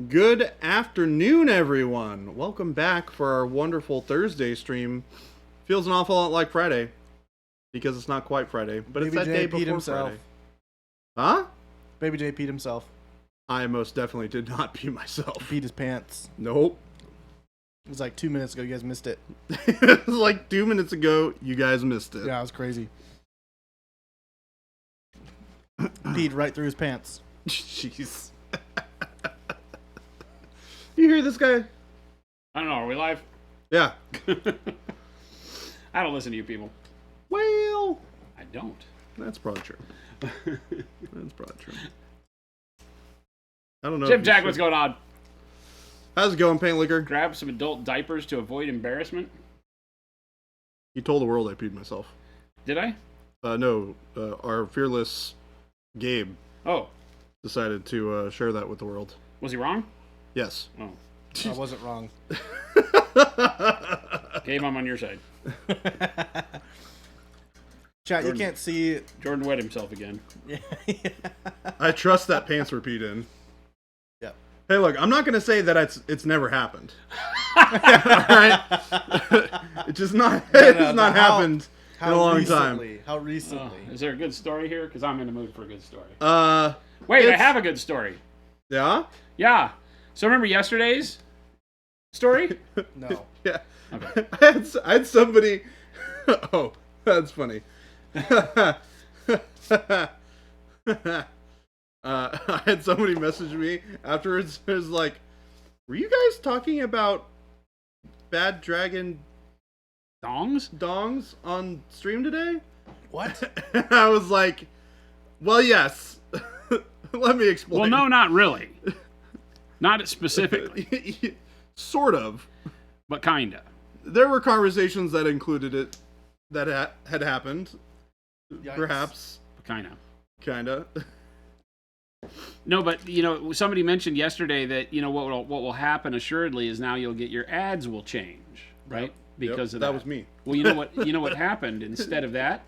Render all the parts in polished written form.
Good afternoon, everyone. Welcome back for our wonderful Thursday stream. Feels an awful lot like Friday because it's not quite Friday, but Baby it's that J day peed before himself. Friday. Huh? Baby J peed himself. I most definitely did not pee myself. Peed his pants. Nope. It was like 2 minutes ago. You guys missed it. It was like 2 minutes ago. You guys missed it. Yeah, it was crazy. Peed right through his pants. Jeez. You hear this guy? I don't know. Are we live? Yeah. I don't listen to you people. Well, I don't. that's probably true. That's probably true. I don't know. Jim Jack, what's going on? How's it going, Paint Liquor? Grab some adult diapers to avoid embarrassment. You told the world I peed myself. Did I? No, our fearless Gabe Oh, decided to share that with the world. was he wrong? Yes. Oh, I wasn't wrong. Gabe, I'm on your side. Chat, you Jordan. can't see. Jordan wet himself again. Yeah. I trust that pants were peed in. Yeah. Hey, look, I'm not going to say that it's never happened. Alright? It's just not, it's not happened in a long time. How recently? Is there a good story here? Because I'm in the mood for a good story. It's- Wait, I have a good story. Yeah? Yeah. So remember yesterday's story? No. Yeah. Okay. I had somebody. Oh, that's funny. I had somebody message me afterwards. It was like, "Were you guys talking about bad dragon Dongs? on stream today?" What? And I was like, "Well, yes." Let me explain. Well, no, not really. Not specifically, Sort of. but kinda. There were conversations that included it that had happened. Yikes. Perhaps. Kinda. Kinda. No, but somebody mentioned yesterday that what will happen assuredly is now you'll get your ads will change, right? Because Yep, of that was me. Well, you know what happened instead of that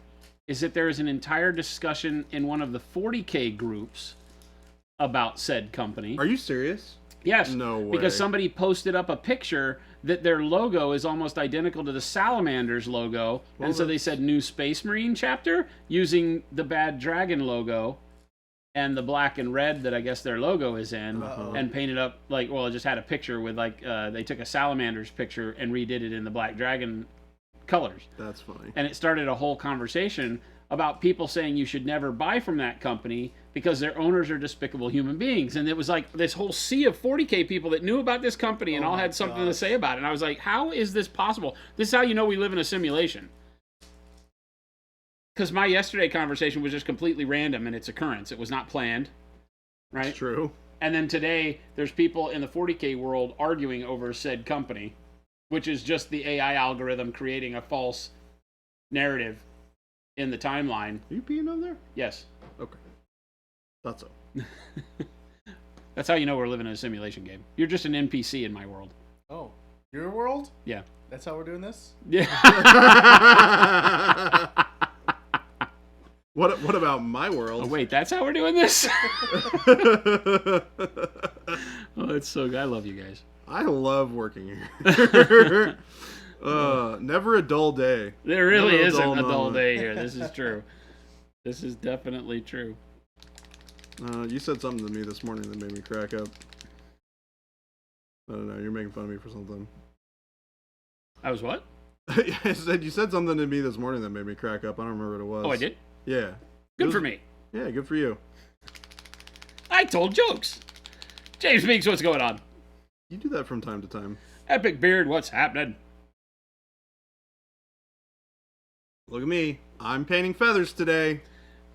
is that there is an entire discussion in one of the 40K groups about said company. Are you serious? Yes. No way. Because somebody posted up a picture that their logo is almost identical to the Salamander's logo, and so they said new Space Marine chapter using the Bad Dragon logo and the black and red that I guess their logo is in, and painted up it just had a picture with they took a Salamander's picture and redid it in the Black Dragon colors. That's funny. And it started a whole conversation about people saying you should never buy from that company because their owners are despicable human beings. And it was like this whole sea of 40K people that knew about this company and all had something to say about it. And I was like, how is this possible? This is how you know we live in a simulation. Because my yesterday conversation was just completely random in its occurrence. It was not planned, right? It's true. And then today, there's people in the 40K world arguing over said company, which is just the AI algorithm creating a false narrative in the timeline. Are you peeing over there? Yes. Okay. Thought so. That's how you know we're living in a simulation game. You're just an NPC in my world. Oh, your world? Yeah. That's how we're doing this? Yeah. What about my world? Oh, wait, that's how we're doing this? Oh, it's so good. I love you guys. I love working here. Never a dull day. There really Never isn't a dull moment. day here. This is true. This is definitely true. You said something to me this morning that made me crack up. I don't know. You're making fun of me for something. I was what? I said you said something to me this morning that made me crack up. I don't remember what it was. Oh, I did? Yeah. Good for me. Yeah, good for you. I told jokes. James Meeks, what's going on? You do that from time to time. Epic Beard, what's happening? Look at me. I'm painting feathers today.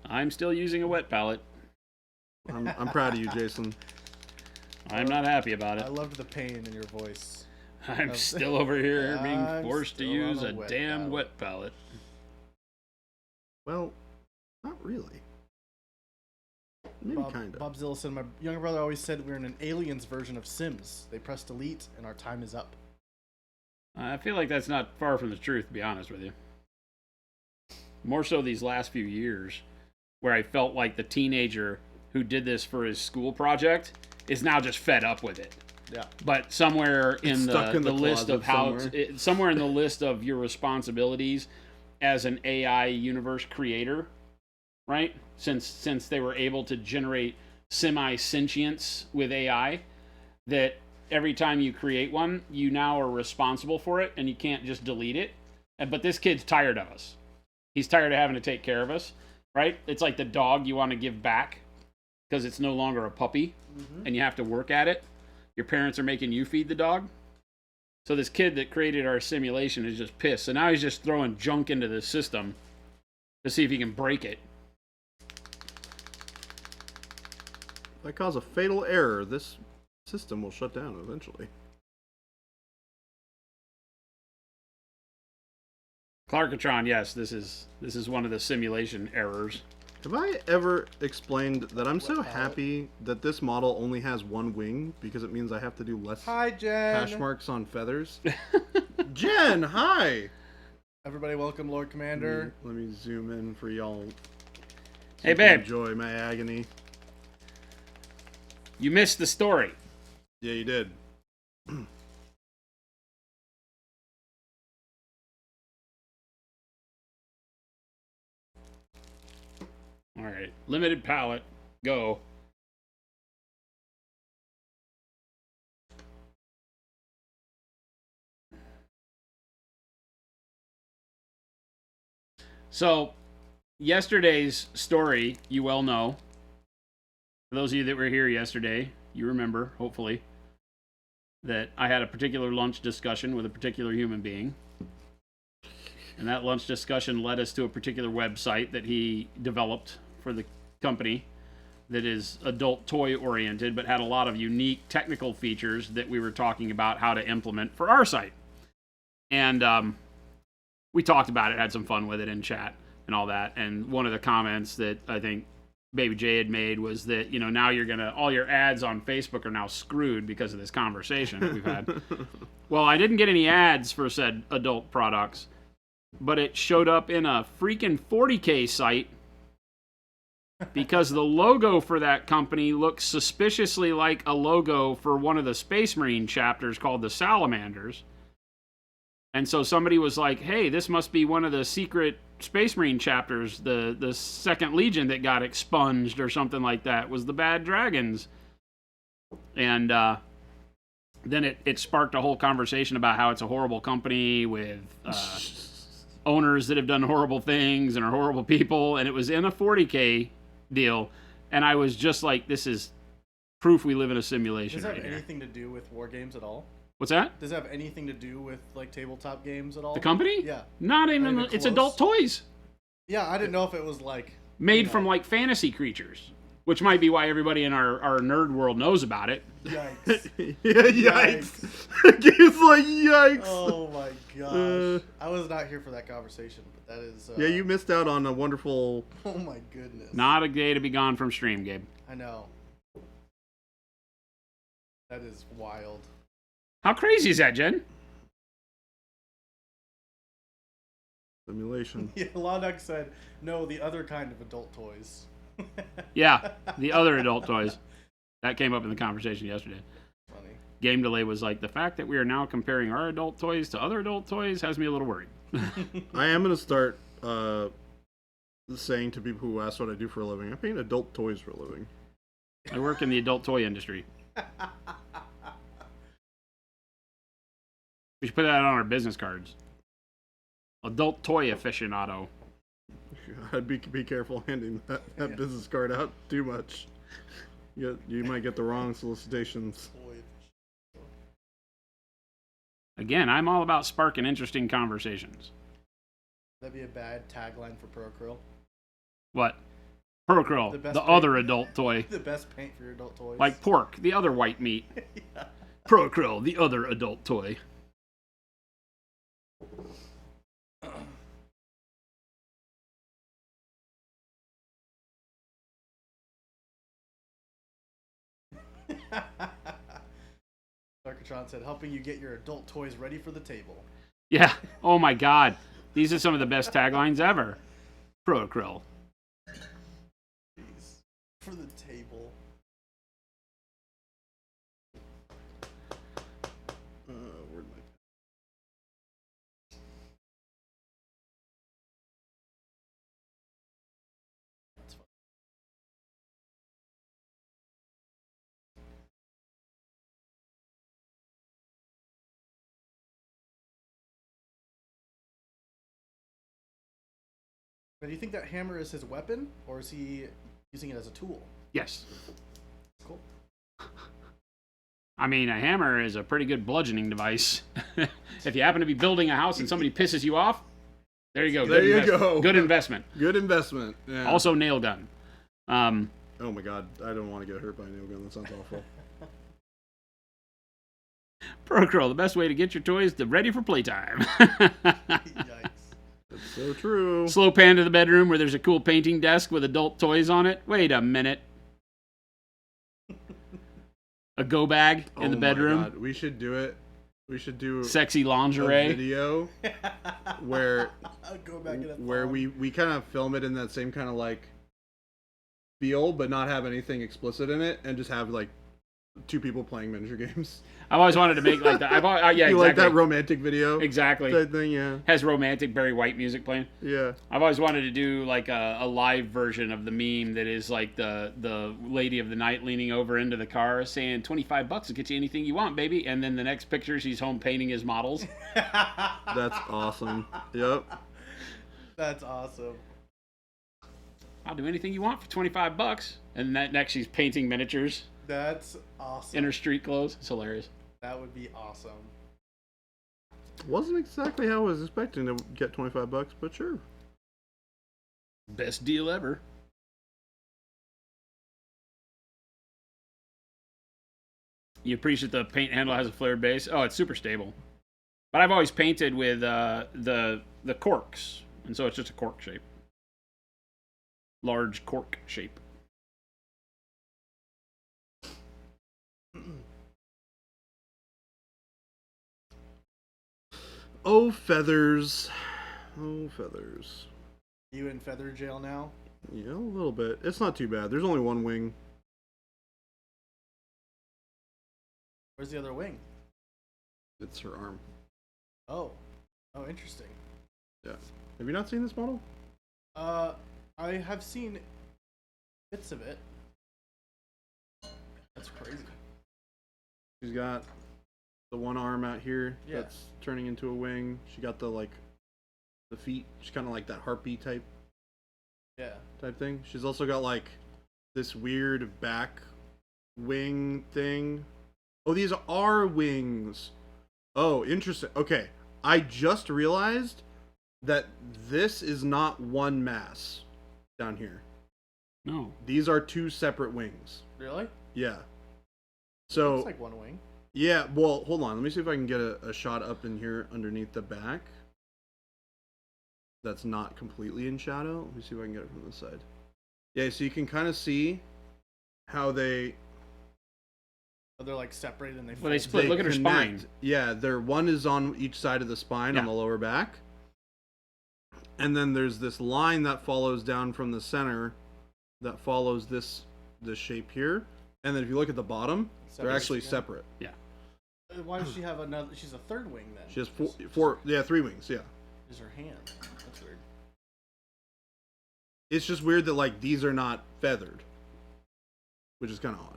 I'm still using a wet palette. I'm proud of you, Jason. I'm not happy about I it. loved the pain in your voice. I'm still over here being I'm forced to still use on a a wet damn palette. wet palette. Well, not really. Maybe kind of. Bobzilla said, my younger brother always said we're in an aliens version of Sims. They press delete and our time is up. I feel like that's not far from the truth, to be honest with you. More so these last few years, where I felt like the teenager who did this for his school project is now just fed up with it. Yeah. But somewhere in stuck in the the list of how closet somewhere in the list of your responsibilities as an AI universe creator, right? Since they were able to generate semi-sentience with AI, that every time you create one, you now are responsible for it, and you can't just delete it. But this kid's tired of us. He's tired of having to take care of us, right? It's like the dog you want to give back because it's no longer a puppy, and you have to work at it. Your parents are making you feed the dog. So this kid that created our simulation is just pissed. So now he's just throwing junk into the system to see if he can break it. If I cause a fatal error, this system will shut down eventually. Clarkatron, yes, this is one of the simulation errors. Have I ever explained that I'm so happy that this model only has one wing because it means I have to do less Hi, Jen. hash marks on feathers? Jen, hi! Everybody, welcome, Lord Commander. Let me zoom in for y'all. Hey, You can babe. enjoy my agony. You missed the story. Yeah, you did. All right, limited palette, go. So, yesterday's story, you well know. For those of you that were here yesterday, you remember, hopefully, that I had a particular lunch discussion with a particular human being. And that lunch discussion led us to a particular website that he developed for the company that is adult toy oriented, but had a lot of unique technical features that we were talking about how to implement for our site. And we talked about it, had some fun with it in chat and all that. And one of the comments that I think Baby J had made was that, you know, now all your ads on Facebook are now screwed because of this conversation that we've had. Well, I didn't get any ads for said adult products, but it showed up in a freaking 40K site because the logo for that company looks suspiciously like a logo for one of the Space Marine chapters called the Salamanders. And so somebody was like, hey, this must be one of the secret Space Marine chapters, the Second Legion that got expunged or something like that, was the Bad Dragons. And then it sparked a whole conversation about how it's a horrible company with owners that have done horrible things and are horrible people. And it was in a 40K deal. And I was just like, this is proof we live in a simulation. Does it have right here. anything to do with war games at all? What's that? Does it have anything to do with like tabletop games at all? The company? Yeah. Not even. even It's close? adult toys Yeah, I didn't know if it was like made from like fantasy creatures, which might be why everybody in our nerd world knows about it. Yikes. Yeah, yikes. Game's like, yikes. Oh my gosh. I was not here for that conversation, but that is Yeah, you missed out on a wonderful... Oh my goodness. Not a day to be gone from stream, Gabe. I know. That is wild. How crazy is that, Jen? Simulation. Yeah, Lodok said, no, the other kind of adult toys. Yeah, the other adult toys. That came up in the conversation yesterday. Funny. Game Delay was like, the fact that we are now comparing our adult toys to other adult toys has me a little worried. I am going to start saying to people who ask what I do for a living, I paint adult toys for a living. I work in the adult toy industry. We should put that on our business cards. Adult toy aficionado. I'd be careful handing that business card out too much. You might get the wrong solicitations. Again, I'm all about sparking interesting conversations. That'd be a bad tagline for Pro Acryl. What? Pro Acryl, The the, best other adult toy. The best paint for your adult toys. Like pork, the other white meat. Yeah. Pro Acryl, the other adult toy. Darkatron said, helping you get your adult toys ready for the table. Yeah. Oh my God. These are some of the best taglines ever. Pro Acryl. Jeez. For the table. Now, do you think that hammer is his weapon, or is he using it as a tool? Yes. Cool. I mean, a hammer is a pretty good bludgeoning device. If you happen to be building a house and somebody pisses you off, there you go. There you go. Good investment. Good investment. Yeah. Also, nail gun. Oh my god, I don't want to get hurt by a nail gun. That sounds awful. Pro Acryl, the best way to get your toys to ready for playtime. Yikes. That's so true. Slow pan to the bedroom where there's a cool painting desk with adult toys on it. Wait a minute. A go bag in the bedroom. My god. We should do it. We should do Sexy lingerie. a video where Go back in where we kind of film it in that same kind of like feel, but not have anything explicit in it, and just have like 2 people playing miniature games. I've always wanted to make like that. Yeah, you exactly. like that romantic video? Exactly. Type thing, yeah. Has romantic Barry White music playing. Yeah. I've always wanted to do like a live version of the meme that is like the lady of the night leaning over into the car saying $25 will get you anything you want, baby. And then the next picture, she's home painting his models. That's awesome. Yep. That's awesome. I'll do anything you want for $25. And that next, she's painting miniatures That's awesome. in her street clothes. It's hilarious. That would be awesome. Wasn't exactly how I was expecting to get $25, but sure. Best deal ever. You appreciate the paint handle has a flared base. Oh, it's super stable. But I've always painted with the corks, and so it's just a cork shape. Large cork shape. Oh, feathers. Oh, feathers. You in feather jail now? Yeah, a little bit. It's not too bad. There's only one wing. Where's the other wing? It's her arm. Oh. Oh, interesting. Yeah. Have you not seen this model? I have seen bits of it. That's crazy. She's got the one arm out here Yeah. that's turning into a wing. She got the feet. She's kind of like that harpy type thing. She's also got like this weird back wing thing. Oh, these are wings. Oh, interesting. Okay, I just realized that this is not one mass down here. No. These are 2 separate wings. Really? Yeah. So Looks like one wing. yeah, well, hold on. Let me see if I can get a shot up in here underneath the back. That's not completely in shadow. Let me see if I can get it from this side. Yeah, so you can kind of see how they Oh, they're like separated and they Well, they fold. split. Look at her connect. spine. Yeah, their one is on each side of the spine on Yeah. the lower back. And then there's this line that follows down from the center that follows this shape here. And then if you look at the bottom, they're Separate, actually yeah. separate. Why does she have another? She's a third wing then. She has Just- 3 wings, yeah. Is her hand? That's weird. It's just weird that like these are not feathered, which is kind of odd.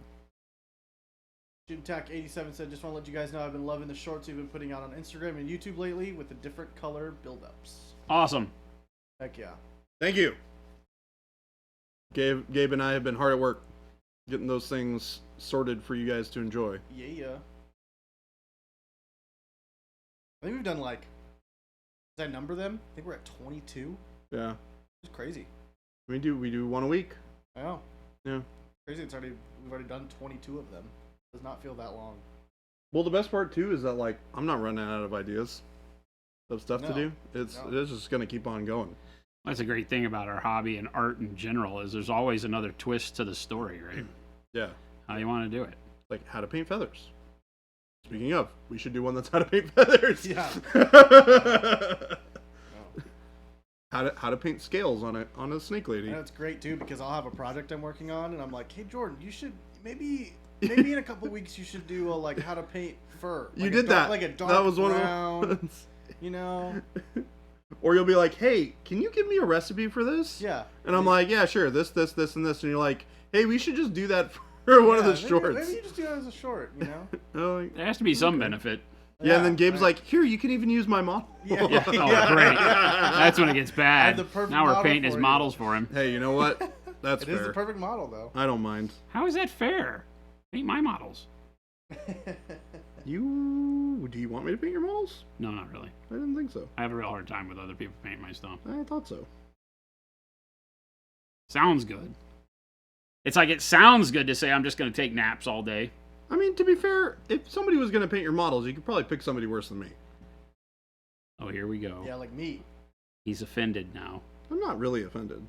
JimTac87 said, just want to let you guys know I've been loving the shorts you've been putting out on Instagram and YouTube lately with the different color build-ups. Awesome. Heck yeah. Thank you. Gabe and I have been hard at work getting those things sorted for you guys to enjoy. Yeah. I think we've done like, did I number them? I think we're at 22. Yeah, It's crazy. we do one a week. I know. Yeah. Crazy. We've already done 22 of them. Does not feel that long. Well, the best part too is that like I'm not running out of ideas of stuff to No. do. It's just gonna keep on going. That's a great thing about our hobby and art in general is there's always another twist to the story, right? Yeah, How you want to do it. like how to paint feathers. Speaking of, we should do one that's how to paint feathers. Yeah. How to paint scales on a snake lady. I know it's great too because I'll have a project I'm working on and I'm like, hey Jordan, you should maybe in a couple weeks you should do a like how to paint fur. You Like did that. like a dark That was one brown, of the ones. you know. Or you'll be like, hey, can you give me a recipe for this? Yeah. And I'm like, yeah, sure, this, and this. And you're like, hey, we should just do that for one of the shorts. Maybe you just do it as a short, you know. Oh, like, There has to be some benefit. Yeah, and then Gabe's like, here, you can even use my model. Yeah. Oh, great. That's when it gets bad. Now we're painting his models for him. Hey, you know what? That's fair. It is the perfect model, though. I don't mind. How is that fair? Paint my models. Do you want me to paint your models? No, not really. I didn't think so. I have a real hard time with other people painting my stuff. I thought so. Sounds good. It's like it sounds good to say I'm just going to take naps all day. I mean, to be fair, if somebody was going to paint your models, you could probably pick somebody worse than me. Oh, here we go. Yeah, like me. He's offended now. I'm not really offended.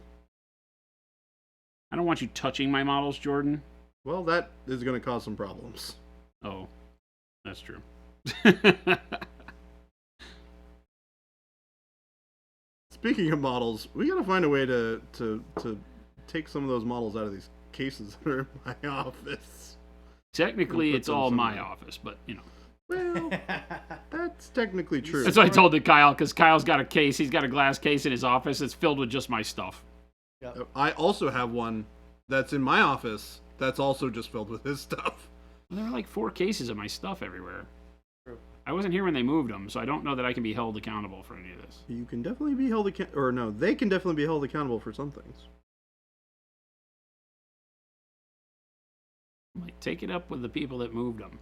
I don't want you touching my models, Jordan. Well, that is going to cause some problems. Oh, that's true. Speaking of models, we got to find a way to take some of those models out of these cases that are in my office. Technically, it's all my office, but, you know. Well, that's technically true. That's what I told Kyle, because Kyle's got a case. He's got a glass case in his office. It's filled with just my stuff. Yep. I also have one that's in my office that's also just filled with his stuff. There are like 4 cases of my stuff everywhere. True. I wasn't here when they moved them, so I don't know that I can be held accountable for any of this. You can definitely be held accountable, or no, they can definitely be held accountable for some things. Like, take it up with the people that moved them.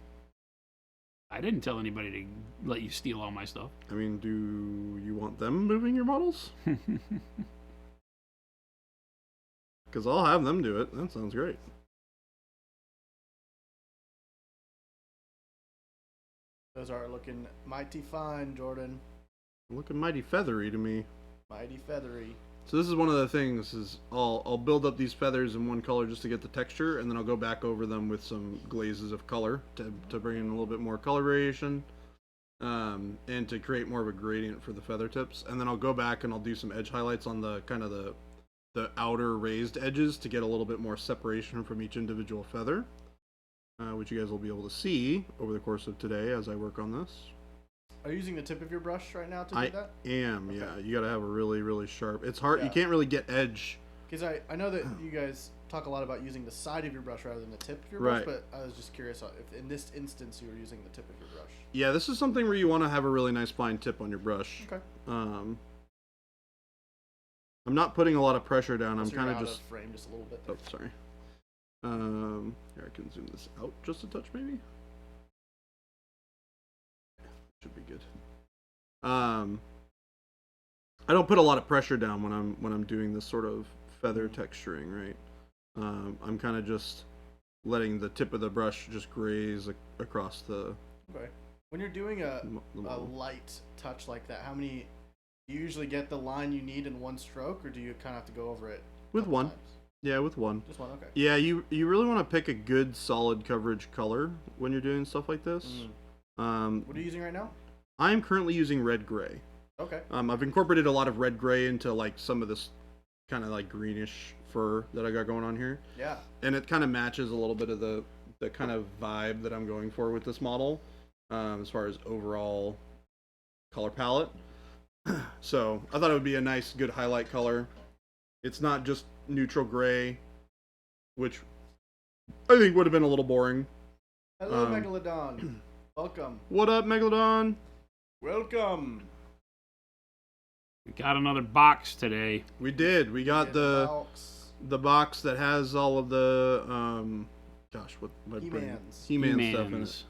I didn't tell anybody to let you steal all my stuff. I mean, do you want them moving your models? Because I'll have them do it. That sounds great. Those are looking mighty fine, Jordan. Looking mighty feathery to me. Mighty feathery. So this is one of the things is I'll build up these feathers in one color just to get the texture, and then I'll go back over them with some glazes of color to bring in a little bit more color variation, and to create more of a gradient for the feather tips. And then I'll go back and I'll do some edge highlights on the kind of the outer raised edges to get a little bit more separation from each individual feather, which you guys will be able to see over the course of today as I work on this. Are you using the tip of your brush right now to do that? I am, okay. Yeah. You got to have a really, really sharp. It's hard. Yeah. You can't really get edge. Because I know that you guys talk a lot about using the side of your brush rather than the tip of your brush, but I was just curious if in this instance you were using the tip of your brush. Yeah, this is something where you want to have a really nice fine tip on your brush. Okay. I'm not putting a lot of pressure down. Unless I'm kind you're of out just. of frame just a little bit. Oh, sorry. Here, I can zoom this out just a touch, maybe. Should be good. I don't put a lot of pressure down when I'm doing this sort of feather texturing, right? I'm kind of just letting the tip of the brush just graze across the. Okay. When you're doing a model. light touch like that, how many do you usually get the line you need in one stroke, or do you kind of have to go over it With one. times? Yeah, with one. Just one, okay. Yeah, you really want to pick a good solid coverage color when you're doing stuff like this. What are you using right now? I'm currently using red gray. Okay. I've incorporated a lot of red gray into like some of this kind of like greenish fur that I got going on here. Yeah. And it kind of matches a little bit of the kind of vibe that I'm going for with this model, as far as overall color palette. So I thought it would be a nice, good highlight color. It's not just neutral gray, which I think would have been a little boring. Hello, Megalodon. Welcome. What up, Megalodon? Welcome. We got another box today. We did. We got the box that has all of the what my He-Man stuff in it.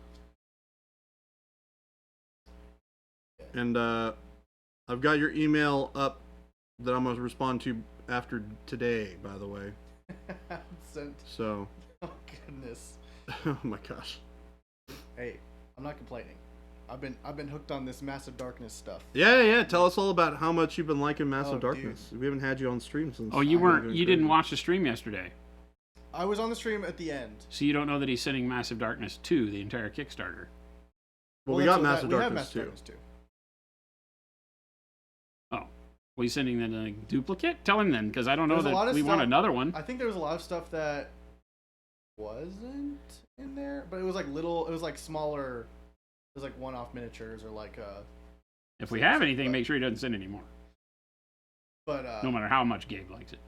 And I've got your email up that I'm gonna respond to after today, by the way. Sent. So. Oh goodness. Oh my gosh. Hey, I'm not complaining. I've been hooked on this Massive Darkness stuff. Yeah. Tell us all about how much you've been liking Massive Darkness. Dude. We haven't had you on stream since. Oh, you didn't watch the stream yesterday. I was on the stream at the end. So you don't know that he's sending Massive Darkness 2, the entire Kickstarter. Well, we got Massive Darkness 2. Oh. Well, he's sending that a duplicate? Tell him then, because I don't know that we want another one. I think there was a lot of stuff that wasn't in there, but it was like little, it was like smaller, it was like one-off miniatures or like if we have anything, make sure he doesn't send any more. But no matter how much Gabe likes it.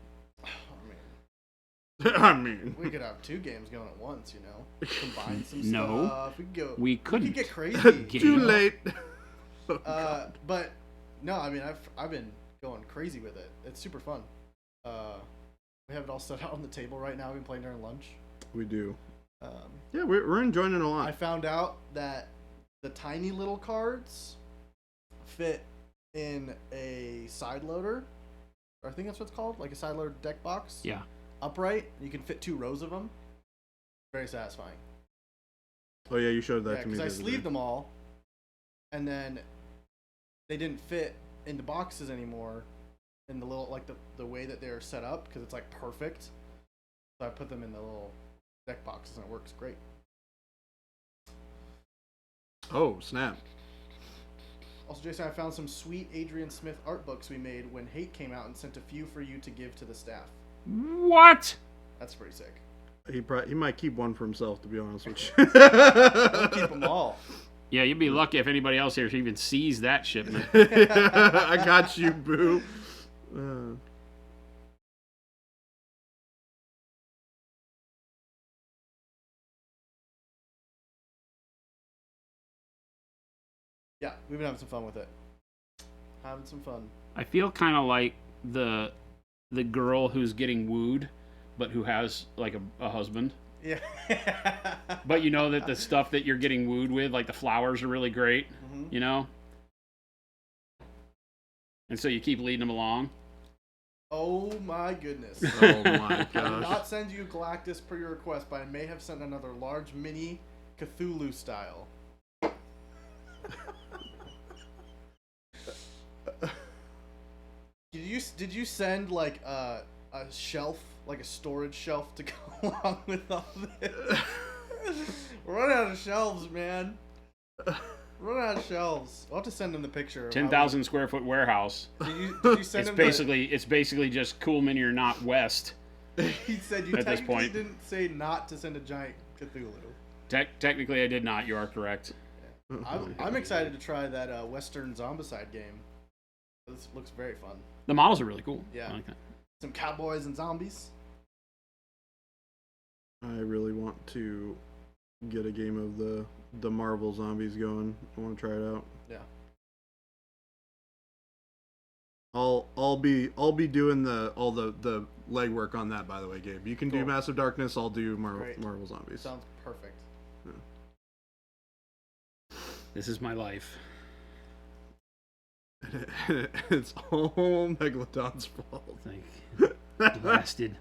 I mean, I mean, we could have 2 games going at once, you know. Combine some No. stuff. We couldn't. We could get crazy. too late. But no, I mean, I've been going crazy with it. It's super fun. We have it all set out on the table right now. We've been playing during lunch. We do. Yeah, we're enjoying it a lot. I found out that the tiny little cards fit in a side loader. Or I think that's what it's called, like a side loader deck box. Yeah. Upright. You can fit 2 rows of them. Very satisfying. Oh yeah, you showed that to me. Because I sleeved them all, and then they didn't fit into boxes anymore in the little, like the way that they're set up, because it's like perfect. So I put them in the little deck boxes and it works great. Oh snap! Also, Jason, I found some sweet Adrian Smith art books we made when Hate came out and sent a few for you to give to the staff. What? That's pretty sick. He might keep one for himself, to be honest with you. Don't keep them all. Yeah, you'd be lucky if anybody else here even sees that shipment. I got you, boo. Yeah, we've been having some fun with it. Having some fun. I feel kind of like the girl who's getting wooed, but who has like a husband. Yeah. But you know that the stuff that you're getting wooed with, like the flowers, are really great. Mm-hmm. You know. And so you keep leading them along. Oh my goodness. Oh my I did gosh. not send you Galactus per your request, but I may have sent another large mini Cthulhu style. Did you send like a shelf, like a storage shelf to go along with all this? We're running out of shelves, man. We're running out of shelves. I'll have to send him the picture. 10,000 square foot warehouse. Did you send It's him basically just Cool Mini or Not West. He said you at this technically point. didn't say not to send a giant Cthulhu. Technically, I did not. You are correct. I'm excited to try that Western Zombicide game. This looks very fun. The models are really cool. Yeah. I like that. Some cowboys and zombies. I really want to get a game of the Marvel Zombies going. I want to try it out. Yeah. I'll be doing all the legwork on that, by the way, Gabe. You can do Massive Darkness. I'll do Marvel Zombies. Sounds perfect. Yeah. This is my life. It's all Megalodon's fault. Like, blasted.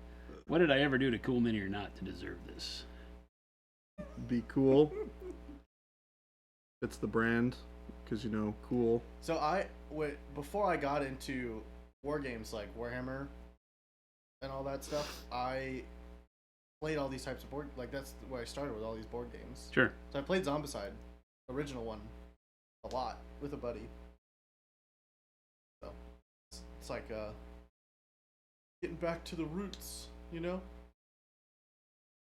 What did I ever do to Cool Mini or Not to deserve this? Be cool. It's the brand, because cool. So before I got into war games like Warhammer and all that stuff, I played all these types of board. Like that's where I started with all these board games. Sure. So I played Zombicide, original one, a lot with a buddy. So it's like getting back to the roots, you know?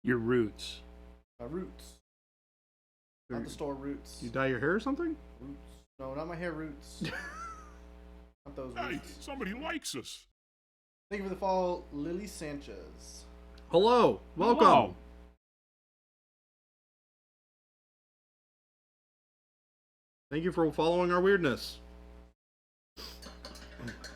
Your roots. My roots. Not the store roots. You dye your hair or something? Roots. No, not my hair roots. Not those Hey, roots. somebody likes us. Thank you for the follow, Lily Sanchez. Hello. Welcome. Hello. Thank you for following our weirdness.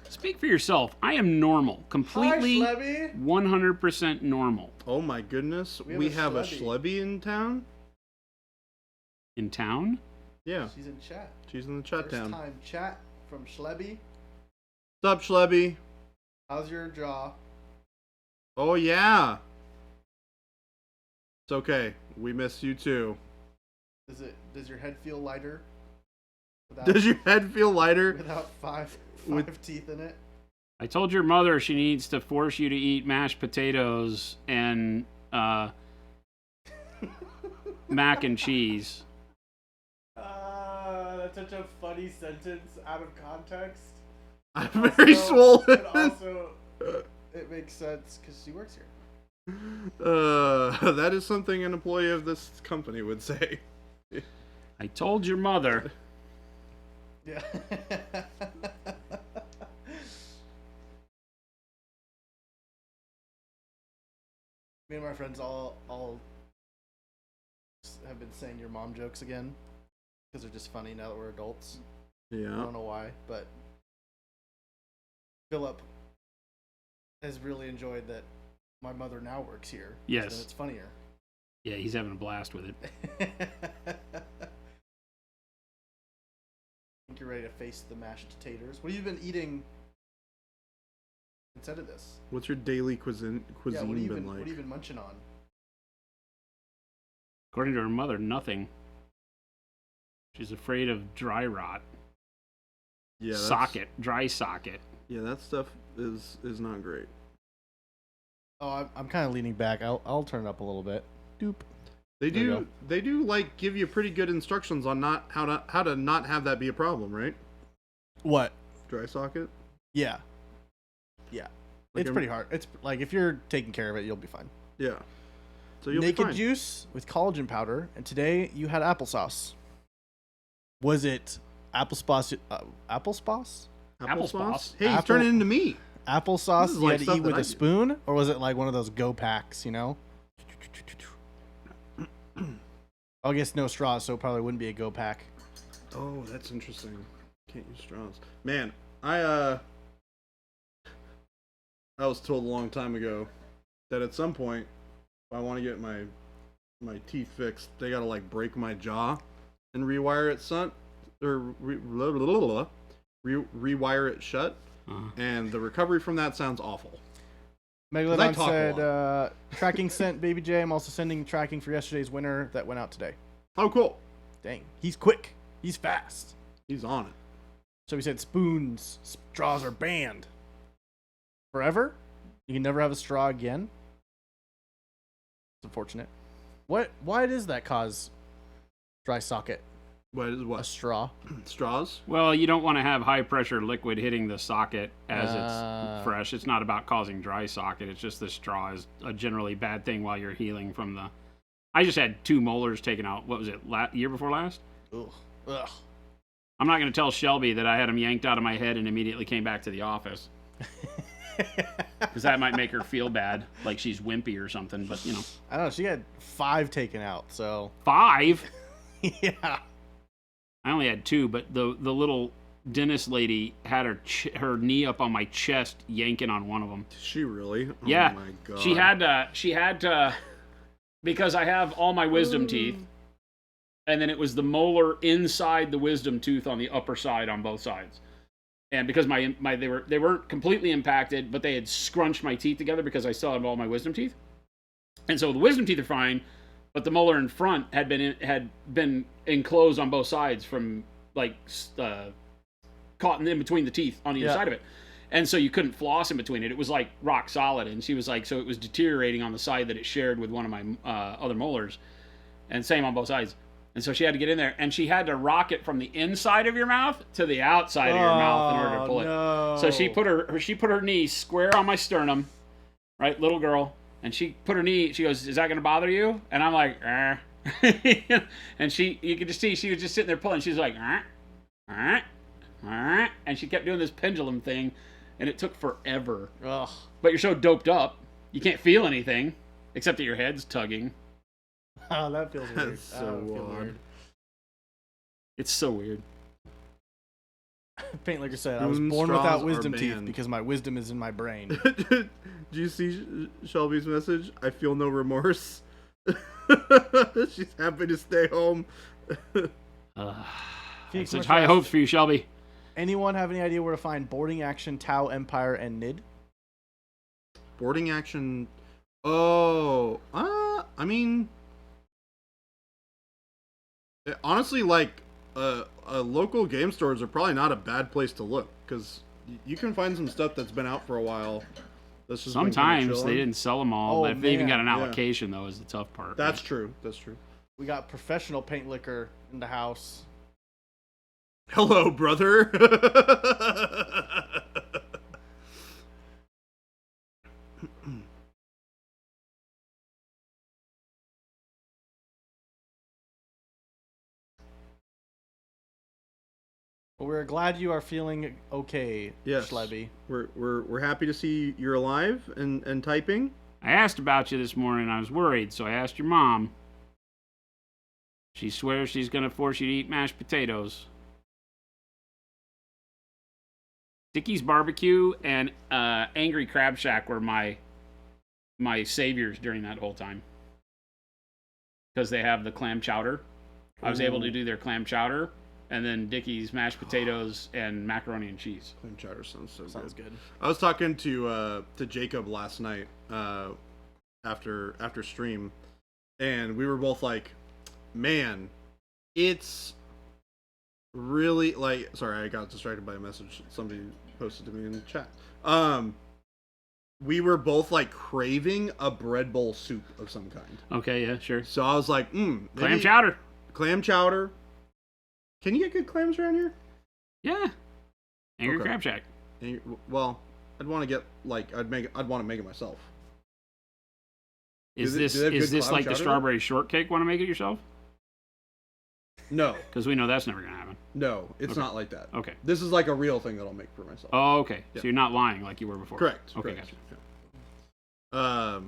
Speak for yourself. I am normal. Completely Hi, Schlebby. 100% normal. Oh my goodness. We have a Schlebby in town? In town? Yeah. She's in chat. She's in the chat First town. time chat from Schlebby. What's up, Schlebby? How's your jaw? Oh yeah. It's okay. We miss you too. Does your head feel lighter? Does your head feel lighter? Without five teeth in it? I told your mother she needs to force you to eat mashed potatoes and mac and cheese. That's such a funny sentence out of context. I'm very swollen. But also, it makes sense because she works here. That is something an employee of this company would say. I told your mother. Yeah. Me and my friends all have been saying your mom jokes again because they're just funny now that we're adults. Yeah. I don't know why, but Philip has really enjoyed that my mother now works here. Yes. And it's funnier. Yeah, he's having a blast with it. I think you're ready to face the mashed taters. What have you been eating instead of this? What's your daily cuisine What have you been like? What have you been munching on? According to her mother, nothing. She's afraid of dry rot. Yeah. Dry socket. Yeah, that stuff is not great. Oh, I'm kind of leaning back. I'll turn it up a little bit. Doop. They do like give you pretty good instructions on how to not have that be a problem, right? What? Dry socket? Yeah. Yeah. Like it's pretty hard. It's like if you're taking care of it, you'll be fine. Yeah. So you'll be Naked fine. juice with collagen powder, and today you had applesauce. Was it applesauce? Applesauce? Applesauce? Hey, he's turning into me. Applesauce This is you like had to stuff eat with that I a do. spoon, or was it like one of those go packs? You know. I guess no straws, so it probably wouldn't be a go pack. Oh, that's interesting. Can't use straws. Man, I was told a long time ago that at some point, if I want to get my teeth fixed, they gotta like break my jaw and rewire it rewire it shut. And the recovery from that sounds awful. Megalodon said, tracking sent, Baby J. I'm also sending tracking for yesterday's winner that went out today. Oh, cool. Dang. He's quick. He's fast. He's on it. So he said spoons, straws are banned. Forever? You can never have a straw again? It's unfortunate. Why does that cause dry socket? What is A what? straw? Straws? Well, you don't want to have high pressure liquid hitting the socket as it's fresh. It's not about causing dry socket. It's just the straw is a generally bad thing while you're healing from the... I just had 2 molars taken out. What was it, year before last? Ugh. Ugh. I'm not going to tell Shelby that I had them yanked out of my head and immediately came back to the office. Because that might make her feel bad, like she's wimpy or something, but you know. I don't know. She had 5 taken out, so... 5? Yeah. I only had 2, but the little dentist lady had her knee up on my chest yanking on one of them. Did she really? Yeah. Oh my god. She had to, because I have all my wisdom teeth, and then it was the molar inside the wisdom tooth on the upper side on both sides. And because they weren't completely impacted, but they had scrunched my teeth together because I still have all my wisdom teeth. And so the wisdom teeth are fine, but the molar in front had been enclosed on both sides from like caught in between the teeth on either side of it, and so you couldn't floss in between it. It was like rock solid, and she was like, so it was deteriorating on the side that it shared with one of my other molars, and same on both sides. And so she had to get in there, and she had to rock it from the inside of your mouth to the outside of your mouth in order to pull it. So she put her knee square on my sternum, right, little girl. And she put her knee, she goes, is that going to bother you? And I'm like, and you could just see, she was just sitting there pulling. She was like, and she kept doing this pendulum thing, and it took forever. Ugh. But you're so doped up, you can't feel anything, except that your head's tugging. Oh, that feels weird. That's so weird. It's so weird. Paint Liquor said, I was born without wisdom teeth because my wisdom is in my brain. Do you see Shelby's message? I feel no remorse. She's happy to stay home. Such high hopes for you, Shelby. Anyone have any idea where to find Boarding Action, Tau, Empire, and NID? Boarding Action. Oh, I mean, honestly, like local game stores are probably not a bad place to look because you can find some stuff that's been out for a while. That's just sometimes they didn't sell them all. Oh, but if they even got an yeah. allocation, though, is the tough part. That's true. That's true. We got Professional Paint Liquor in the house. Hello, brother. Well, we're glad you are feeling okay, Yes. Schlebby. We're happy to see you're alive and typing. I asked about you this morning. I was worried, so I asked your mom. She swears she's going to force you to eat mashed potatoes. Dickie's Barbecue and Angry Crab Shack were my saviors during that whole time. Because they have the clam chowder. I was able to do their clam chowder, and then Dickie's mashed potatoes and macaroni and cheese. Clam chowder sounds good. I was talking to Jacob last night after stream, and we were both like, man, it's really like, sorry, I got distracted by a message somebody posted to me in the chat. We were both like craving a bread bowl soup of some kind. Okay, yeah, sure. So I was like, clam chowder. Clam chowder. Can you get good clams around here? Yeah. Angry Crab Shack. Well, I'd want to get like I'd want to make it myself. Is this like the strawberry shortcake? Want to make it yourself? No, because we know that's never gonna happen. No, it's not like that. Okay. This is like a real thing that I'll make for myself. Oh, okay. Yeah. So you're not lying like you were before. Correct. Okay, correct. Gotcha. Yeah.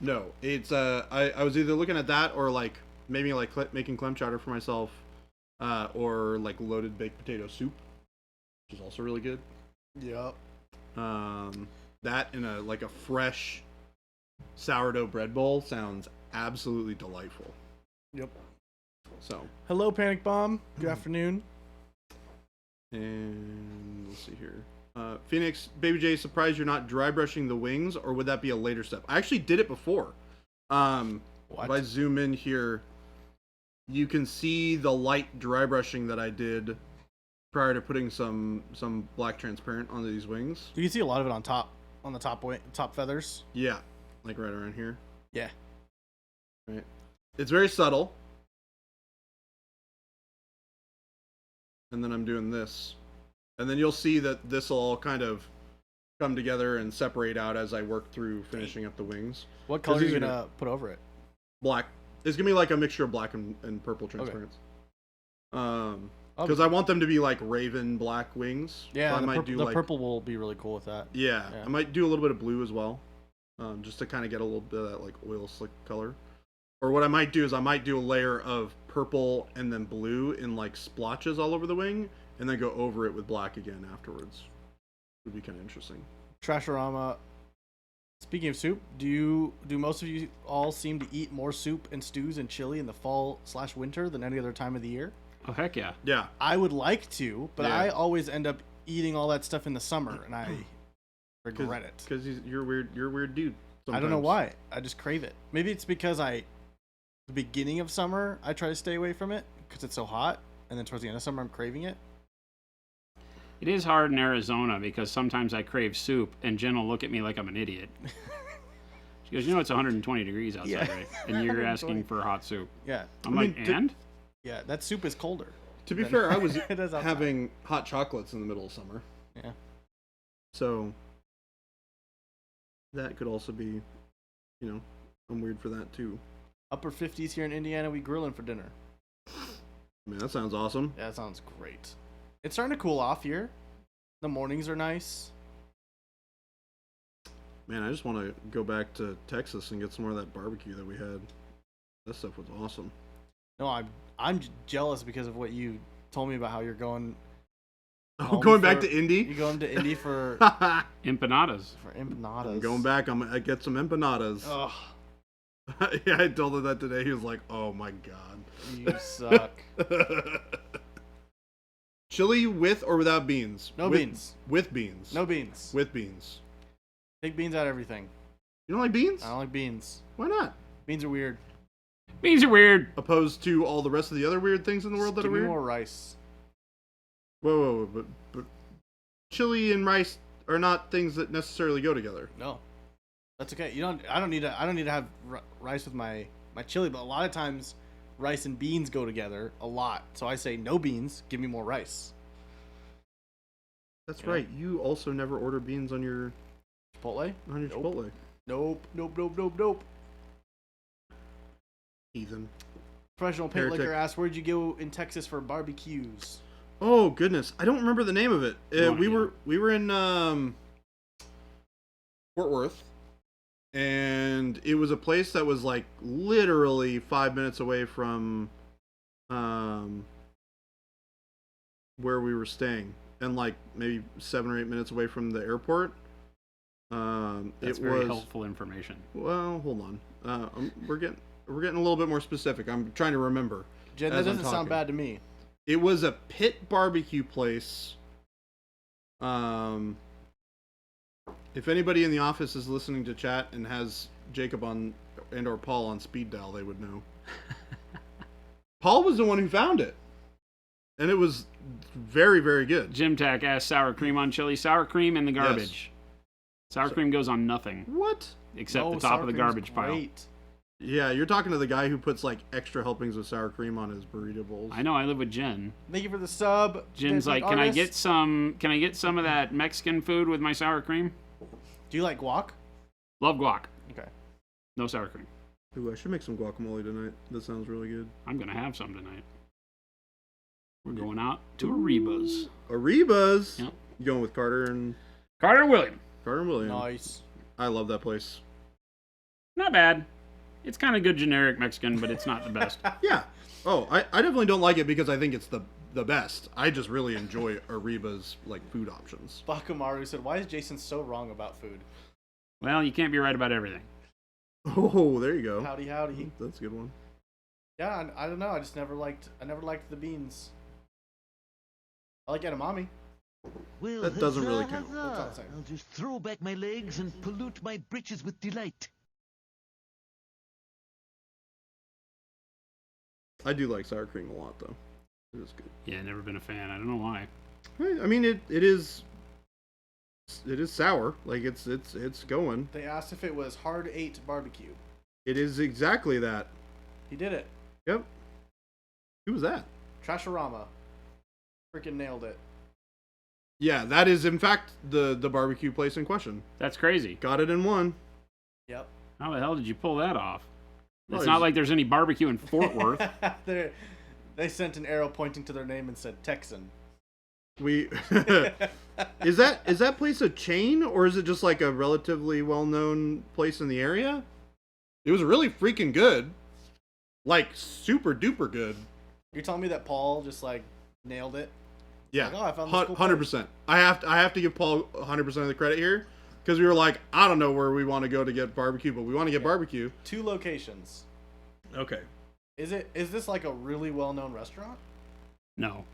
No, it's I was either looking at that or like maybe like making clam chowder for myself, or like loaded baked potato soup, which is also really good. Yep. That in a fresh sourdough bread bowl sounds absolutely delightful. Yep. So. Hello, Panic Bomb. Good afternoon. And let's see here. Phoenix, Baby J, surprised you're not dry brushing the wings, or would that be a later step? I actually did it before. If I zoom in here, you can see the light dry brushing that I did prior to putting some black transparent onto these wings. You can see a lot of it on the top feathers. Yeah, like right around here. Yeah. Right. It's very subtle. And then I'm doing this. And then you'll see that this will all kind of come together and separate out as I work through finishing up the wings. What color are you going to put over it? Black. It's going to be like a mixture of black and purple transparency. Because I want them to be like raven black wings. Yeah, so the purple will be really cool with that. Yeah, I might do a little bit of blue as well. Just to kind of get a little bit of that like oil slick color. Or what I might do is I might do a layer of purple and then blue in like splotches all over the wing, and then go over it with black again afterwards. Would be kind of interesting. Trashorama. Speaking of soup, do most of you all seem to eat more soup and stews and chili in the fall/winter than any other time of the year? Oh heck yeah. Yeah. I would like to, but I always end up eating all that stuff in the summer, and I regret it. Because you're weird. You're a weird dude. Sometimes. I don't know why. I just crave it. Maybe it's because the beginning of summer, I try to stay away from it because it's so hot, and then towards the end of summer, I'm craving it. It is hard in Arizona because sometimes I crave soup, and Jen will look at me like I'm an idiot. She goes, it's 120 degrees outside, right? And you're asking for hot soup. Yeah. I'm like, and? Yeah, that soup is colder. To be fair, I was having hot chocolates in the middle of summer. Yeah. So that could also be, I'm weird for that too. Upper 50s here in Indiana, we grilling for dinner. Man, that sounds awesome. Yeah, that sounds great. It's starting to cool off here. The mornings are nice. Man, I just want to go back to Texas and get some more of that barbecue that we had. That stuff was awesome. No, I'm jealous because of what you told me about how you're going. Oh, going back to Indy? You're going to Indy for empanadas. For empanadas. I'm going back. I get some empanadas. Ugh. Yeah, I told him that today. He was like, "Oh my god, you suck." Chili with or without beans? No beans. With beans. No beans. With beans. Take beans out of everything. You don't like beans? I don't like beans. Why not? Beans are weird. Beans are weird. Opposed to all the rest of the other weird things in the world that are weird? Give me more rice. Whoa, but chili and rice are not things that necessarily go together. No. That's okay. I don't need to have rice with my chili, but a lot of times rice and beans go together a lot. So I say no beans, give me more rice. That's right. You also never order beans on your Chipotle? Chipotle. Nope. Heathen. Professional Paint Licker asks, where'd you go in Texas for barbecues? Oh goodness, I don't remember the name of it. We were in Fort Worth. and it was a place that was like literally 5 minutes away from where we were staying, and like maybe 7 or 8 minutes away from the airport. That's very helpful information. Well, hold on. We're getting a little bit more specific. I'm trying to remember. Jen, that doesn't sound bad to me. It was a pit barbecue place. If anybody in the office is listening to chat and has Jacob on or Paul on speed dial, they would know. Paul was the one who found it, and it was very, very good. Jim Tack asked sour cream on chili. Sour cream in the garbage. Yes. Sour cream goes on nothing. What? Except the top of the garbage pile. Yeah, you're talking to the guy who puts like extra helpings of sour cream on his burrito bowls. I know. I live with Jen. Thank you for the sub. Jen's like, can I get some of that Mexican food with my sour cream? Do you like guac? Love guac. Okay. No sour cream. Ooh, I should make some guacamole tonight. That sounds really good. I'm gonna have some tonight. We're going out to Ariba's. Ariba's. Yep. You going with Carter and William? Carter and William. Nice. I love that place. Not bad. It's kind of good generic Mexican, but it's not the best. Yeah. Oh, I definitely don't like it because I think it's the best. I just really enjoy Ariba's like food options. Bakamaru said, "Why is Jason so wrong about food?" Well, you can't be right about everything. Oh, there you go. Howdy, howdy. That's a good one. Yeah, I don't know. I never liked the beans. I like edamame. Well, that doesn't really count. I'll just throw back my legs and pollute my britches with delight. I do like sour cream a lot, though. It is good. Yeah, never been a fan. I don't know why. I mean, it is sour. Like it's going. They asked if it was hard 8 barbecue. It is exactly that. He did it. Yep. Who was that? Trashorama. Freaking nailed it. Yeah, that is in fact the barbecue place in question. That's crazy. Got it in one. Yep. How the hell did you pull that off? Well, it's not like there's any barbecue in Fort Worth. They sent an arrow pointing to their name and said Texan. Is that place a chain, or is it just like a relatively well-known place in the area? It was really freaking good. Like super duper good. You're telling me that Paul just like nailed it? Yeah. Like, oh, I found this cool 100%. I have to give Paul 100% of the credit here, because we were like, I don't know where we want to go to get barbecue, but we want to get barbecue. 2 locations. Okay. Is this like a really well-known restaurant? No.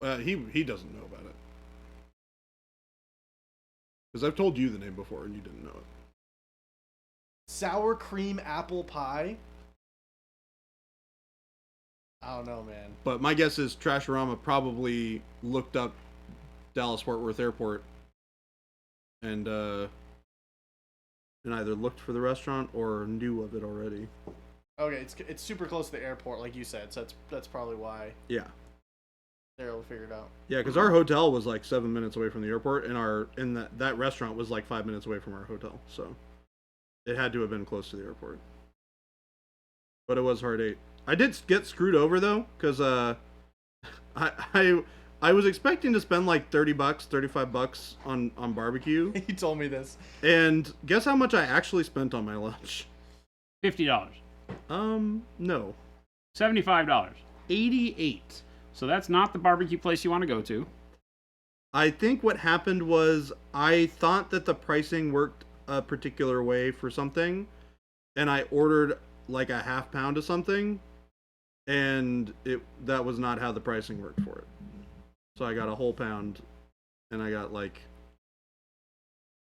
He doesn't know about it. Because I've told you the name before and you didn't know it. Sour cream apple pie? I don't know, man. But my guess is Trashorama probably looked up Dallas-Fort Worth Airport and either looked for the restaurant or knew of it already. Okay, it's super close to the airport, like you said, so that's probably why. Yeah. They're able to figure it out. Yeah, because our hotel was like 7 minutes away from the airport, and that restaurant was like 5 minutes away from our hotel, so it had to have been close to the airport. But it was hard 8. I did get screwed over though, because I was expecting to spend like $30, $35 on barbecue. He told me this. And guess how much I actually spent on my lunch? $50. No. $75. 88. So that's not the barbecue place you want to go to. I think what happened was I thought that the pricing worked a particular way for something, and I ordered like a half pound of something, and that was not how the pricing worked for it. So I got a whole pound, and I got like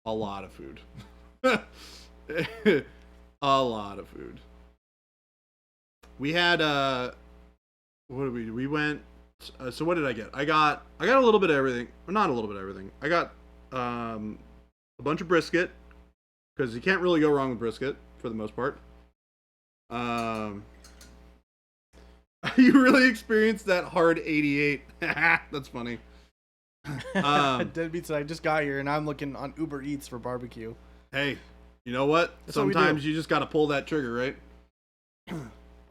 a lot of food. A lot of food. We had what did we went. So what did I get? I got a little bit of everything. Or not a little bit of everything. I got a bunch of brisket, because you can't really go wrong with brisket for the most part. You really experienced that hard 88. That's funny. Deadbeats, I just got here and I'm looking on Uber Eats for barbecue. Hey, you know what? That's what we Sometimes do. you just got to pull that trigger, right?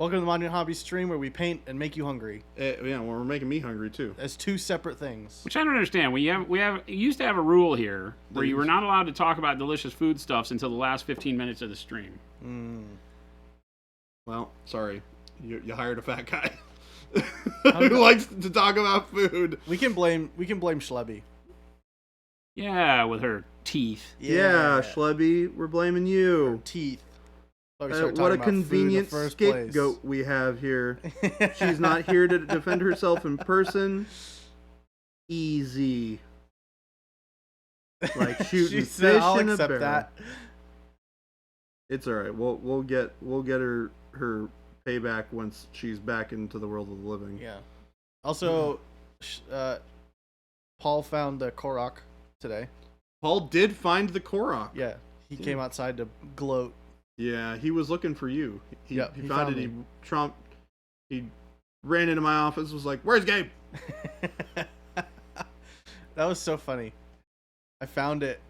Welcome to the Modern Hobbies stream where we paint and make you hungry. Yeah, well, we're making me hungry too. As two separate things. Which I don't understand. We used to have a rule here where you were not allowed to talk about delicious foodstuffs until the last 15 minutes of the stream. Well, sorry. You hired a fat guy who likes to talk about food. We can blame Schlebby. Yeah, with her teeth. Yeah, Schlebby, we're blaming you. Her teeth. What a convenient scapegoat we have here. She's not here to defend herself in person. Easy. Like shooting fish in a barrel. That. It's all right. We'll get her payback once she's back into the world of the living. Yeah. Also, Paul found the Korok today. Paul did find the Korok. Yeah. He came outside to gloat. Yeah, he was looking for you. He found it. He ran into my office. Was like, "Where's Gabe?" That was so funny. I found it.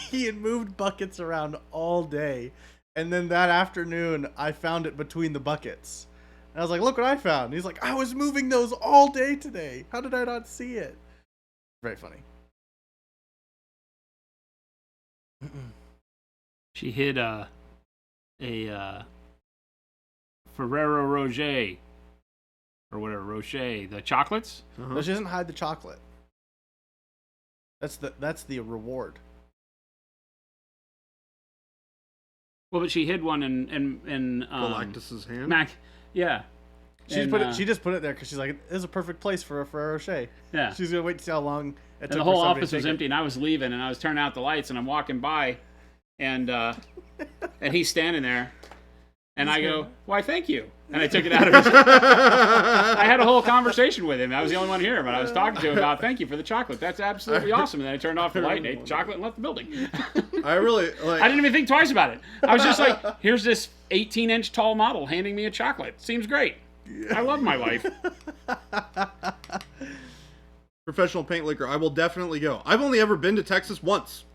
He had moved buckets around all day, and then that afternoon, I found it between the buckets. And I was like, "Look what I found!" And he's like, "I was moving those all day today. How did I not see it?" Very funny. She hid a Ferrero Rocher or whatever, Rocher, the chocolates. No, she doesn't hide the chocolate. That's the reward. Well, but she hid one in Galactus's hand. Mac, yeah. She just put it there because she's like, "This is a perfect place for a Ferrero Rocher." Yeah. She's gonna wait to see how long it took. And the whole office was empty, and I was leaving, and I was turning out the lights, and I'm walking by, and he's standing there. And I go, "Why, thank you." And I took it out of his... I had a whole conversation with him. I was the only one here, but I was talking to him about, "Thank you for the chocolate. That's absolutely awesome." And then I turned off the light and ate the chocolate and left the building. I really... like. I didn't even think twice about it. I was just like, here's this 18-inch tall model handing me a chocolate. Seems great. I love my life. Professional paint liquor. I will definitely go. I've only ever been to Texas once.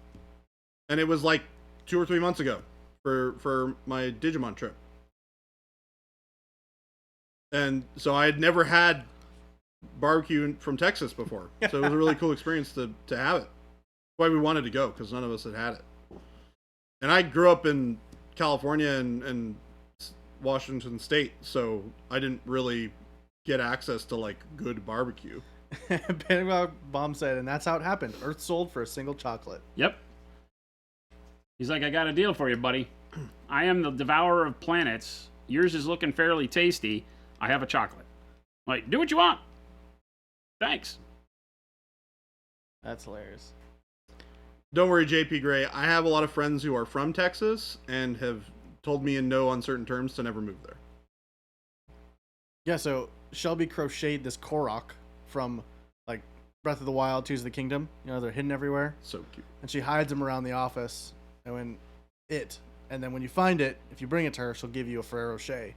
And it was like 2 or 3 months ago for my Digimon trip. And so I had never had barbecue from Texas before. So it was a really cool experience to have it. That's why we wanted to go, because none of us had it. And I grew up in California and Washington State, so I didn't really get access to, like, good barbecue. Pentagon Bomb said, and that's how it happened. Earth sold for a single chocolate. Yep. He's like, "I got a deal for you, buddy. I am the devourer of planets. Yours is looking fairly tasty. I have a chocolate. Like, do what you want. Thanks." That's hilarious. Don't worry, JP Gray. I have a lot of friends who are from Texas and have told me in no uncertain terms to never move there. Yeah, so Shelby crocheted this Korok from, like, Breath of the Wild, Tears of the Kingdom. You know, they're hidden everywhere. So cute. And she hides them around the office. And then when you find it, if you bring it to her, she'll give you a Ferrero Rocher,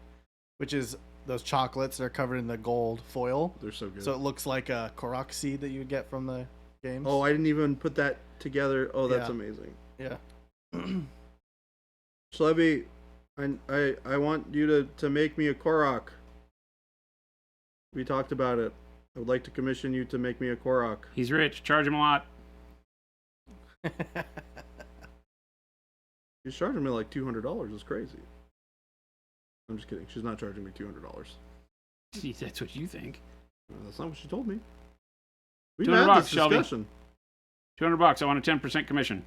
which is those chocolates that are covered in the gold foil. They're so good. So it looks like a Korok seed that you would get from the games. Oh, I didn't even put that together. Oh, that's amazing. Yeah. Schlebby, I want you to make me a Korok. We talked about it. I would like to commission you to make me a Korok. He's rich. Charge him a lot. She's charging me like $200. It's crazy. I'm just kidding. She's not charging me $200. Gee, that's what you think. That's not what she told me. We've $200, had this Shelby. discussion. $200. I want a 10% commission.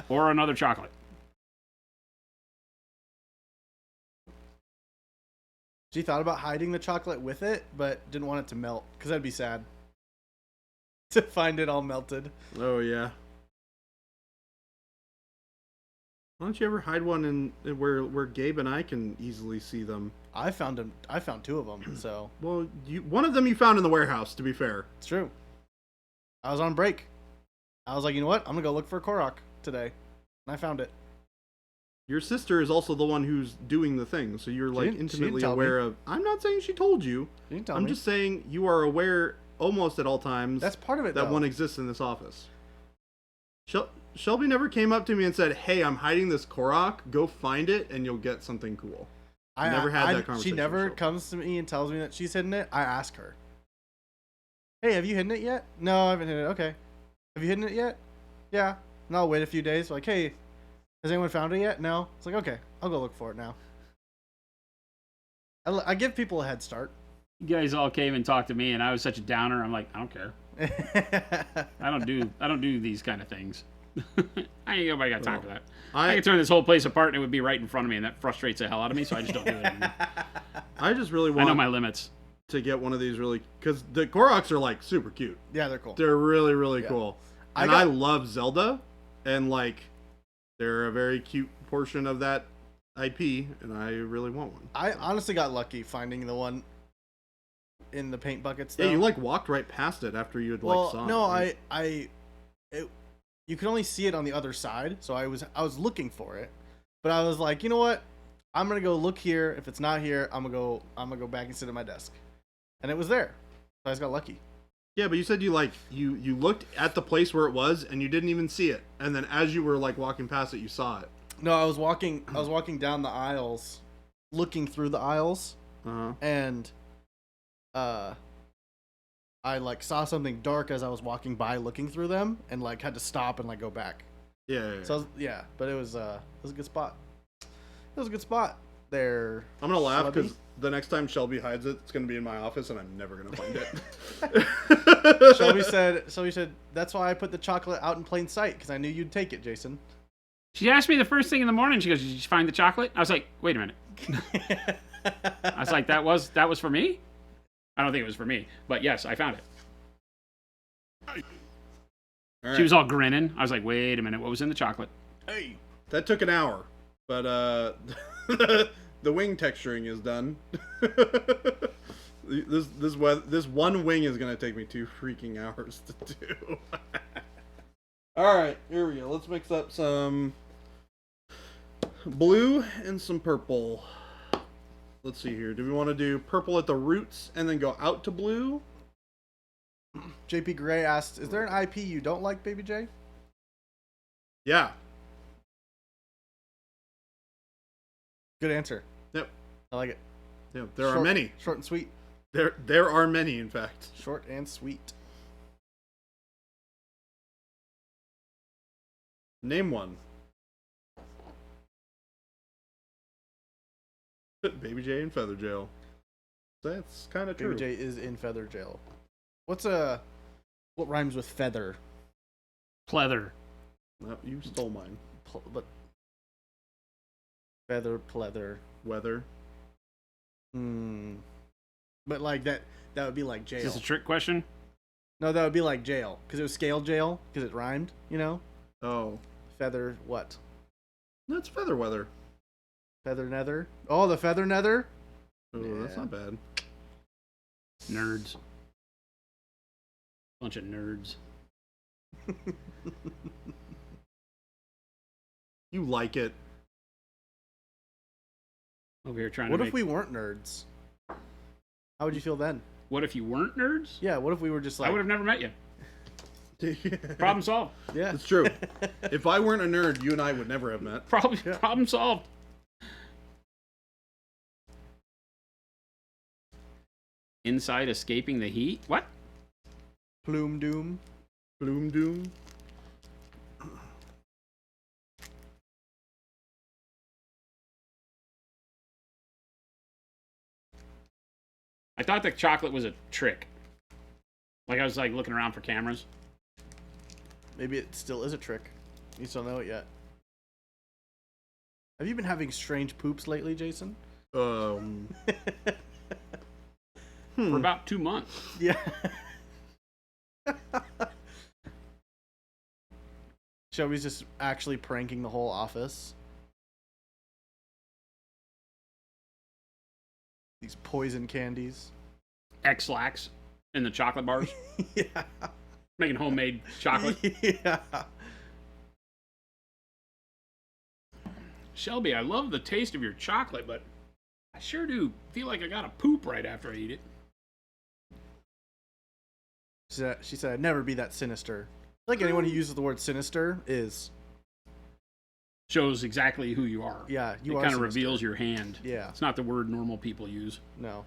Or another chocolate. She thought about hiding the chocolate with it, but didn't want it to melt, because that'd be sad. To find it all melted. Oh, yeah. Why don't you ever hide one in where Gabe and I can easily see them? I found 2 of them, so... Well, one of them you found in the warehouse, to be fair. It's true. I was on break. I was like, you know what? I'm going to go look for a Korok today. And I found it. Your sister is also the one who's doing the thing, so you're, like, intimately aware of... I'm not saying she told you. She didn't tell I'm me. just saying you are aware almost at all times... That's part of it, that though. one exists in this office. Shelby never came up to me and said, "Hey, I'm hiding this Korok. Go find it, and you'll get something cool." I never had that conversation. She never comes to me and tells me that she's hidden it. I ask her, "Hey, have you hidden it yet?" "No, I haven't hidden it." "Okay. Have you hidden it yet?" "Yeah." And I'll wait a few days. Like, "Hey, has anyone found it yet?" "No." It's like, "Okay, I'll go look for it now." I give people a head start. You guys all came and talked to me, and I was such a downer. I'm like, I don't care. I don't do these kind of things. I ain't nobody got time for that. I could turn this whole place apart, and it would be right in front of me, and that frustrates the hell out of me. So I just don't do it anymore. I just really want. I know my limits. To get one of these really, because the Koroks are like super cute. Yeah, they're cool. They're really really cool, and I love Zelda, and like they're a very cute portion of that IP, and I really want one. I honestly got lucky finding the one in the paint buckets. Though. Yeah, you like walked right past it after you had like saw it. No, right? You could only see it on the other side, so I was looking for it, but I was like, you know what? I'm gonna go look here. If it's not here, I'm gonna go back and sit at my desk, and it was there. So I just got lucky. Yeah, but you said you looked at the place where it was and you didn't even see it, and then as you were like walking past it, you saw it. No, I was walking down the aisles, looking through the aisles, and I like saw something dark as I was walking by, looking through them, and like had to stop and like go back. Yeah. So but it was a good spot. It was a good spot there. I'm gonna laugh because the next time Shelby hides it, it's gonna be in my office, and I'm never gonna find it. Shelby said, "That's why I put the chocolate out in plain sight, because I knew you'd take it, Jason." She asked me the first thing in the morning. She goes, "Did you find the chocolate?" I was like, "Wait a minute." I was like, "That was for me?" I don't think it was for me, but yes, I found it. Right. She was all grinning. I was like, "Wait a minute, what was in the chocolate?" Hey, that took an hour, but the wing texturing is done. This one wing is gonna take me 2 freaking hours to do. All right, here we go. Let's mix up some blue and some purple. Let's see here. Do we want to do purple at the roots and then go out to blue? JP Gray asked, "Is there an IP you don't like, Baby J?" Yeah. Good answer. Yep. I like it. Yeah, there are many. Short and sweet. There are many, in fact. Short and sweet. Name one. Baby J in feather jail. That's kind of true. Baby J is in feather jail. What rhymes with feather? Pleather. No, you stole mine. But feather, pleather, weather. But like that would be like jail. Is this a trick question? No, that would be like jail, because it was scale jail, because it rhymed. You know. Oh. Feather what? That's feather weather. Feather nether. Oh, the feather nether. Oh, yeah. That's not bad. Nerds. Bunch of nerds. You like it. Over here trying what to if we weren't nerds? How would you feel then? What if you weren't nerds? Yeah, what if we were just like... I would have never met you. Problem solved. Yeah. It's true. If I weren't a nerd, you and I would never have met. Problem solved. Inside escaping the heat? What? Plume doom. Plume doom. I thought the chocolate was a trick. Like I was like looking around for cameras. Maybe it still is a trick. You still know it yet. Have you been having strange poops lately, Jason? For about 2 months. Yeah. Shelby's just actually pranking the whole office. These poison candies. X-Lax in the chocolate bars. Yeah. Making homemade chocolate. Yeah. Shelby, I love the taste of your chocolate, but I sure do feel like I gotta poop right after I eat it. She said, I'd never be that sinister. like anyone who uses the word sinister shows exactly who you are. Yeah, it kind of reveals your hand. Yeah. It's not the word normal people use. No.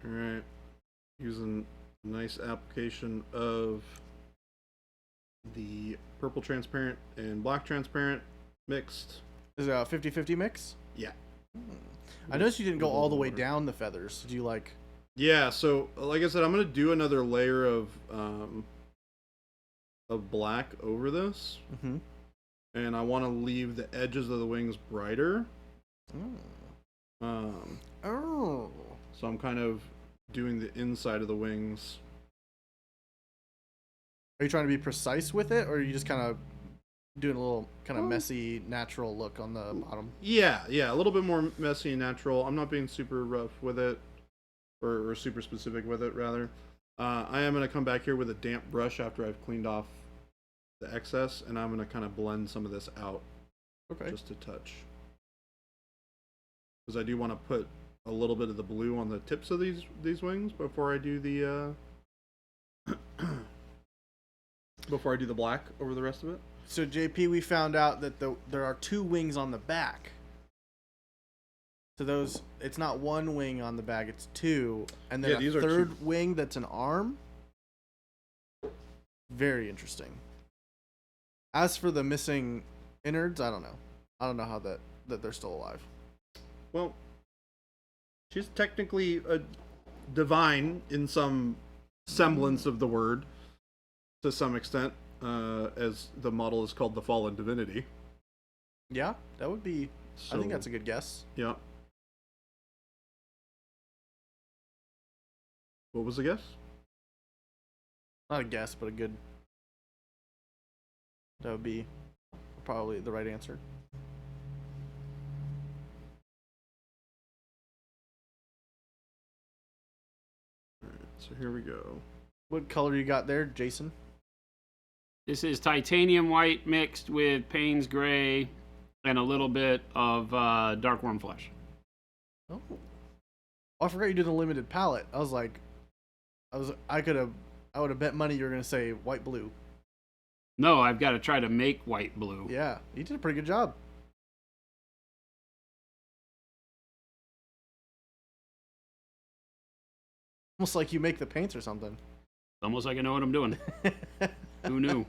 Alright. Using a nice application of the purple transparent and black transparent mixed. Is it a 50-50 mix? Yeah. I noticed you didn't go all the way down the feathers. Do you like... Yeah, so like I said, I'm going to do another layer of black over this. Mm-hmm. And I want to leave the edges of the wings brighter. Oh. So I'm kind of doing the inside of the wings. Are you trying to be precise with it, or are you just kind of doing a little kind of messy, natural look on the bottom? Yeah, a little bit more messy and natural. I'm not being super rough with it, or super specific with it, rather. I am going to come back here with a damp brush after I've cleaned off the excess, and I'm going to kind of blend some of this out. Okay. Just a touch. Because I do want to put a little bit of the blue on the tips of these wings before I do the black over the rest of it. So JP, we found out that there are 2 wings on the back. So those, it's not 1 wing on the back, it's 2, and then a third wing that's an arm. Very interesting. As for the missing innards, I don't know. I don't know how that they're still alive. Well, she's technically a divine in some semblance of the word, to some extent, as the model is called the Fallen Divinity. Yeah, that would be... So, I think that's a good guess. Yeah. What was the guess? Not a guess, but a good... That would be probably the right answer. Alright, so here we go. What color you got there, Jason? This is titanium white mixed with Payne's gray and a little bit of dark worm flesh. Oh, I forgot you did a limited palette. I was like, I would have bet money you were gonna say white blue. No, I've got to try to make white blue. Yeah, you did a pretty good job. Almost like you make the paints or something. Almost like I know what I'm doing. Who knew?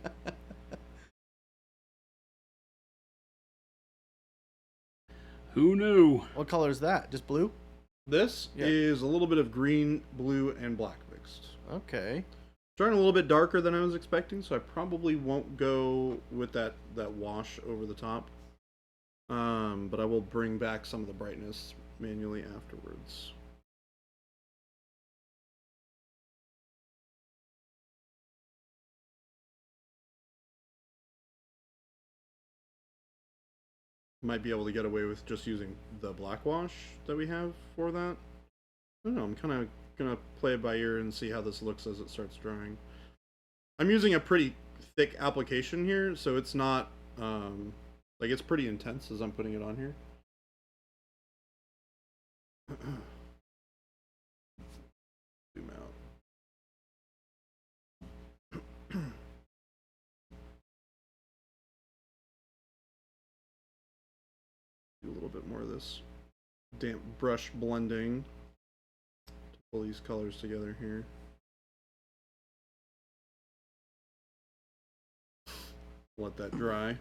Who knew? What color is that? Just blue? This is a little bit of green, blue, and black mixed. Okay. Starting a little bit darker than I was expecting, so I probably won't go with that wash over the top. But I will bring back some of the brightness manually afterwards. Might be able to get away with just using the black wash that we have for that. I don't know, I'm kind of gonna play it by ear and see how this looks as it starts drying. I'm using a pretty thick application here, so it's not like it's pretty intense as I'm putting it on here. Zoom out. Do a little bit more of this damp brush blending to pull these colors together here. Let that dry.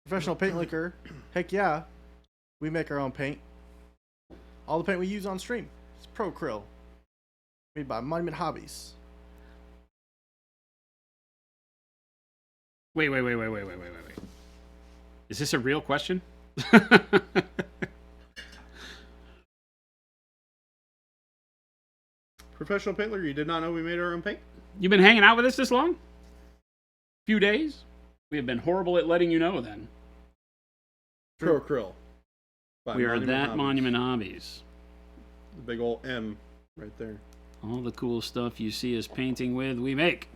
Professional paint liquor. Heck yeah. We make our own paint. All the paint we use on stream. It's Pro Acryl. Made by Monument Hobbies. Wait. Is this a real question? Professional paint liquor, you did not know we made our own paint? You've been hanging out with us this long? Few days? We have been horrible at letting you know then. Pro Acryl. We are that Monument Hobbies. The big old M right there. All the cool stuff you see us painting with, we make.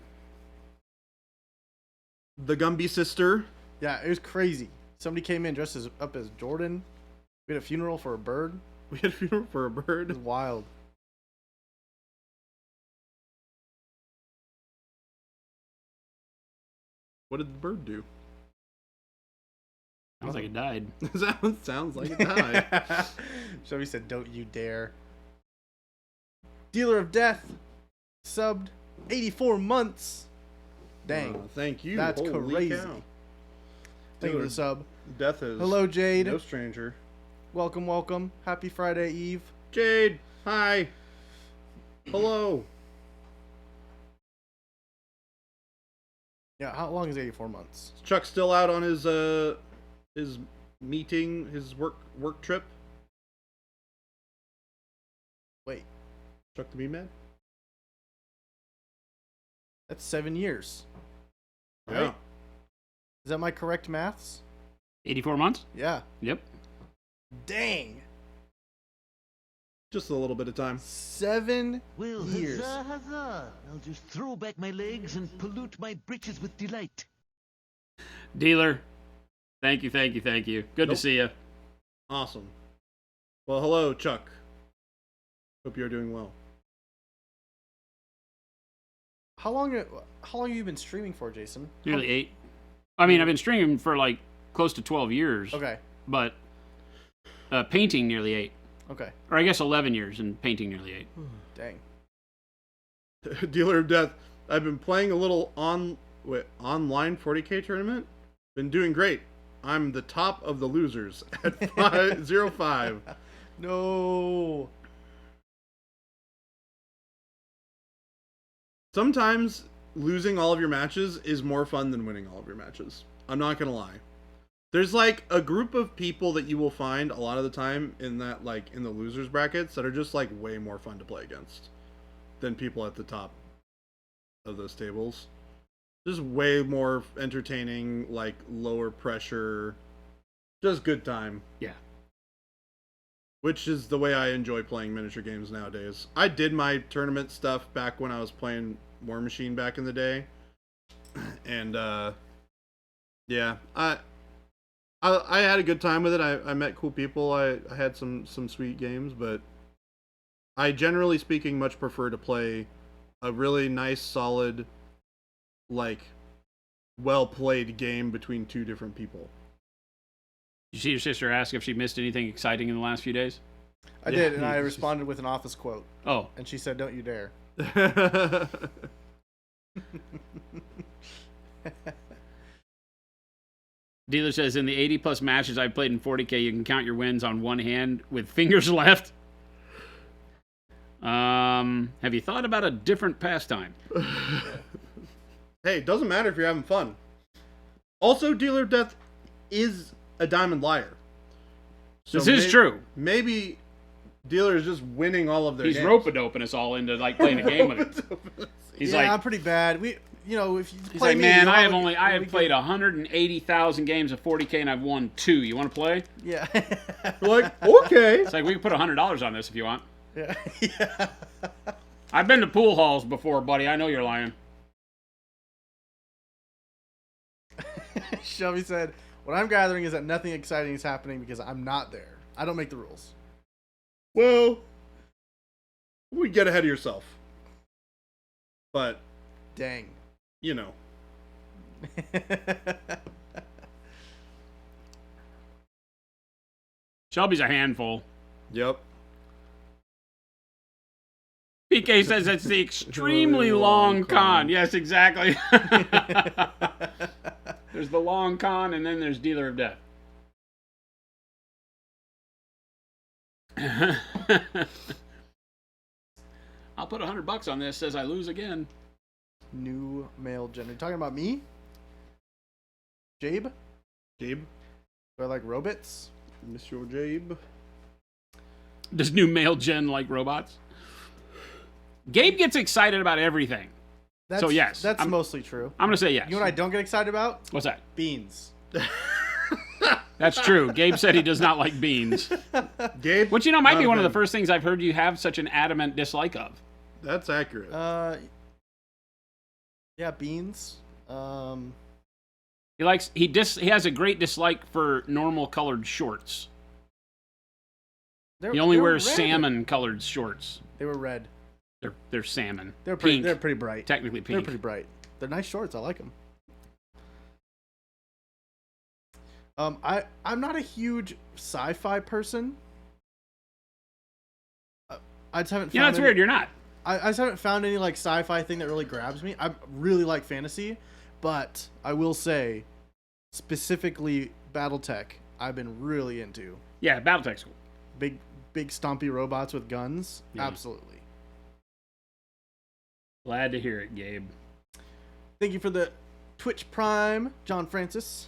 The Gumby sister. Yeah, it was crazy. Somebody came in dressed up as Jordan. We had a funeral for a bird. We had a funeral for a bird. It was wild. What did the bird do? Sounds like it died. Sounds like it died. Shelby said, "Don't you dare." Dealer of Death subbed 84 months. Dang. Thank you. That's Holy crazy. Cow. Thank you for the sub. Death is Hello, Jade. no stranger. Welcome, welcome. Happy Friday Eve. Jade, hi. Hello. Yeah, how long is 84 months? Is Chuck still out on his meeting, his work trip? Wait, Chuck the Meat Man? that's 7 years. Right? Yeah. Is that my correct maths? 84 months? Yeah. Yep. Dang. Just a little bit of time. 7 Well, years. huzzah, huzzah. I'll just throw back my legs and pollute my breeches with delight. Dealer, thank you. Good to see you. Awesome. Well, hello, Chuck. Hope you're doing well. How long have you been streaming for, Jason? Nearly 8. I mean, I've been streaming for like close to 12 years. Okay. But painting nearly 8. Okay. Or I guess 11 years and painting nearly 8. Dang. Dealer of Death. I've been playing a little online 40K tournament. Been doing great. I'm the top of the losers at 505. No. Sometimes losing all of your matches is more fun than winning all of your matches. I'm not gonna lie. There's like a group of people that you will find a lot of the time in that, like, in the losers brackets that are just like way more fun to play against than people at the top of those tables. Just way more entertaining, like lower pressure, just good time. Yeah. Which is the way I enjoy playing miniature games nowadays. I did my tournament stuff back when I was playing War Machine back in the day. And yeah, I had a good time with it. I met cool people. I had some sweet games, but I generally speaking much prefer to play a really nice, solid, like, well played game between two different people. Did you see your sister ask if she missed anything exciting in the last few days? I did, and I responded with an office quote. Oh. And she said, "Don't you dare." Dealer says, in the 80 plus matches I've played in 40K, you can count your wins on one hand with fingers left. Have you thought about a different pastime? Hey, it doesn't matter if you're having fun. Also, Dealer of Death is a diamond liar. So this is true. Maybe Dealer is just winning all of their He's games. rope-a-doping us all into like playing a game with it. He's yeah, like, I'm pretty bad. If you he's play like, me, man, I have played 180,000 games of 40K and I've won 2. You want to play? Yeah. We're like, okay. It's like, we can put $100 on this if you want. Yeah. Yeah. I've been to pool halls before, buddy. I know you're lying. Shelby said, "What I'm gathering is that nothing exciting is happening because I'm not there. I don't make the rules." Well, we get ahead of yourself. But, Dang. you know. Shelby's a handful. Yep. PK says it's the extremely long con. Yes, exactly. There's the long con, and then there's Dealer of Death. I'll put $100 on this. Says I lose again. New male gender. You talking about me? Jabe? Jabe? Do I like robots? Mr. Jabe? Does new male gen like robots? Gabe gets excited about everything. So yes, That's mostly true. I'm gonna say yes. You know what I don't get excited about? What's that? Beans. That's true. Gabe said he does not like beans. Gabe? Which, might be one of the first things I've heard you have such an adamant dislike of. That's accurate. Yeah, beans. He has a great dislike for normal colored shorts. He only wears salmon colored shorts. They were red. They're salmon. They're pink. They're pretty bright. Technically pink. They're pretty bright. They're nice shorts. I like them. I'm not a huge sci-fi person. I just haven't. That's weird. You're not. I just haven't found any like sci-fi thing that really grabs me. I really like fantasy, but I will say, specifically BattleTech, I've been really into. Yeah, BattleTech's cool. Big stompy robots with guns. Yeah. Absolutely. Glad to hear it, Gabe. Thank you for the Twitch Prime, John Francis.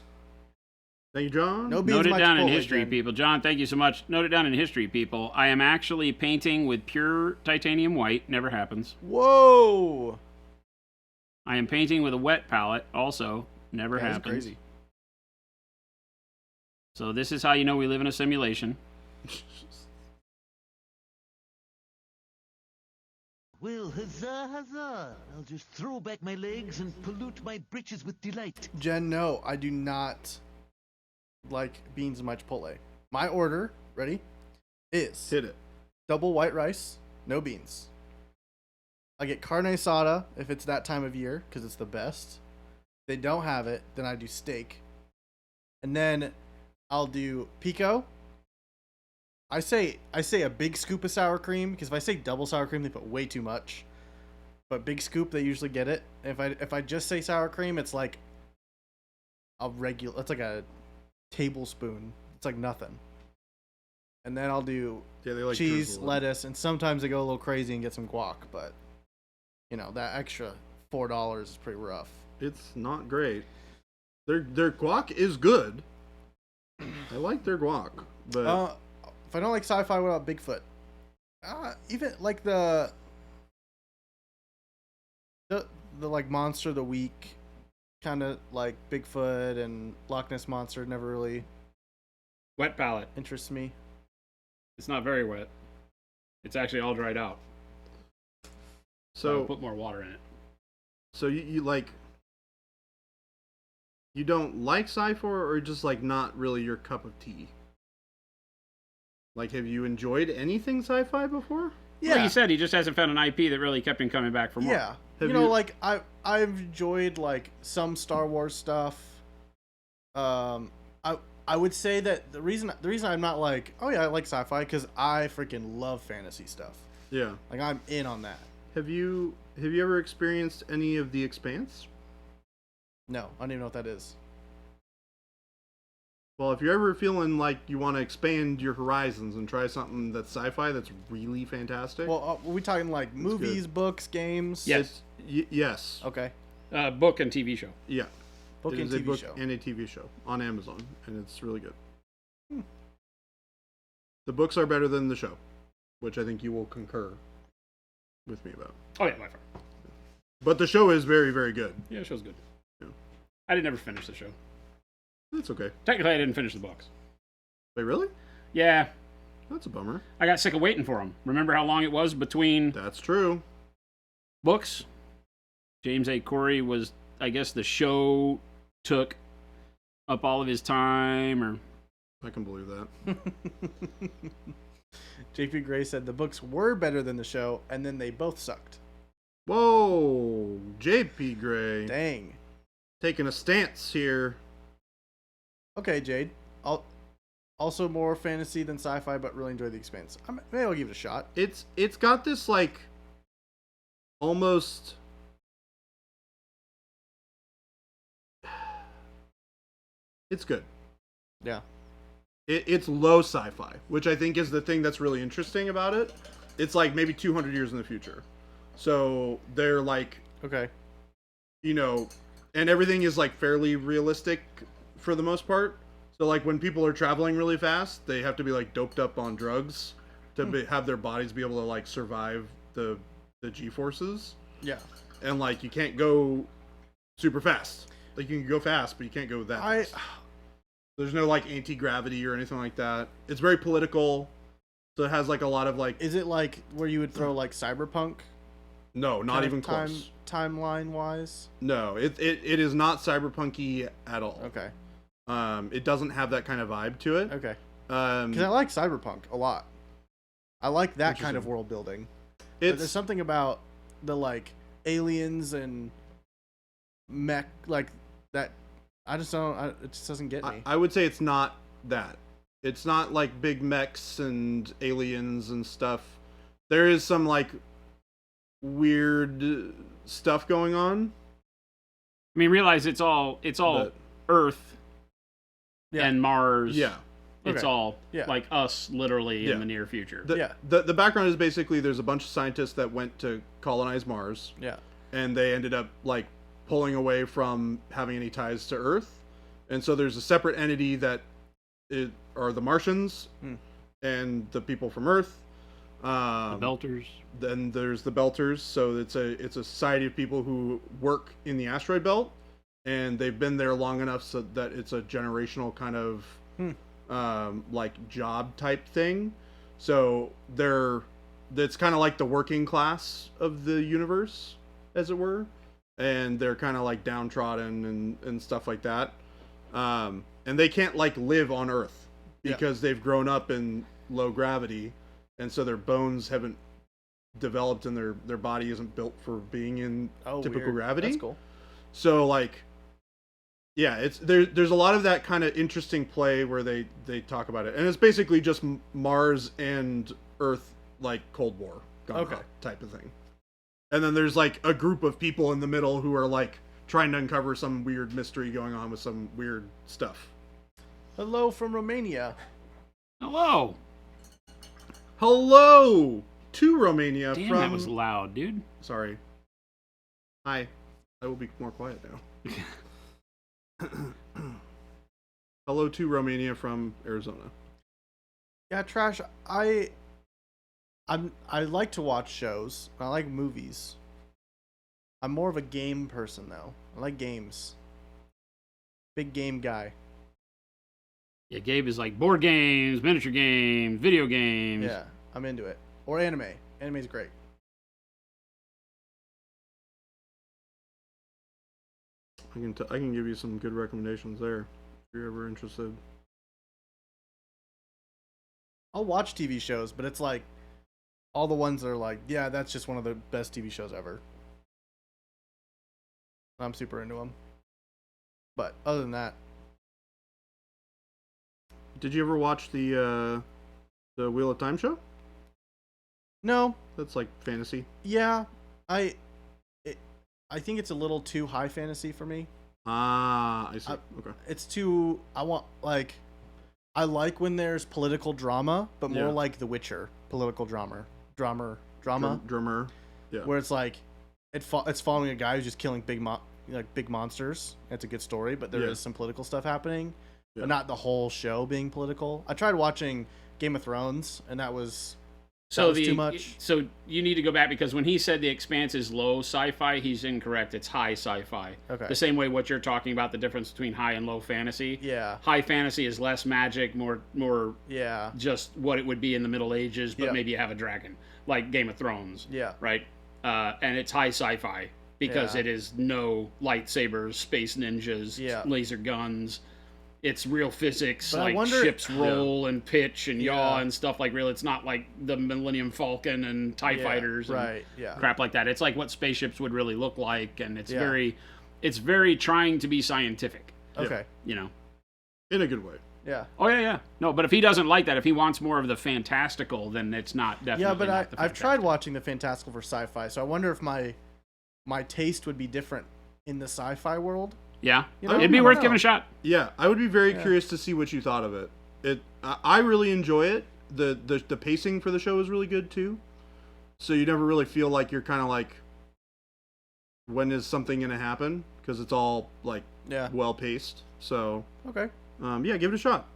Thank you, John. No beans, Note it my down in Chipotle, history, Jen. people. John, thank you so much. Note it down in history, people. I am actually painting with pure titanium white. Never happens. Whoa! I am painting with a wet palette. Also, never That's happens. crazy. So this is how you know we live in a simulation. Well, huzzah, huzzah. I'll just throw back my legs and pollute my britches with delight. Jen, no, I do not like beans in my Chipotle. My order, ready, is Hit it. double white rice, no beans. I get carne asada if it's that time of year because it's the best. If they don't have it, then I do steak. And then I'll do pico. I say a big scoop of sour cream because if I say double sour cream, they put way too much. But big scoop, they usually get it. If I just say sour cream, it's like a regular. It's like a tablespoon. It's like nothing. And then I'll do Yeah, they like cheese, drizzle it. lettuce, and sometimes I go a little crazy and get some guac. But you know that extra $4 is pretty rough. It's not great. Their guac is good. I like their guac, but If I don't like sci-fi, what about Bigfoot? Even like the like monster of the week, kind of like Bigfoot and Loch Ness Monster never really Wet palette. interests me. It's not very wet. It's actually all dried out. so I'll put more water in it. so you like you don't like sci-fi or just like not really your cup of tea? Like, have you enjoyed anything sci-fi before? Yeah, Like you said, he just hasn't found an IP that really kept him coming back for more. yeah. Have You know, you- like I've enjoyed like some Star Wars stuff. I would say that the reason I'm not like, oh yeah, I like sci-fi because I freaking love fantasy stuff. Yeah. Like I'm in on that. Have you ever experienced any of The Expanse? No, I don't even know what that is. Well, if you're ever feeling like you want to expand your horizons and try something that's sci-fi that's really fantastic. Well, are we talking like movies, good. books, games? Yes. Yes. Okay. Book and TV show. Yeah. Book It and is a TV book show. and a TV show on Amazon, and it's really good. Hmm. The books are better than the show, which I think you will concur with me about. Oh yeah, by far. But the show is very, very good. Yeah, the show's good. Yeah. I didn't ever finish the show. That's okay. Technically, I didn't finish the books. Wait, really? Yeah, That's a bummer. I got sick of waiting for them. Remember how long it was between That's true. books? James A. Corey was, I guess, the show took up all of his time, or I can believe that. JP Gray said the books were better than the show, and then they both sucked. Whoa, JP Gray Dang. taking a stance here. Okay, Jade. Also more fantasy than sci-fi, but really enjoy The Expanse. Maybe I'll give it a shot. It's got this like almost it's good. Yeah. It's low sci-fi, which I think is the thing that's really interesting about it. It's like maybe 200 years in the future. So they're like, Okay. you know, and everything is like fairly realistic for the most part. So like when people are traveling really fast, they have to be like doped up on drugs to have their bodies be able to like survive the G-forces. Yeah. And like you can't go super fast. Like you can go fast, but you can't go that fast. There's no like anti-gravity or anything like that. It's very political. So it has like a lot of like Is it like where you would throw like cyberpunk? no, not kind even of close. Timeline wise? No, it is not cyberpunky at all. Okay. It doesn't have that kind of vibe to it. Okay. Um, Because I like cyberpunk a lot. I like that kind of Interesting. world building. But there's it's something about the like aliens and mech, like that I just don't. It just doesn't get me. I would say it's not that. It's not like big mechs and aliens and stuff. There is some like weird stuff going on. I mean, realize it's all Earth and Mars. Yeah. It's all like us, literally, in the near future. The background is basically there's a bunch of scientists that went to colonize Mars. Yeah. And they ended up like pulling away from having any ties to Earth, and so there's a separate entity that are the Martians and the people from Earth. The Belters. Then there's the Belters. So it's a society of people who work in the asteroid belt, and they've been there long enough so that it's a generational kind of like job type thing. So it's kind of like the working class of the universe, as it were, and they're kind of like downtrodden and stuff like that. And they can't like live on Earth because they've grown up in low gravity, and so their bones haven't developed and their body isn't built for being in typical gravity. That's cool. So like, yeah, there's a lot of that kind of interesting play where they talk about it, and it's basically just Mars and Earth like Cold War type of thing. And then there's like a group of people in the middle who are like trying to uncover some weird mystery going on with some weird stuff. Hello from Romania. Hello to Romania. Damn, from... that was loud, dude. Sorry. Hi. I will be more quiet now. Hello to Romania from Arizona. Yeah, Trash. I like to watch shows. I like movies. I'm more of a game person though. I like games. Big game guy. Yeah, Gabe is like board games, miniature games, video games. Yeah, I'm into it. Or anime. Anime's great. I can give you some good recommendations there if you're ever interested. I'll watch TV shows, but it's like all the ones that are like, yeah, that's just one of the best TV shows ever. I'm super into them. But other than that, did you ever watch the Wheel of Time show? No. That's like fantasy. Yeah, I think it's a little too high fantasy for me. Ah, I see. Okay. It's too. I like when there's political drama, but more like The Witcher, political drama. Drummer. Yeah. Where it's like, it's following a guy who's just killing big monsters. It's a good story, but there is some political stuff happening, but not the whole show being political. I tried watching Game of Thrones, and that was too much. So you need to go back, because when he said The Expanse is low sci-fi, he's incorrect. It's high sci-fi. Okay. The same way what you're talking about, the difference between high and low fantasy. Yeah. High fantasy is less magic, more just what it would be in the Middle Ages, but maybe you have a dragon, like Game of Thrones. Yeah. Right? And it's high sci-fi because it is no lightsabers, space ninjas, laser guns. It's real physics, but like ships roll and pitch and yaw and stuff like real. It's not like the Millennium Falcon and TIE fighters and crap like that. It's like what spaceships would really look like, and it's very trying to be scientific. Okay. You know. In a good way. Yeah. Oh, yeah. No, but if he doesn't like that, if he wants more of the fantastical, then it's not definitely not the I've tried watching the fantastical for sci-fi, so I wonder if my taste would be different in the sci-fi world. Yeah, it'd be worth giving a shot. Yeah, I would be very curious to see what you thought of it. I really enjoy it. The pacing for the show is really good too. So you never really feel like you're kind of like, when is something gonna happen? Because it's all like well paced. So okay, give it a shot.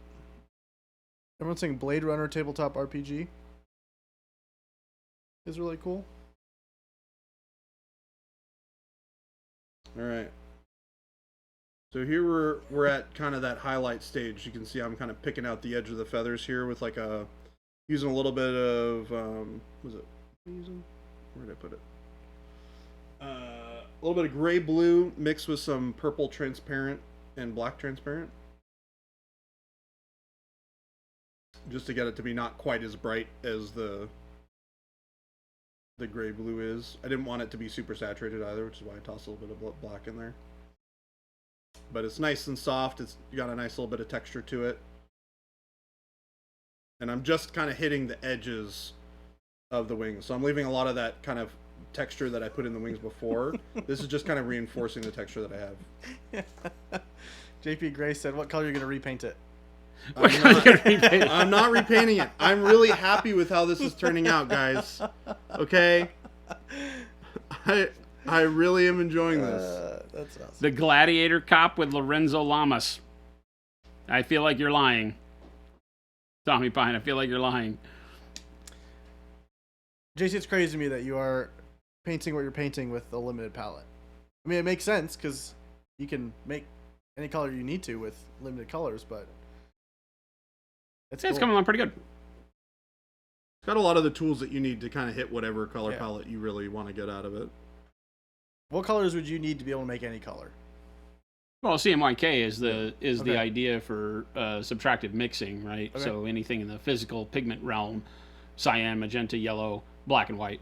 Everyone's saying Blade Runner tabletop RPG is really cool. All right. So here we're at kind of that highlight stage. You can see I'm kind of picking out the edge of the feathers here with like using a little bit of where did I put it? A little bit of gray blue mixed with some purple transparent and black transparent, just to get it to be not quite as bright as the gray blue is. I didn't want it to be super saturated either, which is why I tossed a little bit of black in there. but it's nice and soft. It's got a nice little bit of texture to it. And I'm just kind of hitting the edges of the wings. So I'm leaving a lot of that kind of texture that I put in the wings before. This is just kind of reinforcing the texture that I have. JP Gray said, what color are you going to repaint it? I'm not repainting it. I'm really happy with how this is turning out, guys. Okay? I really am enjoying this. That's awesome. The Gladiator Cop with Lorenzo Lamas. I feel like you're lying. Tommy Pine, I feel like you're lying. JC, it's crazy to me that you are painting what you're painting with a limited palette. I mean, it makes sense because you can make any color you need to with limited colors, but it's coming along pretty good. It's got a lot of the tools that you need to kind of hit whatever color palette you really want to get out of it. What colors would you need to be able to make any color? Well, CMYK is the idea for subtractive mixing, right? Okay. So anything in the physical pigment realm, cyan, magenta, yellow, black, and white,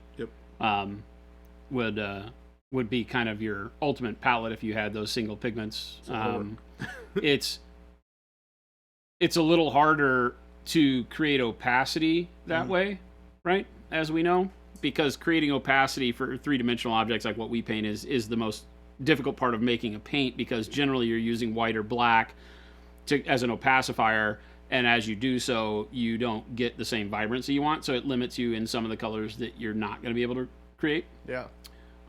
would be kind of your ultimate palette if you had those single pigments. It's a little harder to create opacity that way, right? As we know, because creating opacity for three-dimensional objects like what we paint is the most difficult part of making a paint, because generally you're using white or black as an opacifier, and as you do so, you don't get the same vibrancy you want, so it limits you in some of the colors that you're not going to be able to create. Yeah.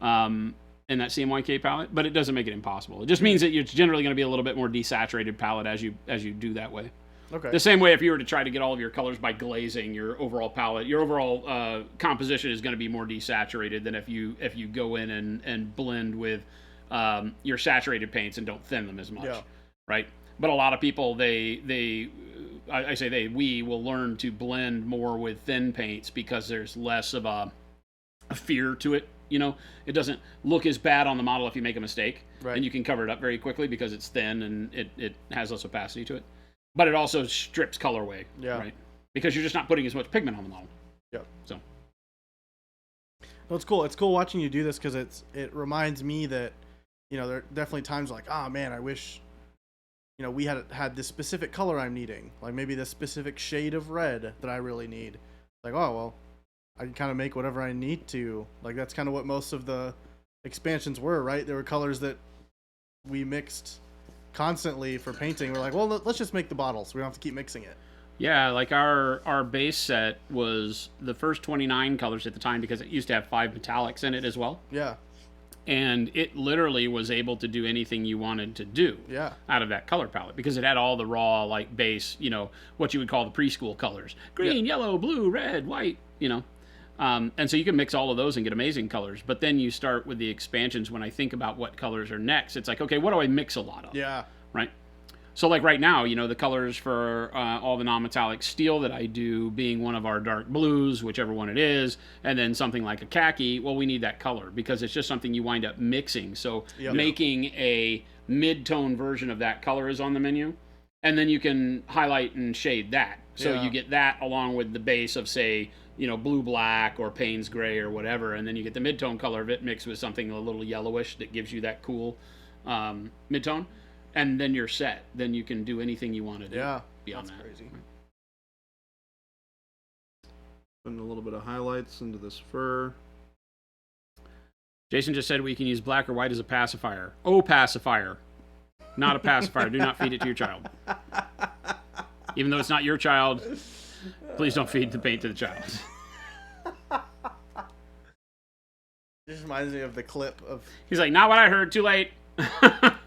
In that CMYK palette, but it doesn't make it impossible. It just means that you're generally going to be a little bit more desaturated palette as you do that way. Okay. The same way if you were to try to get all of your colors by glazing, your overall palette, your overall composition is going to be more desaturated than if you go in and blend with your saturated paints and don't thin them as much, right? But a lot of people, we will learn to blend more with thin paints because there's less of a fear to it. You know, it doesn't look as bad on the model if you make a mistake, and you can cover it up very quickly because it's thin and it has less opacity to it. But it also strips color away, right? Because you're just not putting as much pigment on the model. Yeah. So. Well, it's cool. It's cool watching you do this because it reminds me that, you know, there are definitely times like, oh man, I wish, you know, we had this specific color I'm needing, like maybe this specific shade of red that I really need. Like, oh well, I can kind of make whatever I need to. Like that's kind of what most of the expansions were, right? There were colors that we mixed constantly for painting. We're like, well, let's just make the bottles. We don't have to keep mixing it. Yeah, like our base set was the first 29 colors at the time because it used to have 5 metallics in it as well. Yeah. And it literally was able to do anything you wanted to do out of that color palette because it had all the raw, like, base, you know, what you would call the preschool colors. Green, yellow, blue, red, white, you know. And so you can mix all of those and get amazing colors. But then you start with the expansions. When I think about what colors are next, it's like, okay, what do I mix a lot of? Yeah. Right? So like right now, you know, the colors for all the non-metallic steel that I do being one of our dark blues, whichever one it is, and then something like a khaki, well, we need that color because it's just something you wind up mixing. So making a mid-tone version of that color is on the menu. And then you can highlight and shade that. So you get that along with the base of, say, you know, blue black or Payne's gray or whatever, and then you get the mid-tone color of it mixed with something a little yellowish that gives you that cool mid-tone, and then you're set. Then you can do anything you want to do. Yeah, beyond that's that. crazy. Putting a little bit of highlights into this fur. Jason just said we can use black or white as a pacifier. Oh, pacifier, not a pacifier. Do not feed it to your child. Even though it's not your child, please don't feed the paint to the child. This reminds me of the clip of... He's like, not what I heard, too late. That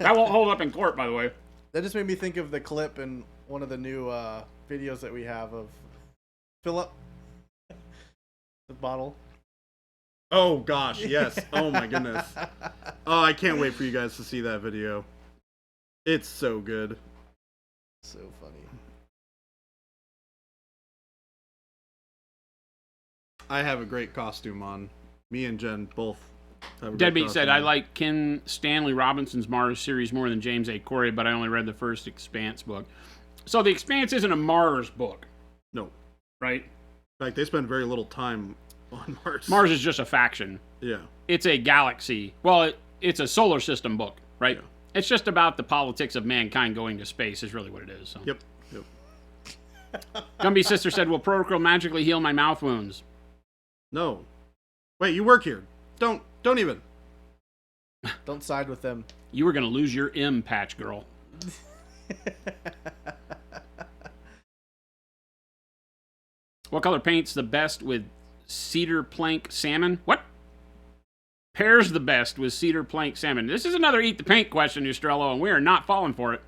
won't hold up in court, by the way. That just made me think of the clip in one of the new videos that we have of Philip. The bottle. Oh, gosh, yes. Oh, my goodness. Oh, I can't wait for you guys to see that video. It's so good. So funny. I have a great costume on. Me and Jen both have a Deadbeat great said, costume I on. like Ken Stanley Robinson's Mars series more than James A. Corey, but I only read the first Expanse book. So the Expanse isn't a Mars book. No. Right? In fact, they spend very little time on Mars. Mars is just a faction. Yeah. It's a galaxy. Well, it's a solar system book, right? Yeah. It's just about the politics of mankind going to space is really what it is. So. Yep. Gumby's sister said, will Pro Acryl magically heal my mouth wounds? No. Wait, you work here. Don't even. Don't side with them. You were going to lose your M patch, girl. What color paint's the best with cedar plank salmon? What? Pairs the best with cedar plank salmon. This is another eat the paint question, Ustrello, and we are not falling for it.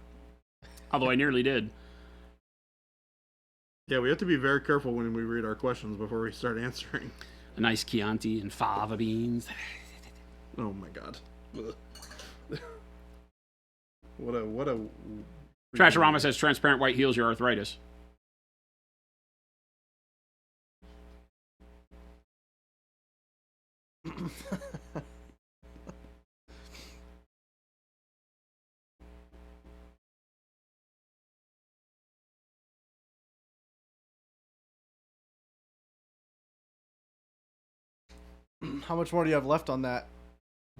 Although I nearly did. Yeah, we have to be very careful when we read our questions before we start answering. A nice Chianti and fava beans. Oh my god. What a Trashorama says transparent white heals your arthritis. How much more do you have left on that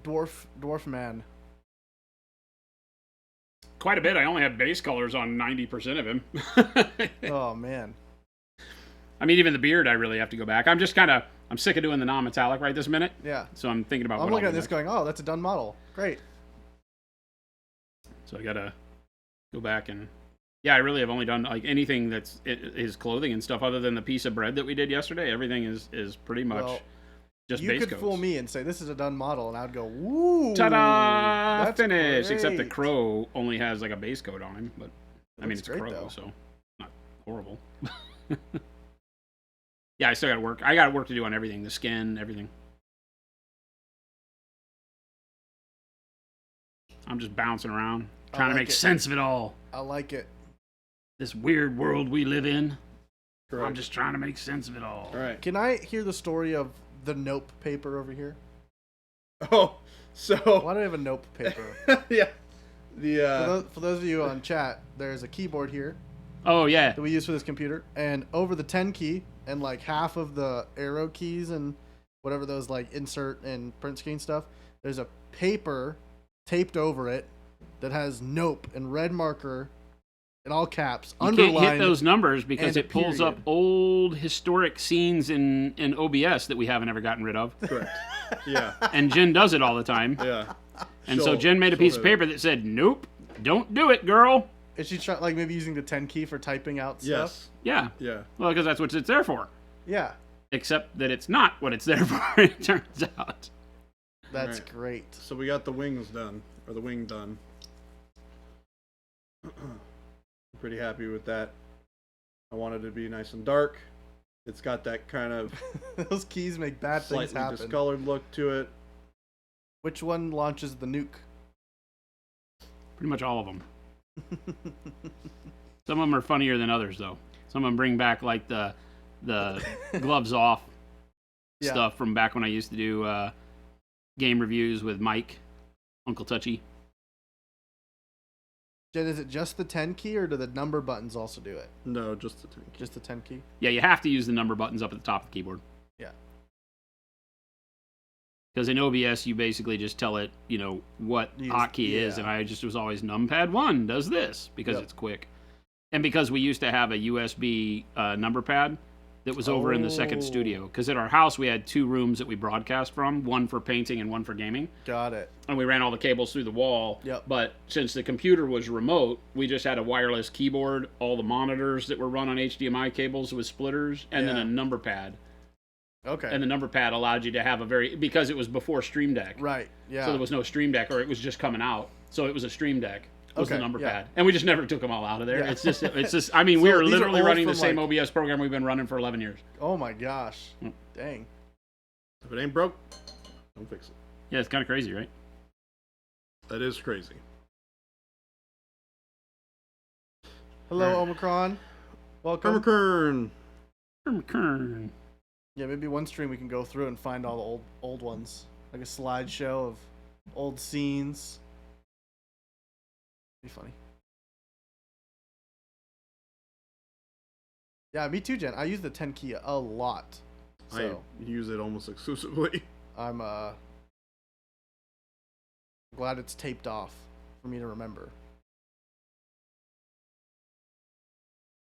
dwarf man? Quite a bit. I only have base colors on 90% of him. Oh man. I mean, even the beard, I really have to go back. I'm sick of doing the non-metallic right this minute. Yeah. So I'm thinking about I'm what looking I'll at do this next. going, oh, that's a done model. Great. So I gotta go back and I really have only done like anything that's his clothing and stuff other than the piece of bread that we did yesterday. Everything is pretty much just you base could coats. fool me and say this is a done model, and I'd go, woo! Ta-da! That's Finish. Except the great. crow only has like a base coat on him, but I mean Looks it's a great, crow, though. so not horrible. Yeah, I still got work. I got work to do on everything, the skin, everything. I'm just bouncing around, trying to make sense of it all. I like it. This weird world we live in. Correct. I'm just trying to make sense of it all. All right. Can I hear the story of the nope paper over here? Oh, so Why do I have a nope paper? yeah. The For those of you on chat, there's a keyboard here Oh, yeah. that we use for this computer, and over the 10 key and like half of the arrow keys and whatever those like insert and print screen stuff, there's a paper taped over it that has nope in red marker in all caps, You can't underlined. hit those numbers because and a it pulls up period. old historic scenes in OBS that we haven't ever gotten rid of. correct. Yeah. And Jen does it all the time. Yeah. And so She'll- Jen made a piece of she'll- paper that said, nope, don't do it, girl. Is she try, like maybe using the 10 key for typing out stuff? Yes. Yeah. Yeah. Well, because that's what it's there for. Yeah, Except that it's not what it's there for, it turns out. that's Right. great. So we got the wings done, or the wing done. Pretty happy with that. I wanted it to be nice and dark. It's got that kind of Those keys make bad things slightly happen. discolored look to it. Which one launches the nuke? Pretty much all of them. Some of them are funnier than others, though. Some of them bring back, like, the gloves off Yeah. stuff from back when I used to do game reviews with Mike, Uncle Touchy. Jen, is it just the 10 key or do the number buttons also do it? No, just the tank. Just the 10 key? Yeah, you have to use the number buttons up at the top of the keyboard. Yeah. Because in OBS, you basically just tell it, what Use- hotkey is, yeah. and I just was always numpad 1 does this, because Yep. it's quick. And because we used to have a USB number pad that was over in the second Oh. studio. Because at our house, we had 2 rooms that we broadcast from, one for painting and one for gaming. Got it. And we ran all the cables through the wall. Yep. But since the computer was remote, we just had a wireless keyboard, all the monitors that were run on HDMI cables with splitters, and then Yeah. a number pad. Okay. And the number pad allowed you to have because it was before Stream Deck. Right. Yeah. So there was no Stream Deck, or it was just coming out. So it was a Stream Deck. Was the Okay, number yeah. pad. And we just never took them all out of there. Yeah. It's just, I mean, So we are these are literally all running the from, same like- OBS program we've been running for 11 years. Oh my gosh. Mm. Dang. If it ain't broke, don't fix it. Yeah, it's kind of crazy, right? That is crazy. Hello, Alright. Omicron. Welcome. Kern. Yeah, maybe one stream we can go through and find all the old ones, like a slideshow of old scenes. Be funny. Yeah, me too, Jen. I use the 10 key a lot. So I use it almost exclusively. I'm Glad it's taped off for me to remember.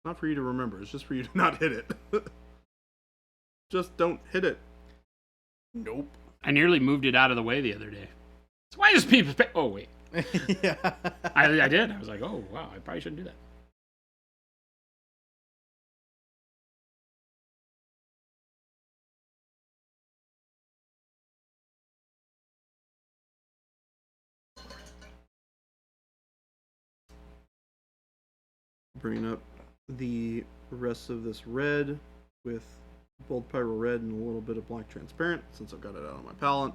Not for you to remember. It's just for you to not hit it. Just don't hit it. Nope. I nearly moved it out of the way the other day. So why does people... Oh, wait. Yeah. I did. I was like, oh, wow, I probably shouldn't do that. Bringing up the rest of this red with bold pyro red and a little bit of black transparent since I've got it out on my palette.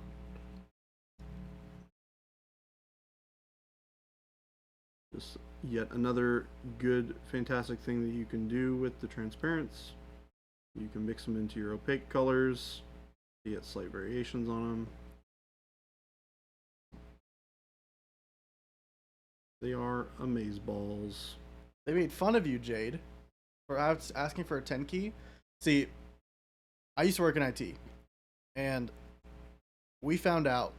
Just yet another good, fantastic thing that you can do with the transparents. You can mix them into your opaque colors. You get slight variations on them. They are amazeballs. They made fun of you, Jade, for asking for a 10 key. See, I used to work in IT, and we found out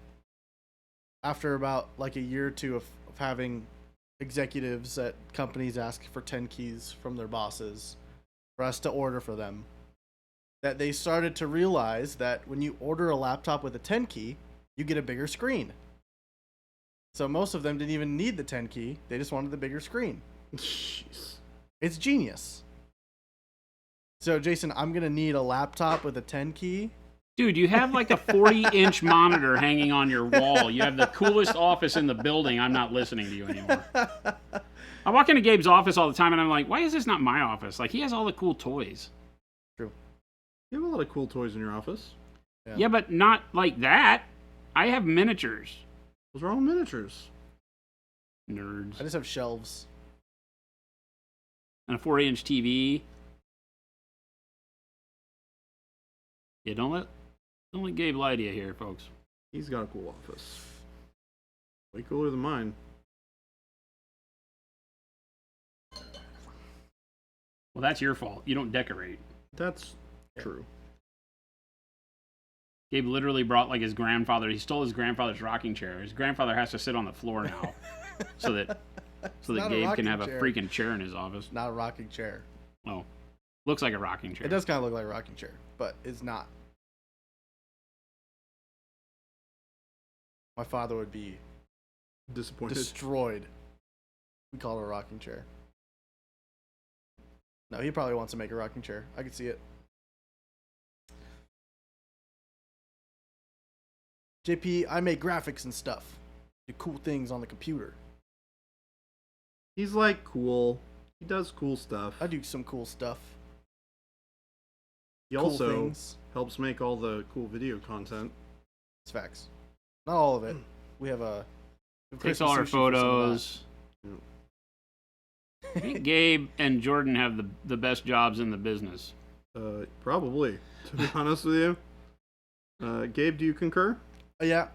after about like a year or two of having executives at companies ask for 10 keys from their bosses for us to order for them, that they started to realize that when you order a laptop with a 10 key, you get a bigger screen. So most of them didn't even need the 10 key. They just wanted the bigger screen. Jeez. It's genius. So, Jason, I'm going to need a laptop with a 10 key. Dude, you have like a 40-inch monitor hanging on your wall. You have the coolest office in the building. I'm not listening to you anymore. I walk into Gabe's office all the time, and I'm like, why is this not my office? Like, he has all the cool toys. True. You have a lot of cool toys in your office. Yeah, but not like that. I have miniatures. Those are all miniatures. Nerds. I just have shelves. And a 40-inch TV. Yeah, don't let Gabe lie to you here, folks. He's got a cool office. Way cooler than mine. Well, that's your fault. You don't decorate. That's true. Gabe literally brought like his grandfather. He stole his grandfather's rocking chair. His grandfather has to sit on the floor now, so that Gabe can have a freaking chair in his office. Not a rocking chair. Oh, looks like a rocking chair. It does kind of look like a rocking chair, but it's not. My father would be Disappointed. destroyed. We call it a rocking chair. No, he probably wants to make a rocking chair. I can see it. JP, I make graphics and stuff. Do cool things on the computer. He's like cool. He does cool stuff. I do some cool stuff. He Cool also things. helps make all the cool video content. It's facts. Not all of it. We have a... Takes all our photos. I think Gabe and Jordan have the best jobs in the business. Probably, to be honest with you. Gabe, do you concur? Yeah.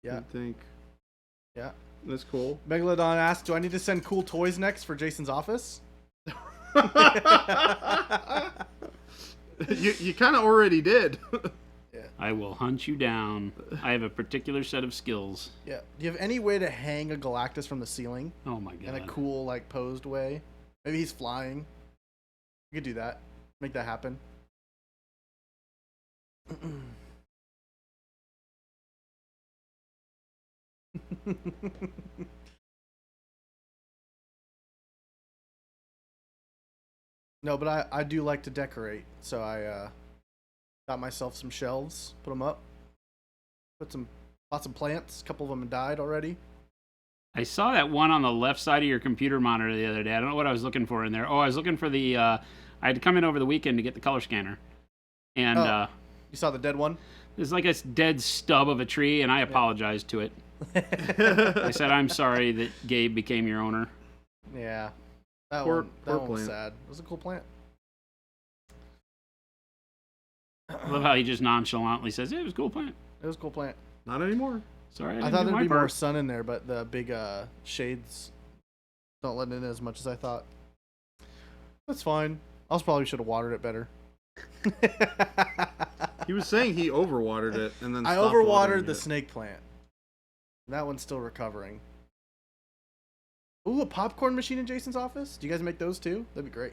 Yeah. I think. Yeah. That's cool. Megalodon asks, do I need to send cool toys next for Jason's office? You kind of already did. Yeah. I will hunt you down. I have a particular set of skills. Yeah. Do you have any way to hang a Galactus from the ceiling? Oh my god. In a cool, like, posed way? Maybe he's flying. You could do that. Make that happen. No, but I do like to decorate, so I got myself some shelves, put them up, bought some plants. A couple of them have died already. I saw that one on the left side of your computer monitor the other day. I don't know what I was looking for in there. Oh, I was looking for the. I had to come in over the weekend to get the color scanner, and you saw the dead one. There's like a dead stub of a tree, and I apologized to it. I said, I'm sorry that Gabe became your owner. Yeah. That Poor one was plant. sad. It was a cool plant. I love how he just nonchalantly says, it was a cool plant. It was a cool plant. Not anymore. Sorry, I thought there'd be more sun in there, but the big shades don't let it in as much as I thought. That's fine. I probably should have watered it better. He was saying he overwatered it and then I stopped overwatered watering the it. snake plant. That one's still recovering. Ooh, a popcorn machine in Jason's office? Do you guys make those too? That'd be great.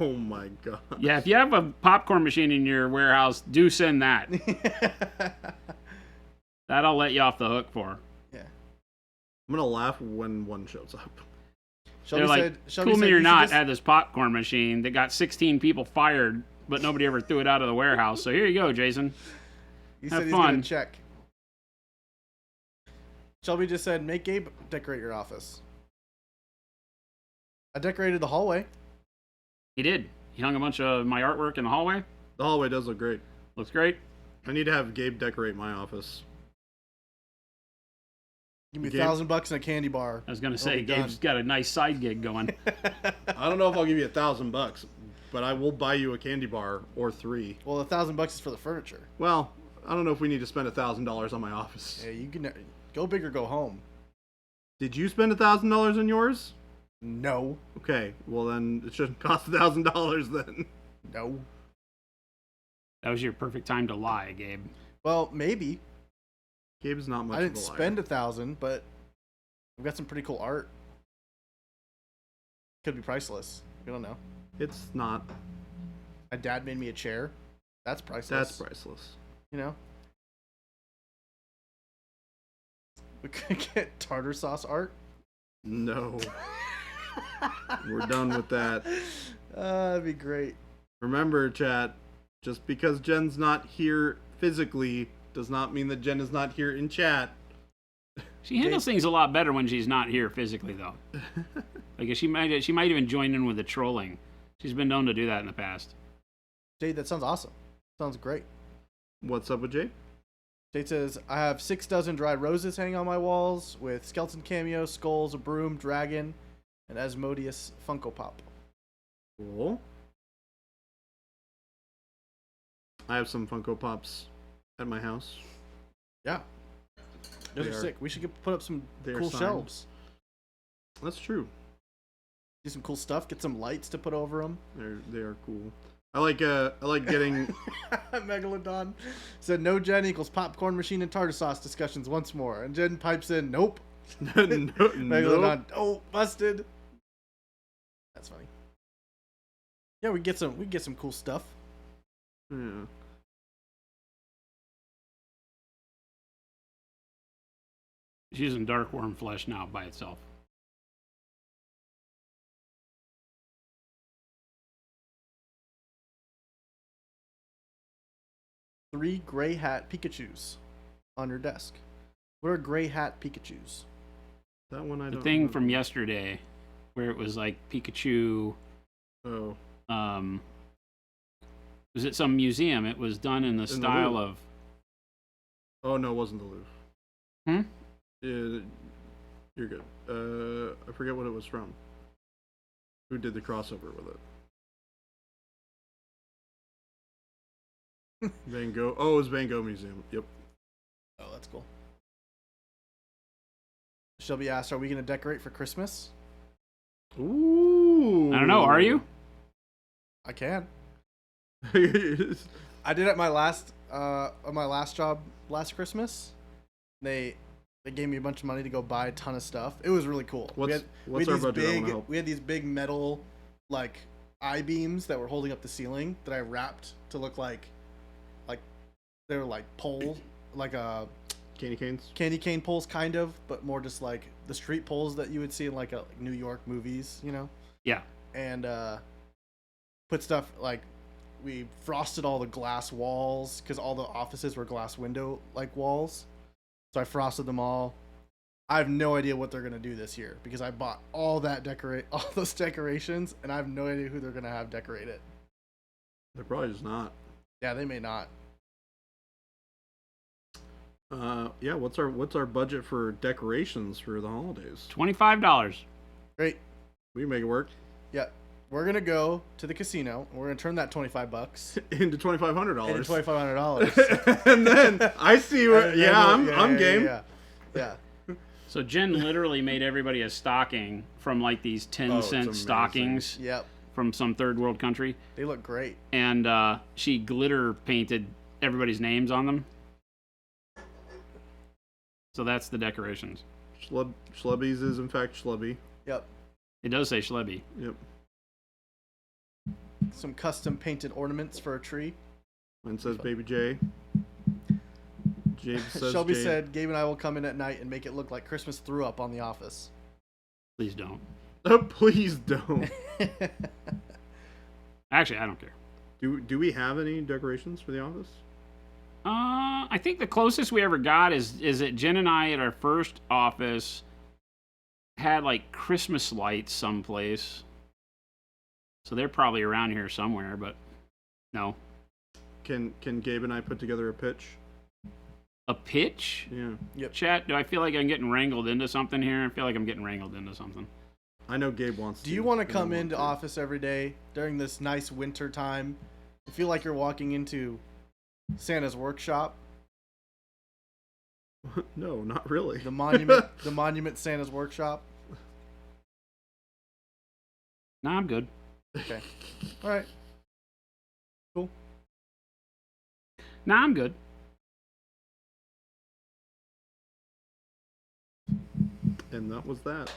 Oh my god. Yeah, if you have a popcorn machine in your warehouse, do send that. That I'll let you off the hook for. Yeah. I'm gonna laugh when one shows up. They're like, fool me or not, I had this popcorn machine that got 16 people fired, but nobody ever threw it out of the warehouse. So here you go, Jason. He Have said he's fun. gonna check. Shelby just said, make Gabe decorate your office. I decorated the hallway. He did. He hung a bunch of my artwork in the hallway. The hallway does look great. Looks great. I need to have Gabe decorate my office. Give me $1,000 and a candy bar. I was gonna say, Gabe's got a nice side gig going. I don't know if I'll give you $1,000, but I will buy you a candy bar or 3. Well, $1,000 is for the furniture. Well, I don't know if we need to spend $1,000 on my office. Yeah, you can go big or go home. Did you spend $1,000 on yours? No. Okay, well then it shouldn't cost $1,000 then. No. That was your perfect time to lie, Gabe. Well, maybe. Gabe's not much. I didn't of a liar. spend $1,000, but we've got some pretty cool art. Could be priceless. We don't know. It's not. My dad made me a chair. That's priceless. That's priceless. You know? We could get tartar sauce art. No. We're done with that. That'd be great. Remember, chat, just because Jen's not here physically does not mean that Jen is not here in chat. She handles things a lot better when she's not here physically, though. Like she might even join in with the trolling. She's been known to do that in the past. Jade, that sounds awesome. Sounds great. What's up with Jade? Jade says, I have 6 dozen dried roses hanging on my walls with skeleton cameos, skulls, a broom, dragon, and Asmodeus Funko Pop. Cool. I have some Funko Pops at my house. Yeah. Those are sick. We should put up some cool signed. shelves. That's true. Do some cool stuff. Get some lights to put over them. They are cool. I like getting. Megalodon said no Jen equals popcorn machine and tartar sauce discussions once more. And Jen pipes in, nope. Megalodon, oh, busted. That's funny. Yeah, we get some cool stuff. Yeah. She's using dark worm flesh now by itself. Three gray hat Pikachus on your desk. What are gray hat Pikachus? That one I don't. The thing remember. from yesterday, where it was like Pikachu. Oh. Was it some museum? It was done in the style of. Oh no, it wasn't the Louvre. You're good. I forget what it was from. Who did the crossover with it? Van Gogh. Oh, it was Van Gogh Museum. Yep. Oh, that's cool. Shelby asked, are we going to decorate for Christmas? Ooh. I don't know. Are you? I can. I did at my last job last Christmas. They gave me a bunch of money to go buy a ton of stuff. It was really cool. What's our budget? We had these big metal like I-beams that were holding up the ceiling that I wrapped to look like they were like poles, like candy cane poles kind of, but more just like the street poles that you would see in like New York movies, you know? Yeah. And put stuff like we frosted all the glass walls because all the offices were glass window like walls. So I frosted them all. I have no idea what they're gonna do this year because I bought all those decorations, and I have no idea who they're gonna have decorate it. They're probably just not. Yeah, they may not. Yeah. What's our budget for decorations for the holidays? $25. Great. We can make it work. Yeah. We're gonna go to the casino. And we're gonna turn that $25 into $2,500. Into $2,500. And then I see what. I'm game. Yeah. So Jen literally made everybody a stocking from like these 10-cent stockings. Yep. From some third world country. They look great. And she glitter painted everybody's names on them. So that's the decorations. Schlubbies is in fact Schlubby. Yep. It does say Schlebby. Yep. Some custom painted ornaments for a tree. Mine says Baby J. Jabe says Shelby Jabe. said Gabe and I will come in at night and make it look like Christmas threw up on The Office. Please don't. Oh, please don't. Actually, I don't care. Do we have any decorations for the office? I think the closest we ever got is that Jen and I at our first office had like Christmas lights someplace. So they're probably around here somewhere, but no. Can Gabe and I put together a pitch? A pitch? Yeah. Yep. Chat, do I feel like I'm getting wrangled into something here? I feel like I'm getting wrangled into something. I know Gabe wants to. Do you want to come into office every day during this nice winter time? You feel like you're walking into Santa's workshop? No, not really. The monument Santa's workshop? Nah, I'm good. Okay. All right. Cool. Nah, I'm good. And that was that.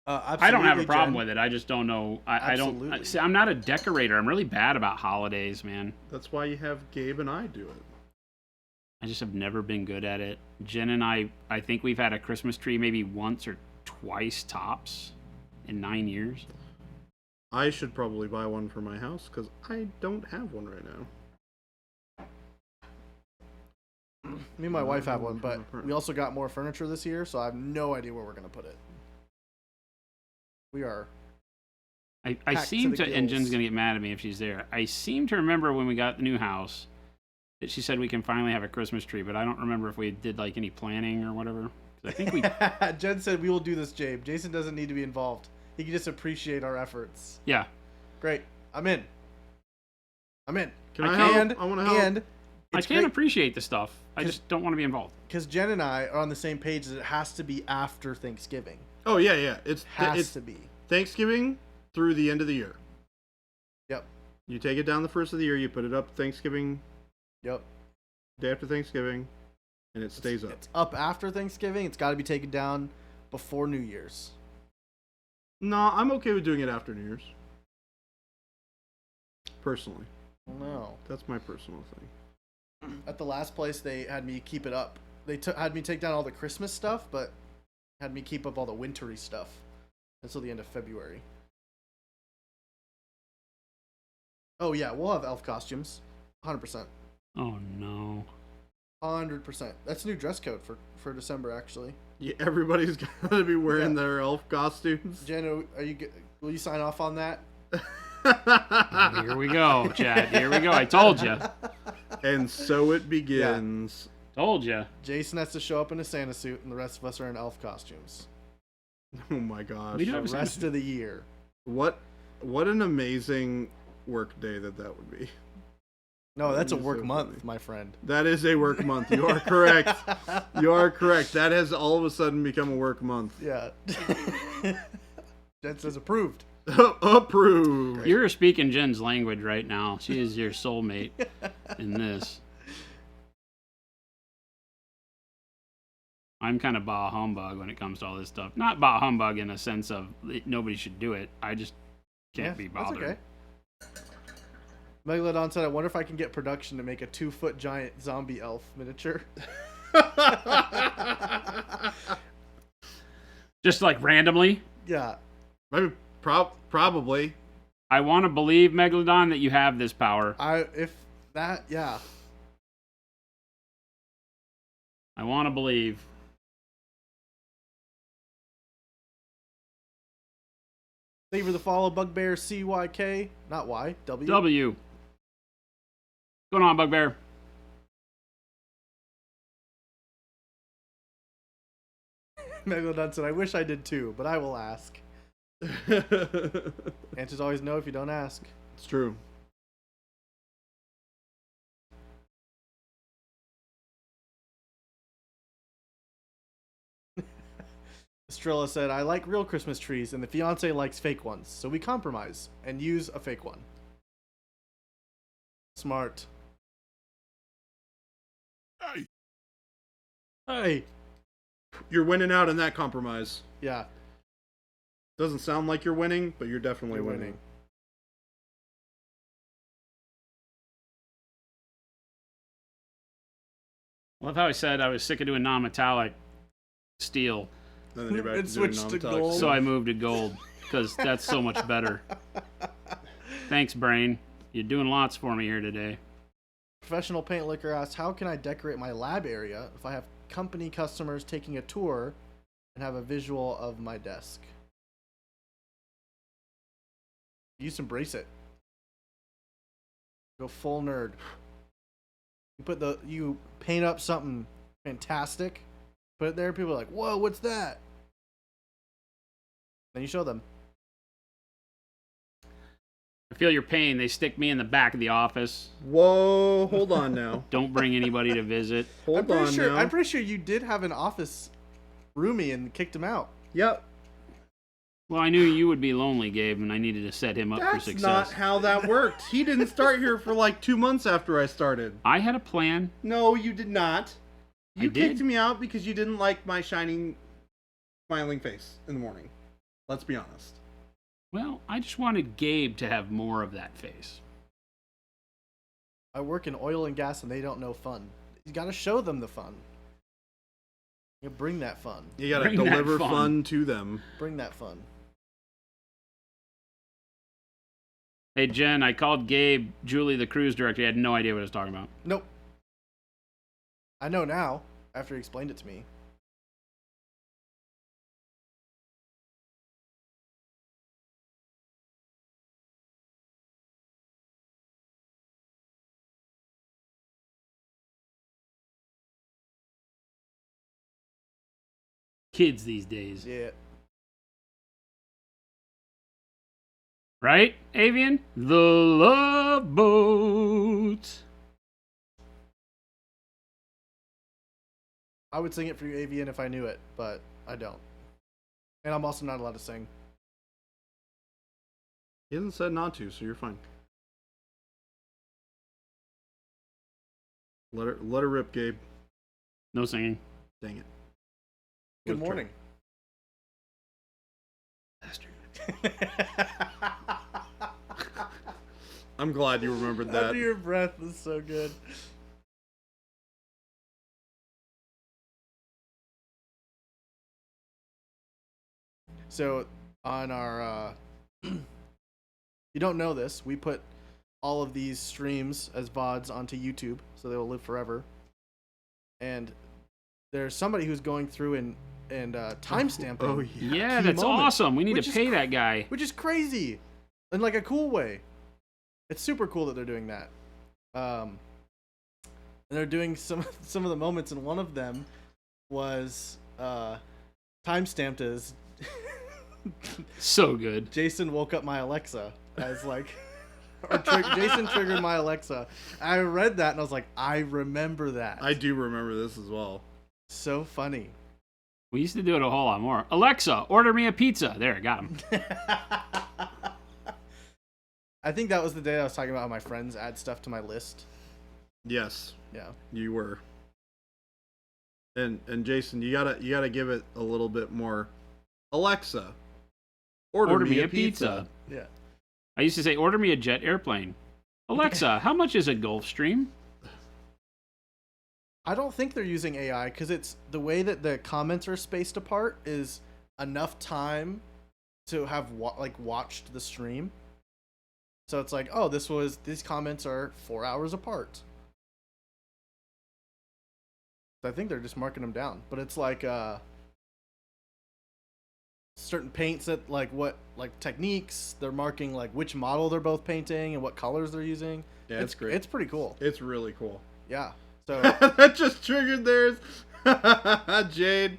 I don't have a problem with it. I just don't know. I don't. Absolutely. See, I'm not a decorator. I'm really bad about holidays, man. That's why you have Gabe and I do it. I just have never been good at it. Jen and I think we've had a Christmas tree maybe once or twice tops in 9 years. I should probably buy one for my house because I don't have one right now. Me and my wife have one, but we also got more furniture this year, so I have no idea where we're going to put it. We are. I seem to, and gills. Jen's going to get mad at me if she's there. I seem to remember when we got the new house that she said we can finally have a Christmas tree, but I don't remember if we did like any planning or whatever. 'Cause I think we. Jen said we will do this, Jabe. Jason doesn't need to be involved. He can just appreciate our efforts. Yeah. Great. I'm in. Can I help? And, I want to help. And I can't appreciate the stuff. I just don't want to be involved. Because Jen and I are on the same page that it has to be after Thanksgiving. Oh yeah. It's To be. Thanksgiving through the end of the year. Yep. You take it down the first of the year. You put it up Thanksgiving. Yep. Day after Thanksgiving, and it stays up. It's up after Thanksgiving. It's got to be taken down before New Year's. No, I'm okay with doing it after New Year's. Personally. No. That's my personal thing. At the last place, they had me keep it up. They had me take down all the Christmas stuff, but had me keep up all the wintry stuff until the end of February. Oh, yeah, we'll have elf costumes. 100%. Oh, no. 100%. That's a new dress code for December, actually. Yeah, everybody's got to be wearing their elf costumes. Jen, will you sign off on that? Here we go, Chad. Here we go. I told you. And so it begins. Told you. Jason has to show up in a Santa suit, and the rest of us are in elf costumes. Oh my gosh. We do The have a rest Santa of the year. What an amazing work day that would be. No, that's a That is work so month, funny. my friend. That is a work month. You are correct. You are correct. That has all of a sudden become a work month. Yeah. Jen says approved. Approved. You're speaking Jen's language right now. She is your soulmate in this. I'm kind of bah humbug when it comes to all this stuff. Not bah humbug in a sense of nobody should do it. I just can't be bothered. That's okay. Megalodon said, I wonder if I can get production to make a 2-foot giant zombie elf miniature. Just like randomly. Yeah. Maybe, probably. I want to believe, Megalodon, that you have this power. Yeah. I want to believe. Thank you for the follow, Bugbear CYK. Not Y, W. W. What's going on, Bugbear? Megalodon said, I wish I did too, but I will ask. Answer's always no if you don't ask. It's true. Estrella said, I like real Christmas trees, and the fiance likes fake ones, so we compromise and use a fake one. Smart. Hey. Hey. You're winning out in that compromise. Yeah. Doesn't sound like you're winning, but you're definitely winning. I love how I said I was sick of doing non-metallic steel. And then you're back It to doing switched to non-metallic gold. steel. So I moved to gold because that's so much better. Thanks, Brain. You're doing lots for me here today. Professional Paint Liquor asks, how can I decorate my lab area if I have company customers taking a tour and have a visual of my desk? You just embrace it. Go full nerd. You paint up something fantastic, put it there, people are like, whoa, what's that? Then you show them. I feel your pain. They stick me in the back of the office. Whoa, hold on now. Don't bring anybody to visit. Hold on now. I'm pretty sure you did have an office roomie and kicked him out. Yep. Well, I knew you would be lonely, Gabe, and I needed to set him up for That's success. not how that worked. He didn't start here for like 2 months after I started. I had a plan. No, you did not. You I did. kicked me out because you didn't like my shining, smiling face in the morning. Let's be honest. Well, I just wanted Gabe to have more of that face. I work in oil and gas and they don't know fun. You gotta show them the fun. You bring that fun. You gotta Bring that deliver fun. fun to them. Bring that fun. Hey, Jen, I called Gabe, Julie, the cruise director. He had no idea what I was talking about. Nope. I know now, after he explained it to me. Kids these days. Yeah. Right, Avian? The Love Boat. I would sing it for you, Avian, if I knew it, but I don't. And I'm also not allowed to sing. He hasn't said not to, so you're fine. Let her rip, Gabe. No singing. Dang it. Good Let's morning. Bastard. I'm glad you remembered that. Under your breath is so good. So on our, you don't know this, we put all of these streams as VODs onto YouTube, so they will live forever. And there's somebody who's going through and timestamping. Oh, Yeah, Key that's moments, awesome. We need which to is pay that guy. which is crazy, in like a cool way. It's super cool that they're doing that. And they're doing some of the moments, and one of them was timestamped as So good. Jason woke up my Alexa, as like, or Jason triggered my Alexa. I read that and I was like, I remember that. I do remember this as well. So funny. We used to do it a whole lot more. Alexa, order me a pizza. There, got him. I think that was the day I was talking about how my friends add stuff to my list. Yes, Yeah. you were. And Jason, you gotta give it a little bit more. Alexa, order me a pizza. Yeah. I used to say, order me a jet airplane. Alexa, how much is a Gulfstream? I don't think they're using AI because it's the way that the comments are spaced apart is enough time to have watched the stream. So it's like, oh, these comments are 4 hours apart. So I think they're just marking them down, but it's like certain paints that like techniques they're marking, like which model they're both painting and what colors they're using. Yeah, it's great. It's pretty cool. It's really cool. Yeah. So That just triggered theirs. Jade.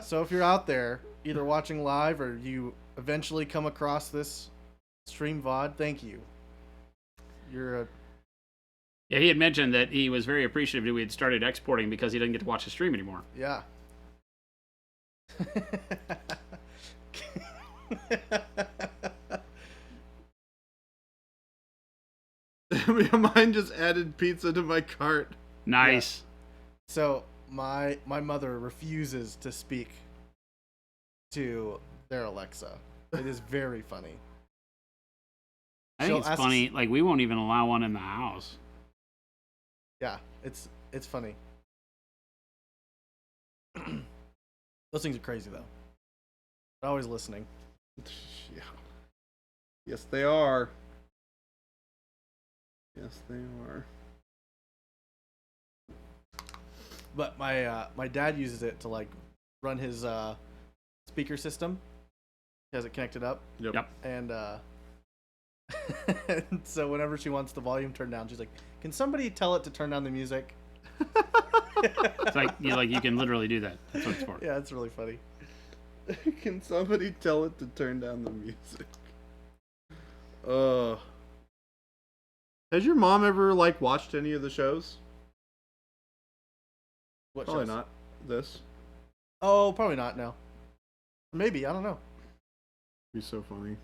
So if you're out there, either watching live or you eventually come across this stream VOD, thank you. You're a... Yeah, he had mentioned that he was very appreciative that we had started exporting because he didn't get to watch the stream anymore. Yeah. Mine just added pizza to my cart. Nice. So my mother refuses to speak to their Alexa. It is very funny. I think it's funny. Like, we won't even allow one in the house. Yeah, it's funny. Those things are crazy, though. They're always listening. Yeah. Yes, they are. Yes, they are. But my dad uses it to like run his speaker system. He has it connected up. Yep. And and so whenever she wants the volume turned down, she's like, "Can somebody tell it to turn down the music?" It's like you can literally do that. That's what it's for. Yeah, it's really funny. Can somebody tell it to turn down the music? Has your mom ever like watched any of the shows? What Probably shows? not. This. Oh, probably not. No. Maybe, I don't know. It'd be so funny.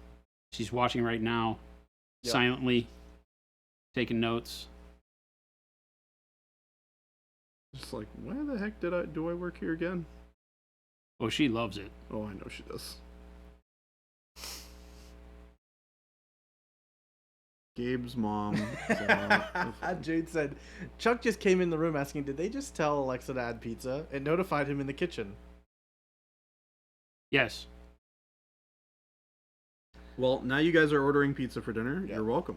She's watching right now, Yep. silently, taking notes. Just like, why the heck do I work here again? Oh, she loves it. Oh, I know she does. Gabe's mom. Jade said, Chuck just came in the room asking, did they just tell Alexa to add pizza? It notified him in the kitchen. Yes. Well, now you guys are ordering pizza for dinner. Yeah. You're welcome.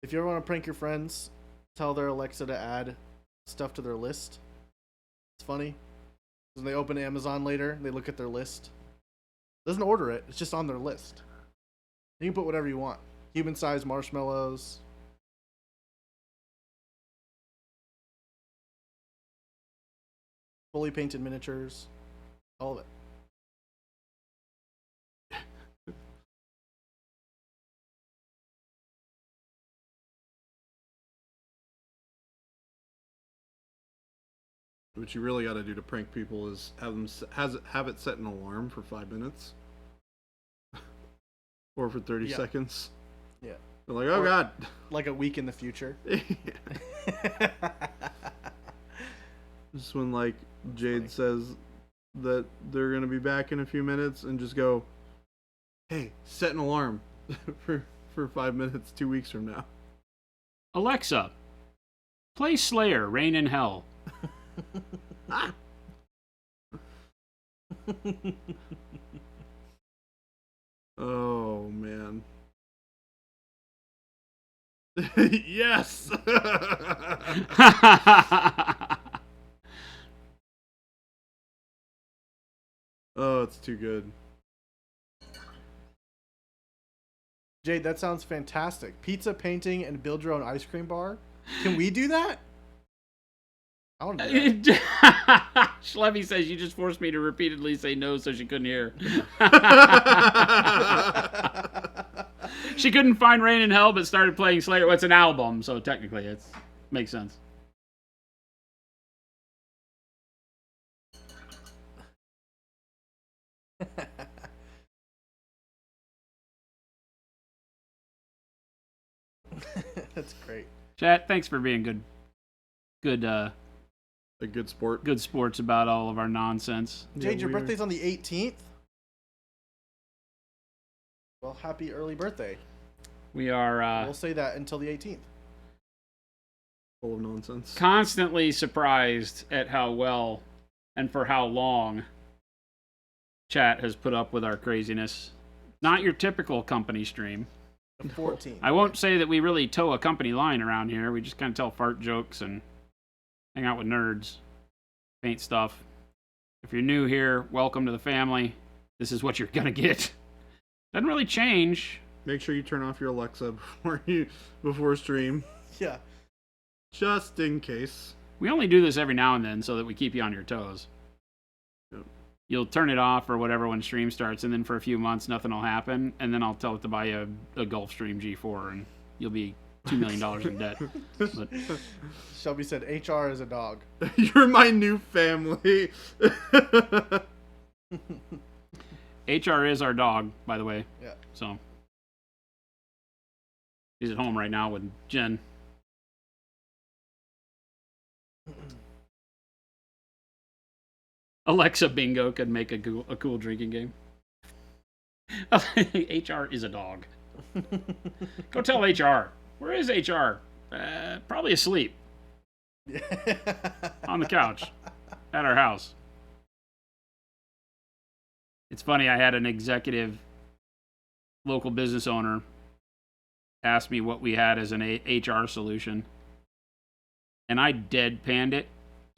If you ever want to prank your friends, tell their Alexa to add stuff to their list. It's funny. When they open Amazon later, they look at their list. Doesn't order it, it's just on their list. You can put whatever you want. Human-sized marshmallows. Fully painted miniatures. All of it. What you really got to do to prank people is have it set an alarm for 5 minutes, or for 30 seconds. Yeah. They're like, oh god, like a week in the future. Just when like Jade says that they're gonna be back in a few minutes, and just go, hey, set an alarm for 5 minutes 2 weeks from now. Alexa, play Slayer, Rain in Hell. Oh man. Yes. Oh, it's too good. Jade, that sounds fantastic. Pizza, painting, and build your own ice cream bar. Can we do that? I want to do that. Schlevy says you just forced me to repeatedly say no so she couldn't hear. She couldn't find Rain in Hell but started playing Slayer. Well, it's an album, so technically it makes sense. That's great. Chat, thanks for being a good sport. Good sports about all of our nonsense. Jade, your birthday's on the 18th. Well, happy early birthday. We are we'll say that until the 18th. Full of nonsense. Constantly surprised at how well and for how long chat has put up with our craziness. Not your typical company stream. The 14th. I won't say that we really toe a company line around here. We just kind of tell fart jokes and hang out with nerds, paint stuff. If you're new here, welcome to the family. This is what you're gonna get. Doesn't really change. Make sure you turn off your Alexa before stream. Yeah. Just in case. We only do this every now and then so that we keep you on your toes. Yep. You'll turn it off or whatever when stream starts, and then for a few months nothing will happen, and then I'll tell it to buy you a Gulfstream G4, and you'll be $2 million in debt. But Shelby said, HR is a dog. You're my new family. HR is our dog, by the way. Yeah. So he's at home right now with Jen. Alexa Bingo could make a cool drinking game. HR is a dog. Go tell HR. Where is HR? Probably asleep. On the couch at our house. It's funny, I had an executive, local business owner, ask me what we had as an HR solution. And I deadpanned it,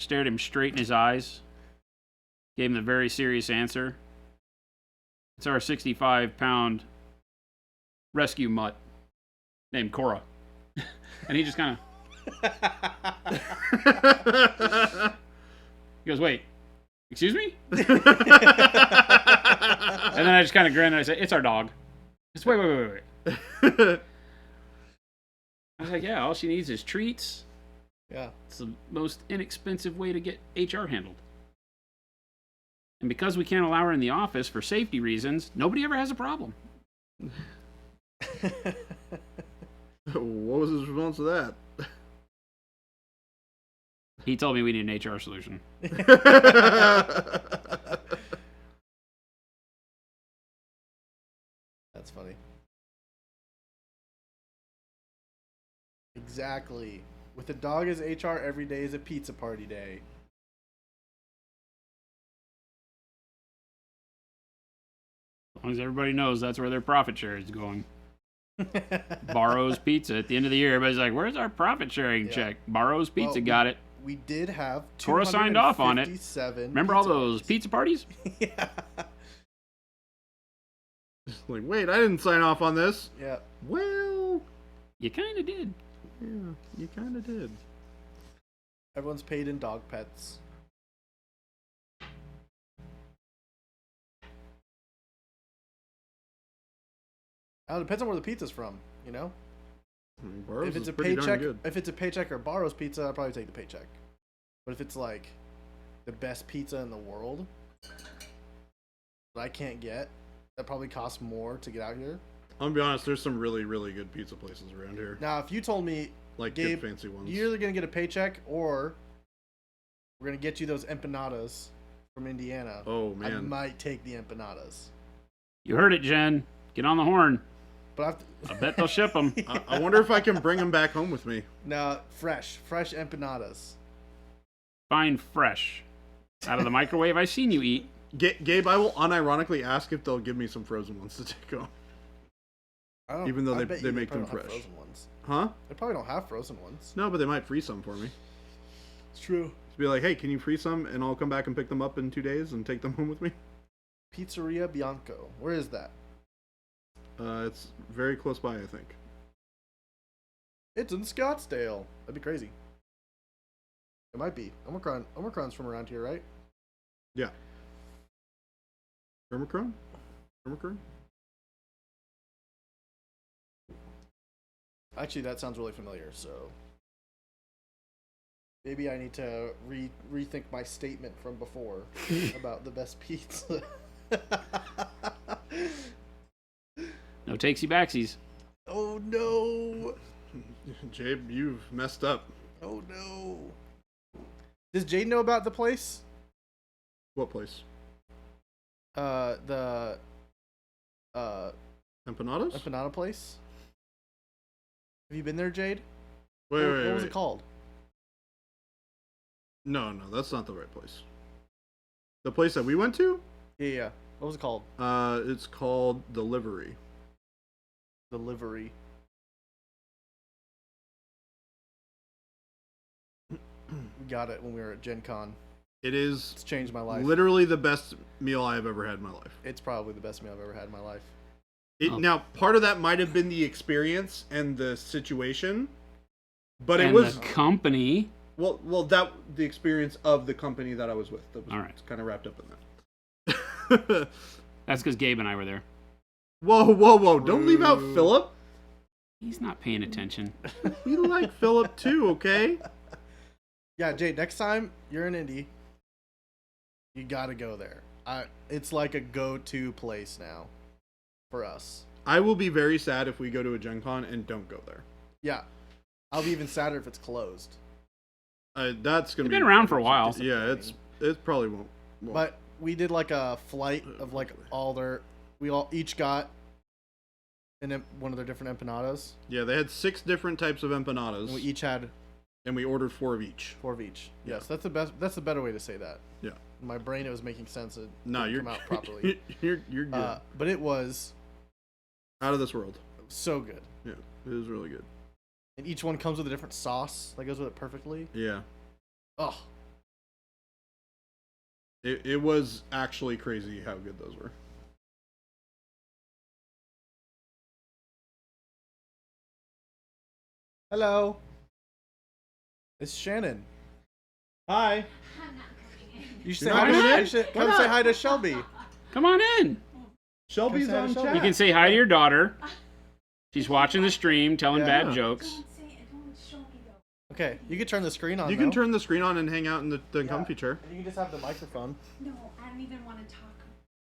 stared him straight in his eyes, gave him the very serious answer. It's our 65-pound rescue mutt named Cora. And he just kind of... He goes, wait, excuse me? And then I just kind of grinned and I said, it's our dog. Just wait. I was like, yeah, all she needs is treats. Yeah. It's the most inexpensive way to get HR handled. And because we can't allow her in the office for safety reasons, nobody ever has a problem. What was his response to that? He told me we need an HR solution. That's funny. Exactly. With a dog as HR, every day is a pizza party day. As long as everybody knows that's where their profit share is going. Barrow's Pizza. At the end of the year, everybody's like, where's our profit sharing check? Barrow's Pizza got it. We did have Cora signed off on it. Remember all those pizza parties? Yeah. Like, wait, I didn't sign off on this. Yeah. Well, You kind of did. yeah, you kind of did. Everyone's paid in dog pets. It depends on where the pizza's from, you know? I mean, Barrow's If it's is a pretty darn paycheck, good. if it's a paycheck or Barrow's Pizza, I'll probably take the paycheck. But if it's like the best pizza in the world that I can't get, that probably costs more to get out here. I'm gonna be honest, there's some really, really good pizza places around here. Now, if you told me, Like Gabe, good fancy ones. you're either gonna get a paycheck or we're gonna get you those empanadas from Indiana, Oh I man. might take the empanadas. You heard it, Jen. Get on the horn. But I bet they'll ship them. I wonder if I can bring them back home with me. no, fresh empanadas. Fine fresh. Out of the microwave. I've seen you eat. Gabe, I will unironically ask if they'll give me some frozen ones to take home. Even though they make them fresh. Frozen ones. Huh? They probably don't have frozen ones. No, but they might freeze some for me. It's true. Just be like, hey, can you freeze some and I'll come back and pick them up in 2 days and take them home with me? Pizzeria Bianco. Where is that? It's very close by, I think. It's in Scottsdale. That'd be crazy. It might be. Omicron's from around here, right? Yeah. Omicron? Actually, that sounds really familiar, so maybe I need to rethink my statement from before about the best pizza. No takesy backsies. Oh no! Jabe, you've messed up. Oh no! Does Jade know about the place? What place? The Empanadas? empanada place. Have you been there, Jade? Wait. What was it called? No, that's not the right place. The place that we went to? Yeah. What was it called? It's called Delivery. Delivery. We got it when we were at Gen Con. It is It's changed my life. literally the best meal I have ever had in my life. It's probably the best meal I've ever had in my life. Now, part of that might have been the experience and the situation, but And it was the company. well that the experience of the company that I was with. That was All right. kind of wrapped up in that. That's because Gabe and I were there. Whoa! Don't leave out Philip. He's not paying attention. We like Philip too, okay? Yeah, Jade, next time you're in Indy, you gotta go there. It's like a go-to place now for us. I will be very sad if we go to a Gen Con and don't go there. Yeah. I'll be even sadder if it's closed. That's gonna They've be been around for a while. Yeah, it probably But we did like a flight of like we all each got one of their different empanadas. Yeah, they had 6 different types of empanadas. And we each had. And we ordered 4 of each. 4 of each. Yeah. Yes, that's the best. That's the better way to say that. Yeah. In my brain, it was making sense. It you're come out properly. you're good. But it was out of this world. So good. Yeah, it was really good. And each one comes with a different sauce that goes with it perfectly. Yeah. Oh. It was actually crazy how good those were. Hello. It's Shannon. Hi. I'm not coming in. You should come say hi to Shelby. Come on in. Shelby's on chat. You can say hi to your daughter. She's watching the stream, telling bad jokes. Don't show me though. Okay, you can turn the screen on. You can turn the screen on and hang out in the comfy chair. And you can just have the microphone. No, I don't even want to talk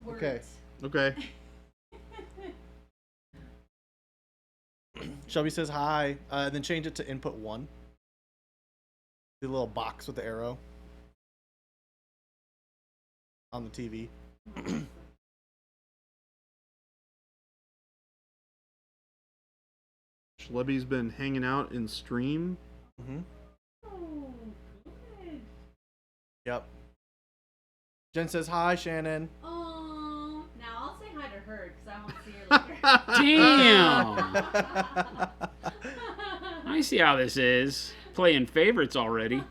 words. Okay. Okay. Shelby says hi, and then change it to input 1. The little box with the arrow on the TV. Shelby's been hanging out in stream. Mm-hmm. Oh, good. Yep. Jen says hi, Shannon. Oh, now I'll say hi to her because I won't see her later. Damn. I see how this is. Playing favorites already.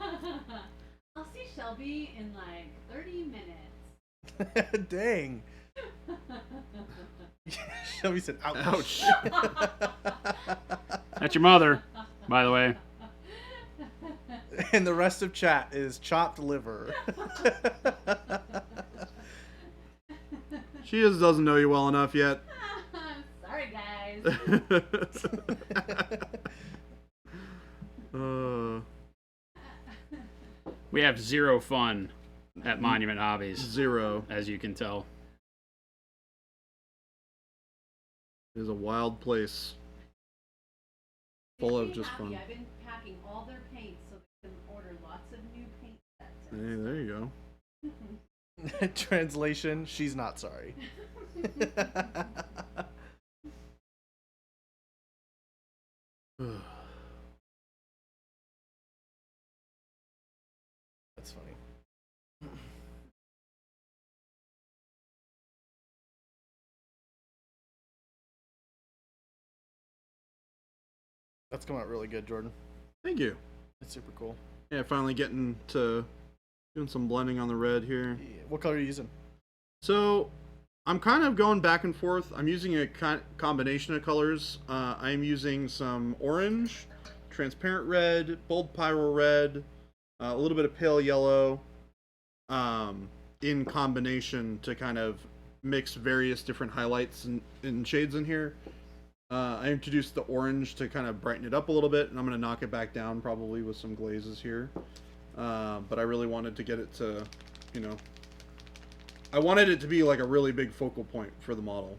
I'll see Shelby in like 30 minutes. Dang. Shelby said, ouch. That's your mother, by the way. And the rest of chat is chopped liver. She just doesn't know you well enough yet. Sorry, guys. We have 0 fun at Monument Hobbies. 0. As you can tell. It is a wild place. Full of just fun. I've been packing all their paints so they can order lots of new paint sets. Hey, there you go. Translation, she's not sorry. That's funny. That's coming out really good, Jordan. Thank you. It's super cool. Yeah, finally getting to doing some blending on the red here. Yeah. What color are you using? So I'm kind of going back and forth. I'm using a combination of colors. I'm using some orange, transparent red, bold pyro red, a little bit of pale yellow, in combination to kind of mix various different highlights and shades in here. I introduced the orange to kind of brighten it up a little bit, and I'm going to knock it back down probably with some glazes here. But I really wanted to get it to, I wanted it to be like a really big focal point for the model.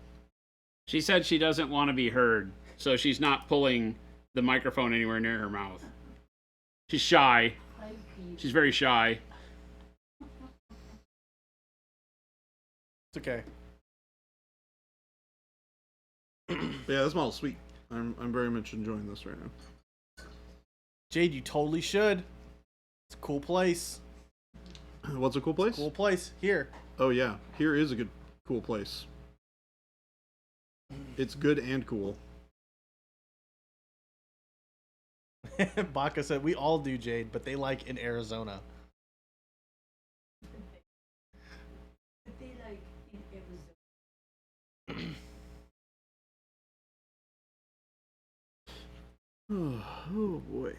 She said she doesn't want to be heard, so she's not pulling the microphone anywhere near her mouth. She's shy. She's very shy. It's okay. Yeah, this model's sweet. I'm very much enjoying this right now. Jade, you totally should. It's a cool place. What's a cool place? Cool place. Here. Oh yeah, here is a good cool place. It's good and cool. Baka said, we all do, Jade, but they like in Arizona. But they like in Arizona. Oh boy.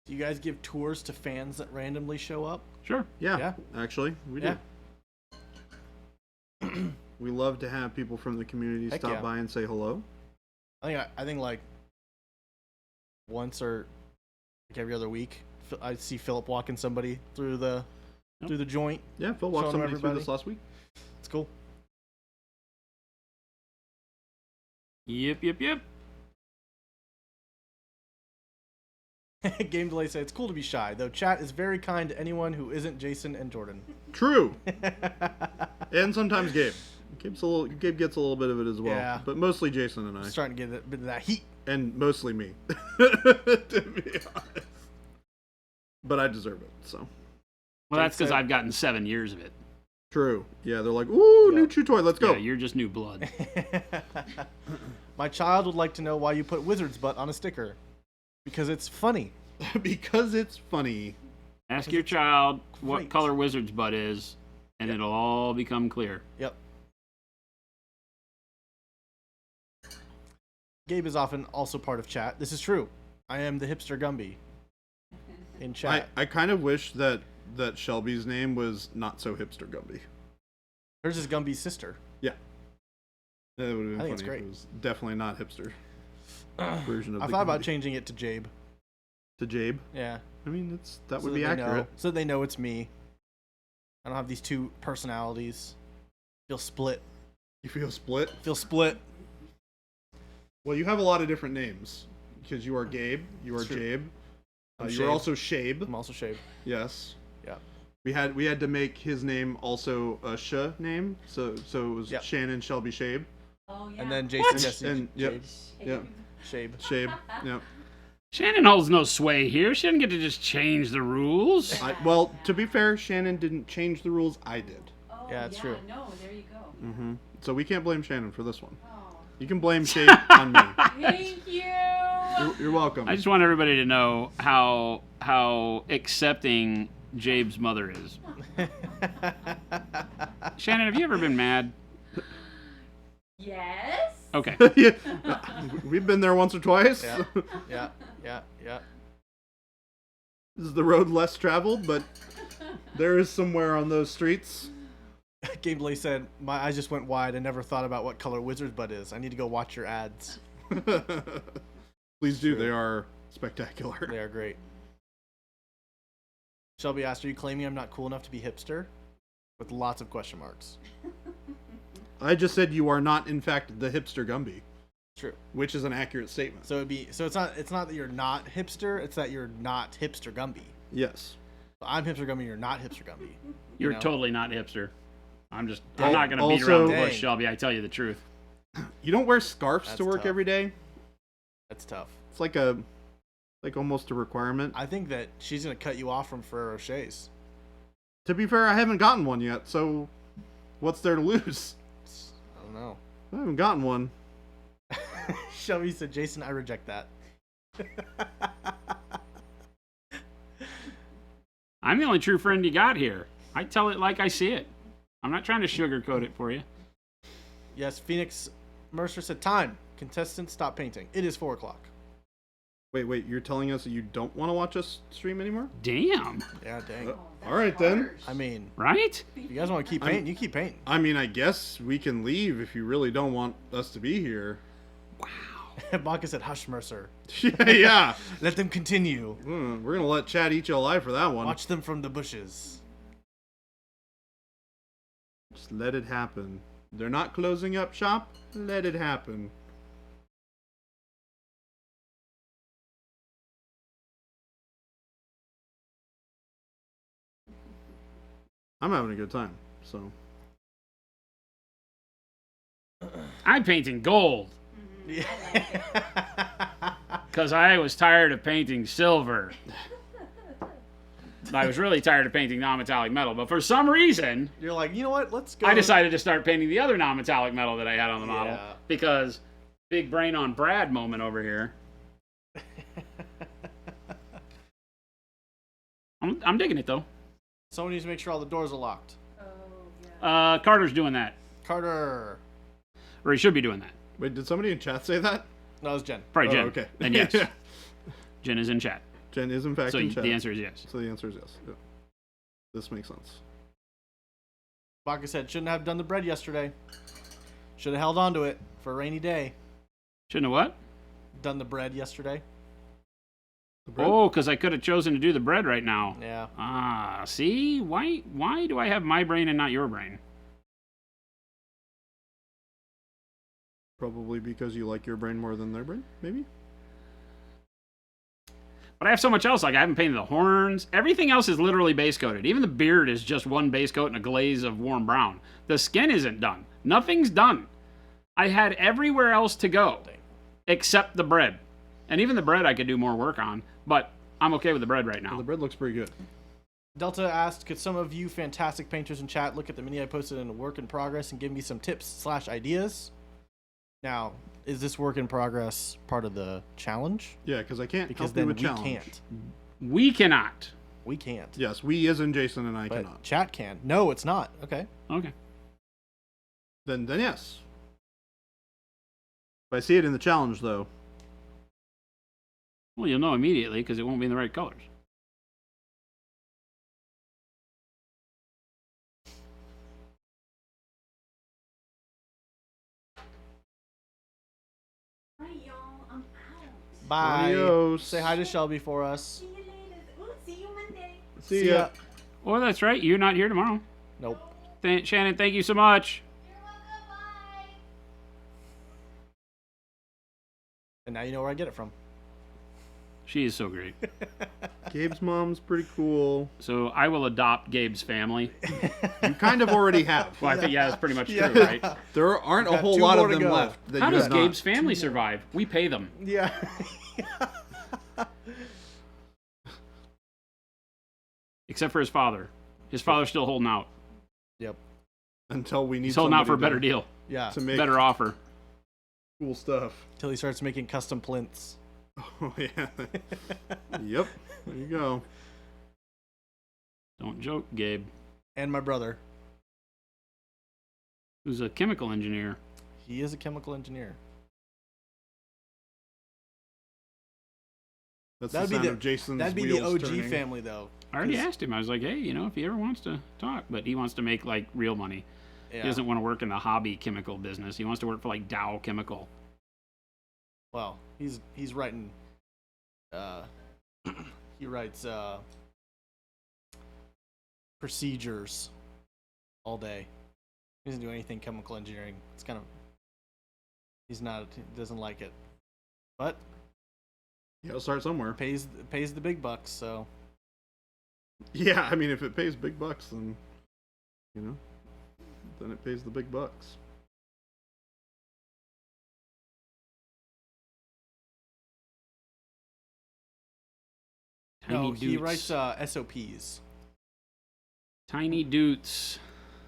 Do you guys give tours to fans that randomly show up? Sure. Yeah. Actually, we do. Yeah. We love to have people from the community Heck stop yeah. by and say hello. I think like once or like every other week, I see Philip walking somebody through the through the joint. Yeah, Phil walked Showing somebody through everybody. this last week. It's cool. Yep. Game Delay said it's cool to be shy, though chat is very kind to anyone who isn't Jason and Jordan. True. And sometimes Gabe. Gabe gets a little bit of it as well. Yeah. But mostly Jason and I. Starting to get a bit of that heat. And mostly me. To be honest. But I deserve it, so. Well, that's because I've gotten 7 years of it. True. Yeah, they're like, ooh, new chew toy, let's go. Yeah, you're just new blood. My child would like to know why you put Wizard's butt on a sticker. Because it's funny. Because it's funny. Ask your child what Great. color Wizard's butt is, and it'll all become clear. Yep. Gabe is often also part of chat. This is true. I am the hipster Gumby in chat. I kind of wish that Shelby's name was not so hipster Gumby. Hers is Gumby's sister. Yeah. That would have been I think funny it's great. if it was definitely not hipster version of I the thought about Gumby. changing it to Jabe. To Jabe? Yeah. I mean, that would So be they accurate. know, so they know it's me. I don't have these two personalities. Feel split. You feel split? Feel split. Well, you have a lot of different names. Because you are Gabe, you are It's true. Jabe. I'm You're Shabe. also Shabe. I'm also Shabe. Yes. Yeah. We had to make his name also a Sh name, so it was Yep. Shannon Shelby Shabe. Oh, yeah. And then Jason What? Jesse And yep, yep, Shabe. Shabe. Yep. Shannon holds no sway here. She didn't get to just change the rules. Well, to be fair, Shannon didn't change the rules. I did. Oh, Yeah, it's true. No, there you go. Mm-hmm. So we can't blame Shannon for this one. Oh. You can blame Shabe on me. Thank you. You're welcome. I just want everybody to know how accepting Jabe's mother is. Shannon, have you ever been mad? Yes. Okay. Yeah. We've been there once or twice. Yeah. Yeah. This is the road less traveled, but there is somewhere on those streets. Gabe Blay said, my eyes just went wide. I never thought about what color Wizard's butt is. I need to go watch your ads. Please do. They are spectacular. They are great. Shelby asked, are you claiming I'm not cool enough to be hipster? With lots of question marks. I just said you are not, in fact, the hipster Gumby, True. which is an accurate statement. So it's not that you're not hipster, it's that you're not hipster Gumby. Yes. So I'm hipster Gumby, you're not hipster Gumby. You're know? totally not hipster. I'm not going to beat Also- around the bush, Dang. Shelby. I tell you the truth. You don't wear scarves That's to work tough. every day. That's tough. It's like almost a requirement. I think that she's gonna cut you off from Ferrero Rocher's. To be fair, I haven't gotten one yet, so what's there to lose? I don't know. I haven't gotten one. Shelby said, Jason, I reject that. I'm the only true friend you got here. I tell it like I see it. I'm not trying to sugarcoat it for you. Yes, Phoenix Mercer said, time. Contestants, stop painting. It is 4 o'clock. Wait, you're telling us that you don't want to watch us stream anymore? Damn. Yeah, dang. All right, then. I mean, Right? if you guys want to keep painting, you keep painting. I mean, I guess we can leave if you really don't want us to be here. Baka said, hush, Mercer. Yeah. Let them continue. We're going to let Chad eat you alive for that one. Watch them from the bushes. Just let it happen. They're not closing up shop. Let it happen. I'm having a good time, so. I'm painting gold Yeah. because I was tired of painting silver. I was really tired of painting non-metallic metal, but for some reason, You're like, you know what? Let's go. I decided to start painting the other non-metallic metal that I had on the model Yeah. because big brain on Brad moment over here. I'm digging it though. Someone needs to make sure all the doors are locked. Oh, yeah. Carter's doing that, Carter. or he should be doing that. Wait, did somebody in chat say that? No, it was Jen. Probably Oh, Jen. okay. And yes, Jen is in chat. Jen is in fact So in chat. the answer is yes. So the answer is yes. Yeah. This makes sense. Baka said, shouldn't have done the bread yesterday. Should have held on to it for a rainy day. Shouldn't have what? Done the bread yesterday. Oh, because I could have chosen to do the bread right now. Yeah. Ah, see? Why do I have my brain and not your brain? Probably because you like your brain more than their brain, maybe? But I have so much else. Like, I haven't painted the horns. Everything else is literally base coated. Even the beard is just one base coat and a glaze of warm brown. The skin isn't done. Nothing's done. I had everywhere else to go except the bread. And even the bread I could do more work on. But I'm okay with the bread right now. Well, the bread looks pretty good. Delta asked, could some of you fantastic painters in chat look at the mini I posted in work in progress and give me some tips/ideas? Now, is this work in progress part of the challenge? Yeah, because I can't Because help you then with we challenge. can't. We cannot. We can't. Yes, we as in Jason and I But cannot. chat can. No, it's not. Okay. Okay. Then yes. If I see it in the challenge, though. Well, you'll know immediately because it won't be in the right colors. Right, y'all. I'm out. Bye. Adios. Say hi to Shelby for us. See you later. Ooh, see you Monday. See ya. Oh, that's right. You're not here tomorrow. Nope. Shannon, thank you so much. You're welcome. Bye. And now you know where I get it from. She is so great. Gabe's mom's pretty cool. So I will adopt Gabe's family. You kind of already have. Well, I think, yeah, that's pretty much Yeah. true, right? There aren't a Got whole 2 lot more of to them go. left. That How you does have not. Gabe's family survive? We pay them. Yeah. Except for his father. His father's still holding out. Yep. Until we need He's holding out for a somebody better deal. Yeah. to make Better offer. cool stuff. Until he starts making custom plinths. Oh, yeah. Yep. There you go. Don't joke, Gabe. And my brother. Who's a chemical engineer. He is a chemical engineer. That's That'd the be sound the- of Jason's That'd be the wheels OG turning. family, though. I already 'Cause- asked him. I was like, hey, you know, if he ever wants to talk, but he wants to make like real money. Yeah. He doesn't want to work in the hobby chemical business. He wants to work for like Dow Chemical. Well, he's writing. He writes procedures all day. He doesn't do anything chemical engineering. It's kind of. He doesn't like it, but You gotta start somewhere. pays the big bucks. So Yeah, I mean, if it pays big bucks, then, you know, then it pays the big bucks. Tiny no, he Doots. writes SOPs. Tiny Doots.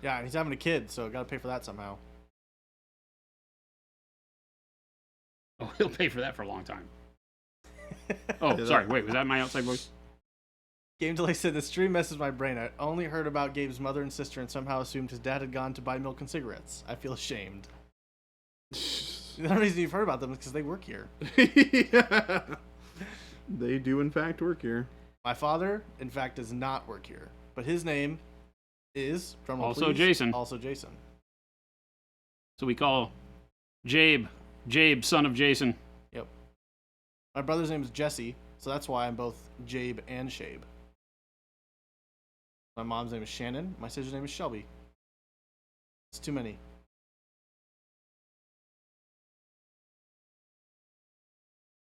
Yeah, and he's having a kid, so got to pay for that somehow. Oh, he'll pay for that for a long time. Oh, Yeah, sorry. Wait, was that my outside voice? Game Delay said the stream messes my brain. I only heard about Gabe's mother and sister and somehow assumed his dad had gone to buy milk and cigarettes. I feel ashamed. The only reason you've heard about them is because they work here. Yeah. They do, in fact, work here. My father, in fact, does not work here, but his name is drumroll, Also please, Jason. Also Jason. So we call Jabe, son of Jason. Yep. My brother's name is Jesse, so that's why I'm both Jabe and Shabe. My mom's name is Shannon. My sister's name is Shelby. It's too many.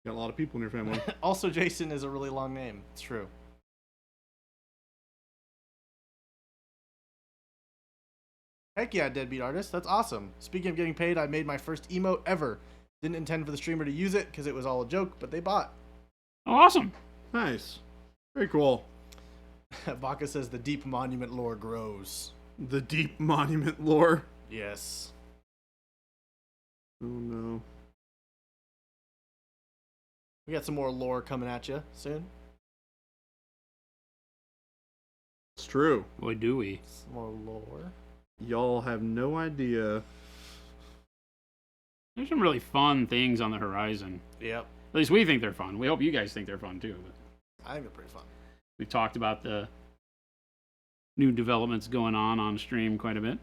Got a lot of people in your family. Also, Jason is a really long name. It's true. Heck yeah, Deadbeat Artist. That's awesome. Speaking of getting paid, I made my first emote ever. Didn't intend for the streamer to use it because it was all a joke, but they bought. Oh, awesome. Nice. Very cool. Baka says the deep monument lore grows. The deep monument lore. Yes. Oh, no. We got some more lore coming at you soon. It's true. Boy, do we. Some more lore. Y'all have no idea. There's some really fun things on the horizon. Yep. At least we think they're fun. We hope you guys think they're fun too. But I think they're pretty fun. we've talked about the new developments going on stream quite a bit.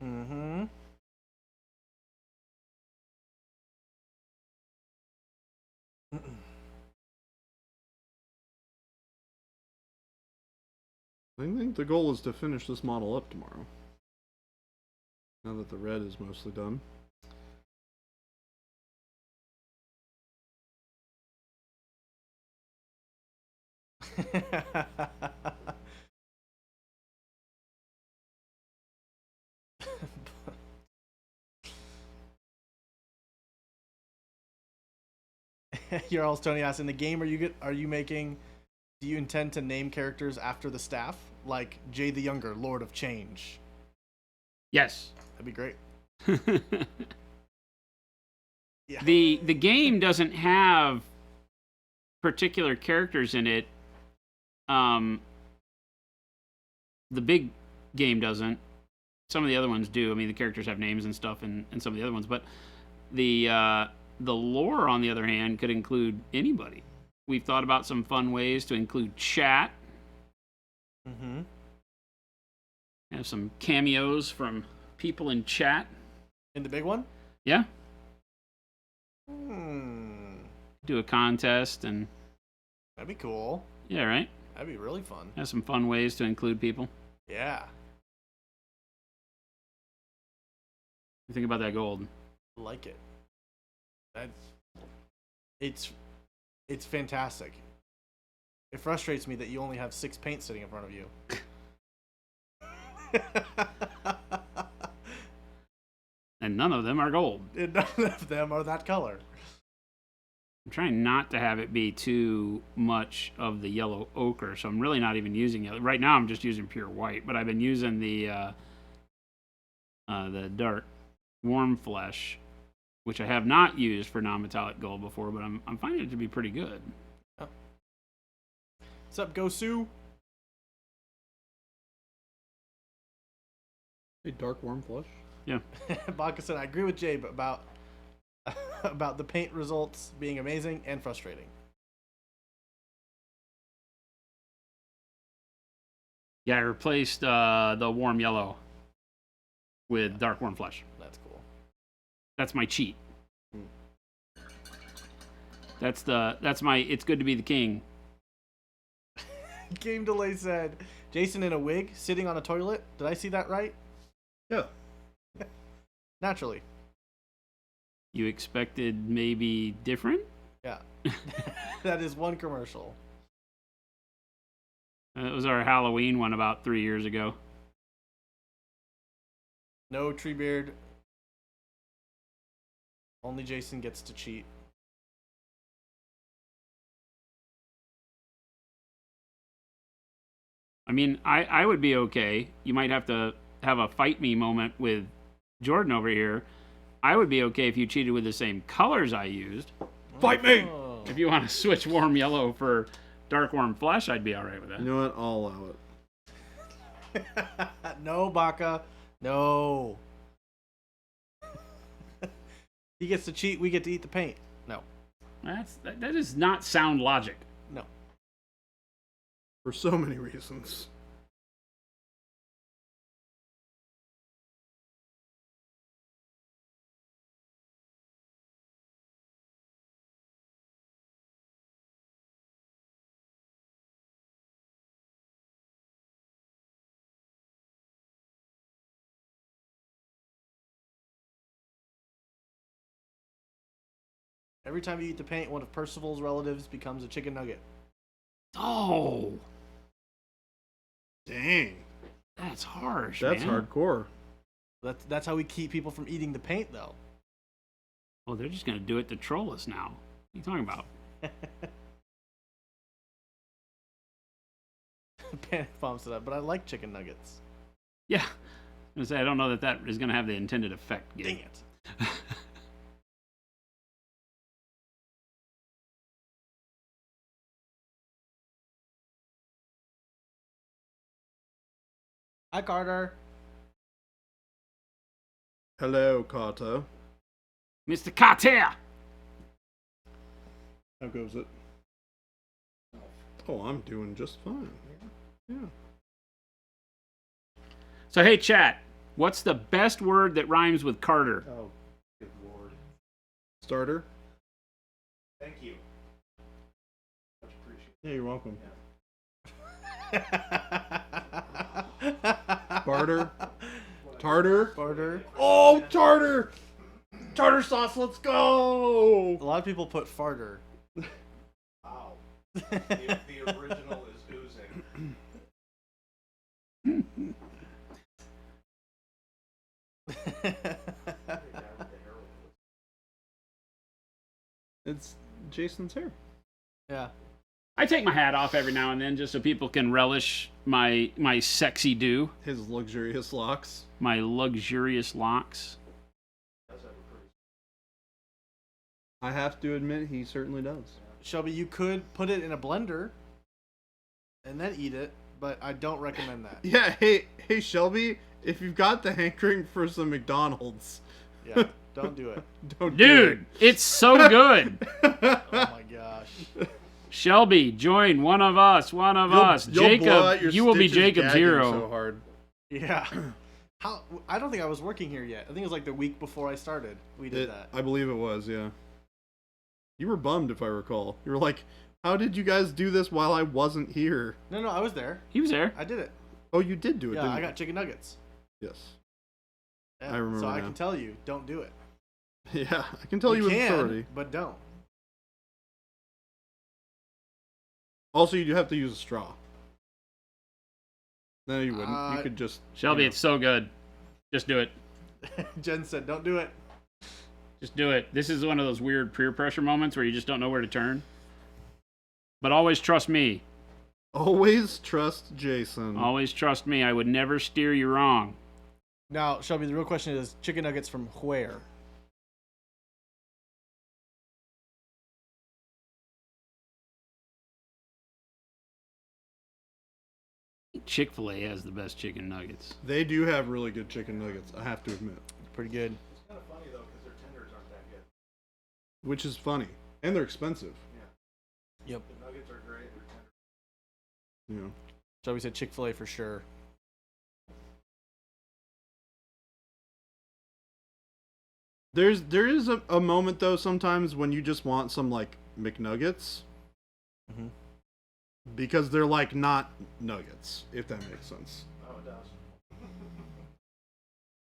Mm-hmm. I think the goal is to finish this model up tomorrow. Now that the red is mostly done. Your all Tony asks, in the game, are you making? Do you intend to name characters after the staff, like Jay the Younger, Lord of Change? Yes. That'd be great. Yeah. The game doesn't have particular characters in it. The big game doesn't. Some of the other ones do. I mean, the characters have names and stuff in some of the other ones, but the lore, on the other hand, could include anybody. We've thought about some fun ways to include chat. Mm-hmm. Have some cameos from people in chat. In the big one? Yeah. Do a contest and... That'd be cool. Yeah, right? That'd be really fun. Have some fun ways to include people. Yeah. You think about that gold? I like it. It's fantastic. It frustrates me that you only have 6 paints sitting in front of you. And none of them are gold. And none of them are that color. I'm trying not to have it be too much of the yellow ochre, so I'm really not even using it. Right now I'm just using pure white, but I've been using the dark warm flesh, which I have not used for non-metallic gold before, but I'm finding it to be pretty good. Oh. What's up, Gosu? Hey, dark warm flush. Yeah. Baka said, I agree with Jay about the paint results being amazing and frustrating. Yeah, I replaced the warm yellow with dark warm flesh. That's cool. That's my cheat. That's my it's good to be the king. Game Delay said, Jason in a wig sitting on a toilet. Did I see that right? Yeah. Naturally. You expected maybe different? Yeah. That is one commercial. It was our Halloween one about 3 years ago. No Treebeard. Only Jason gets to cheat. I mean, I would be okay. You might have to have a fight me moment with Jordan over here. I would be okay if you cheated with the same colors I used. Fight me! If you want to switch warm yellow for dark warm flesh, I'd be all right with that. You know what? I'll allow it. No, Baka. No. He gets to cheat, we get to eat the paint. No. That does not sound logic. No. For so many reasons. Every time you eat the paint, one of Percival's relatives becomes a chicken nugget. Oh. Dang. That's harsh, That's man. hardcore. That's how we keep people from eating the paint, though. Well, they're just going to do it to troll us now. What are you talking about? Panic Bomb said that, but I like chicken nuggets. Yeah. I was gonna say, I don't know that is going to have the intended effect. Dang it. Hi, Carter. Hello, Carter. Mr. Carter! How goes it? Oh, I'm doing just fine. Yeah. So, hey, chat. What's the best word that rhymes with Carter? Oh, good lord. Starter? Thank you. Yeah, you're welcome. Barter. Tartar. Barter. Oh, tartar. Tartar sauce, let's go. A lot of people put farter. Wow. The original is oozing. It's Jason's hair. Yeah. I take my hat off every now and then just so people can relish my sexy do, His luxurious locks. my luxurious locks. I have to admit, he certainly does. Shelby, you could put it in a blender and then eat it, but I don't recommend that. Yeah, hey Shelby, if you've got the hankering for some McDonald's, Yeah, don't do it. don't Dude, it's so good. Oh my gosh. Shelby, join one of us. You'll blow out Jacob, your you will be stitches Jacob's gagging hero. So hard. Yeah. How? I don't think I was working here yet. I think it was like the week before I started. We did that. I believe it was, yeah. You were bummed, if I recall. You were like, how did you guys do this while I wasn't here? No, I was there. He was there. I did it. Oh, you did do it, Yeah, didn't I you? got chicken nuggets. Yes. Yeah, I remember So I now. can tell you, don't do it. Yeah, I can tell you with can, authority. but don't. Also, you do have to use a straw. No, you wouldn't. You could just... Shelby, you know. it's so good. Just do it. Jen said, don't do it. Just do it. This is one of those weird peer pressure moments where you just don't know where to turn. But always trust me. Always trust Jason. Always trust me. I would never steer you wrong. Now, Shelby, the real question is chicken nuggets from where? Chick-fil-A has the best chicken nuggets. They do have really good chicken nuggets, I have to admit. Pretty good. It's kind of funny though because their tenders aren't that good. Which is funny. And they're expensive. Yep. The nuggets are great. Their tenders. Yeah. Shelby said Chick-fil-A for sure. There is a moment though sometimes when you just want some like McNuggets. Mhm. Because they're like not nuggets, if that makes sense. Oh, it does.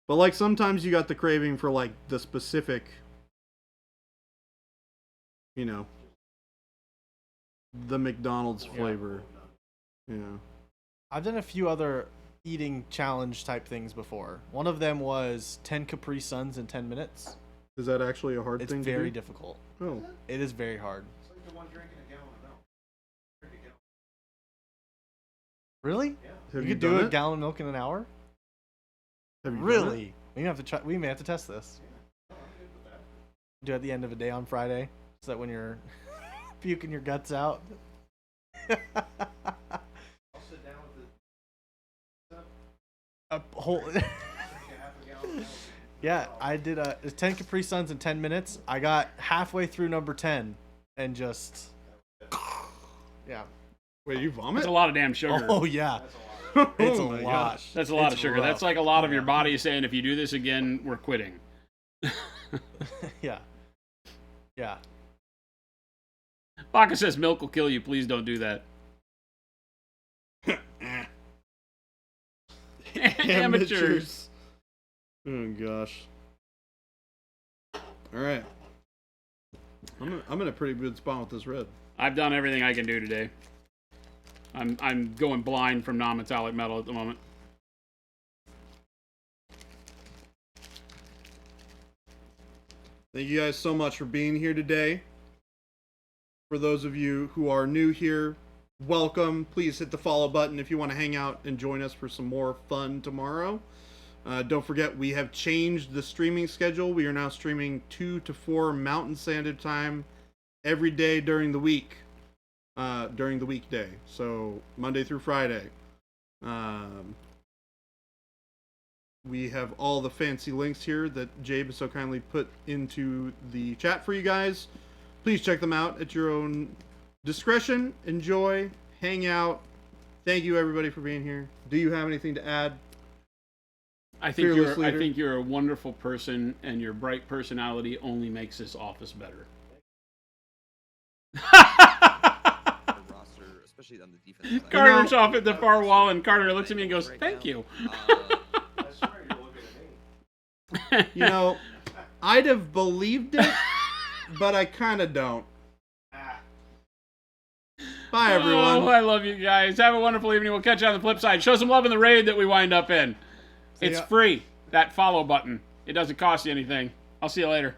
But like sometimes you got the craving for like the specific, you know, the McDonald's flavor. Yeah. I've done a few other eating challenge type things before. One of them was 10 Capri Suns in 10 minutes. Is that actually a hard It's thing very to do? difficult. Oh. It is very hard. It's like the one drinking a gallon of milk. Drink a gallon. Really? Yeah. Have you you could done do a it? gallon of milk in an hour? Have you done Really? We have to try. We may have to test this. Oh, I'm good with that. Do it at the end of a day on Friday, so that when you're puking your guts out. I'll sit down with A whole. drink a half a gallon of milk. Yeah, I did 10 Capri Suns in 10 minutes. I got halfway through number 10 and just. Yeah. Wait, you vomit? That's a lot of damn sugar. Oh, yeah. Oh It's a my lot. gosh. That's a lot It's of sugar. rough. That's like a lot of your body saying, if you do this again, we're quitting. Yeah. Yeah. Baka says milk will kill you. Please don't do that. Amateurs. Oh gosh. All right. I'm in a pretty good spot with this red. I've done everything I can do today. I'm going blind from non-metallic metal at the moment. Thank you guys so much for being here today. For those of you who are new here, welcome. Please hit the follow button if you want to hang out and join us for some more fun tomorrow. Don't forget, we have changed the streaming schedule. We are now streaming 2 to 4 Mountain Standard Time every day during the week. During the weekday. So, Monday through Friday. We have all the fancy links here that Jabe has so kindly put into the chat for you guys. Please check them out at your own discretion. Enjoy. Hang out. Thank you, everybody, for being here. Do you have anything to add? I think Fearless leader. you're a wonderful person, and your bright personality only makes this office better. The roster, especially on the defensive side. Carter's off at the far wall, and Carter looks at me and goes, Right "Thank now, you." I swear you're looking at me. You know, I'd have believed it, but I kind of don't. Ah. Bye, everyone. Oh, I love you guys. Have a wonderful evening. We'll catch you on the flip side. Show some love in the raid that we wind up in. It's ya. free. That follow button. It doesn't cost you anything. I'll see you later.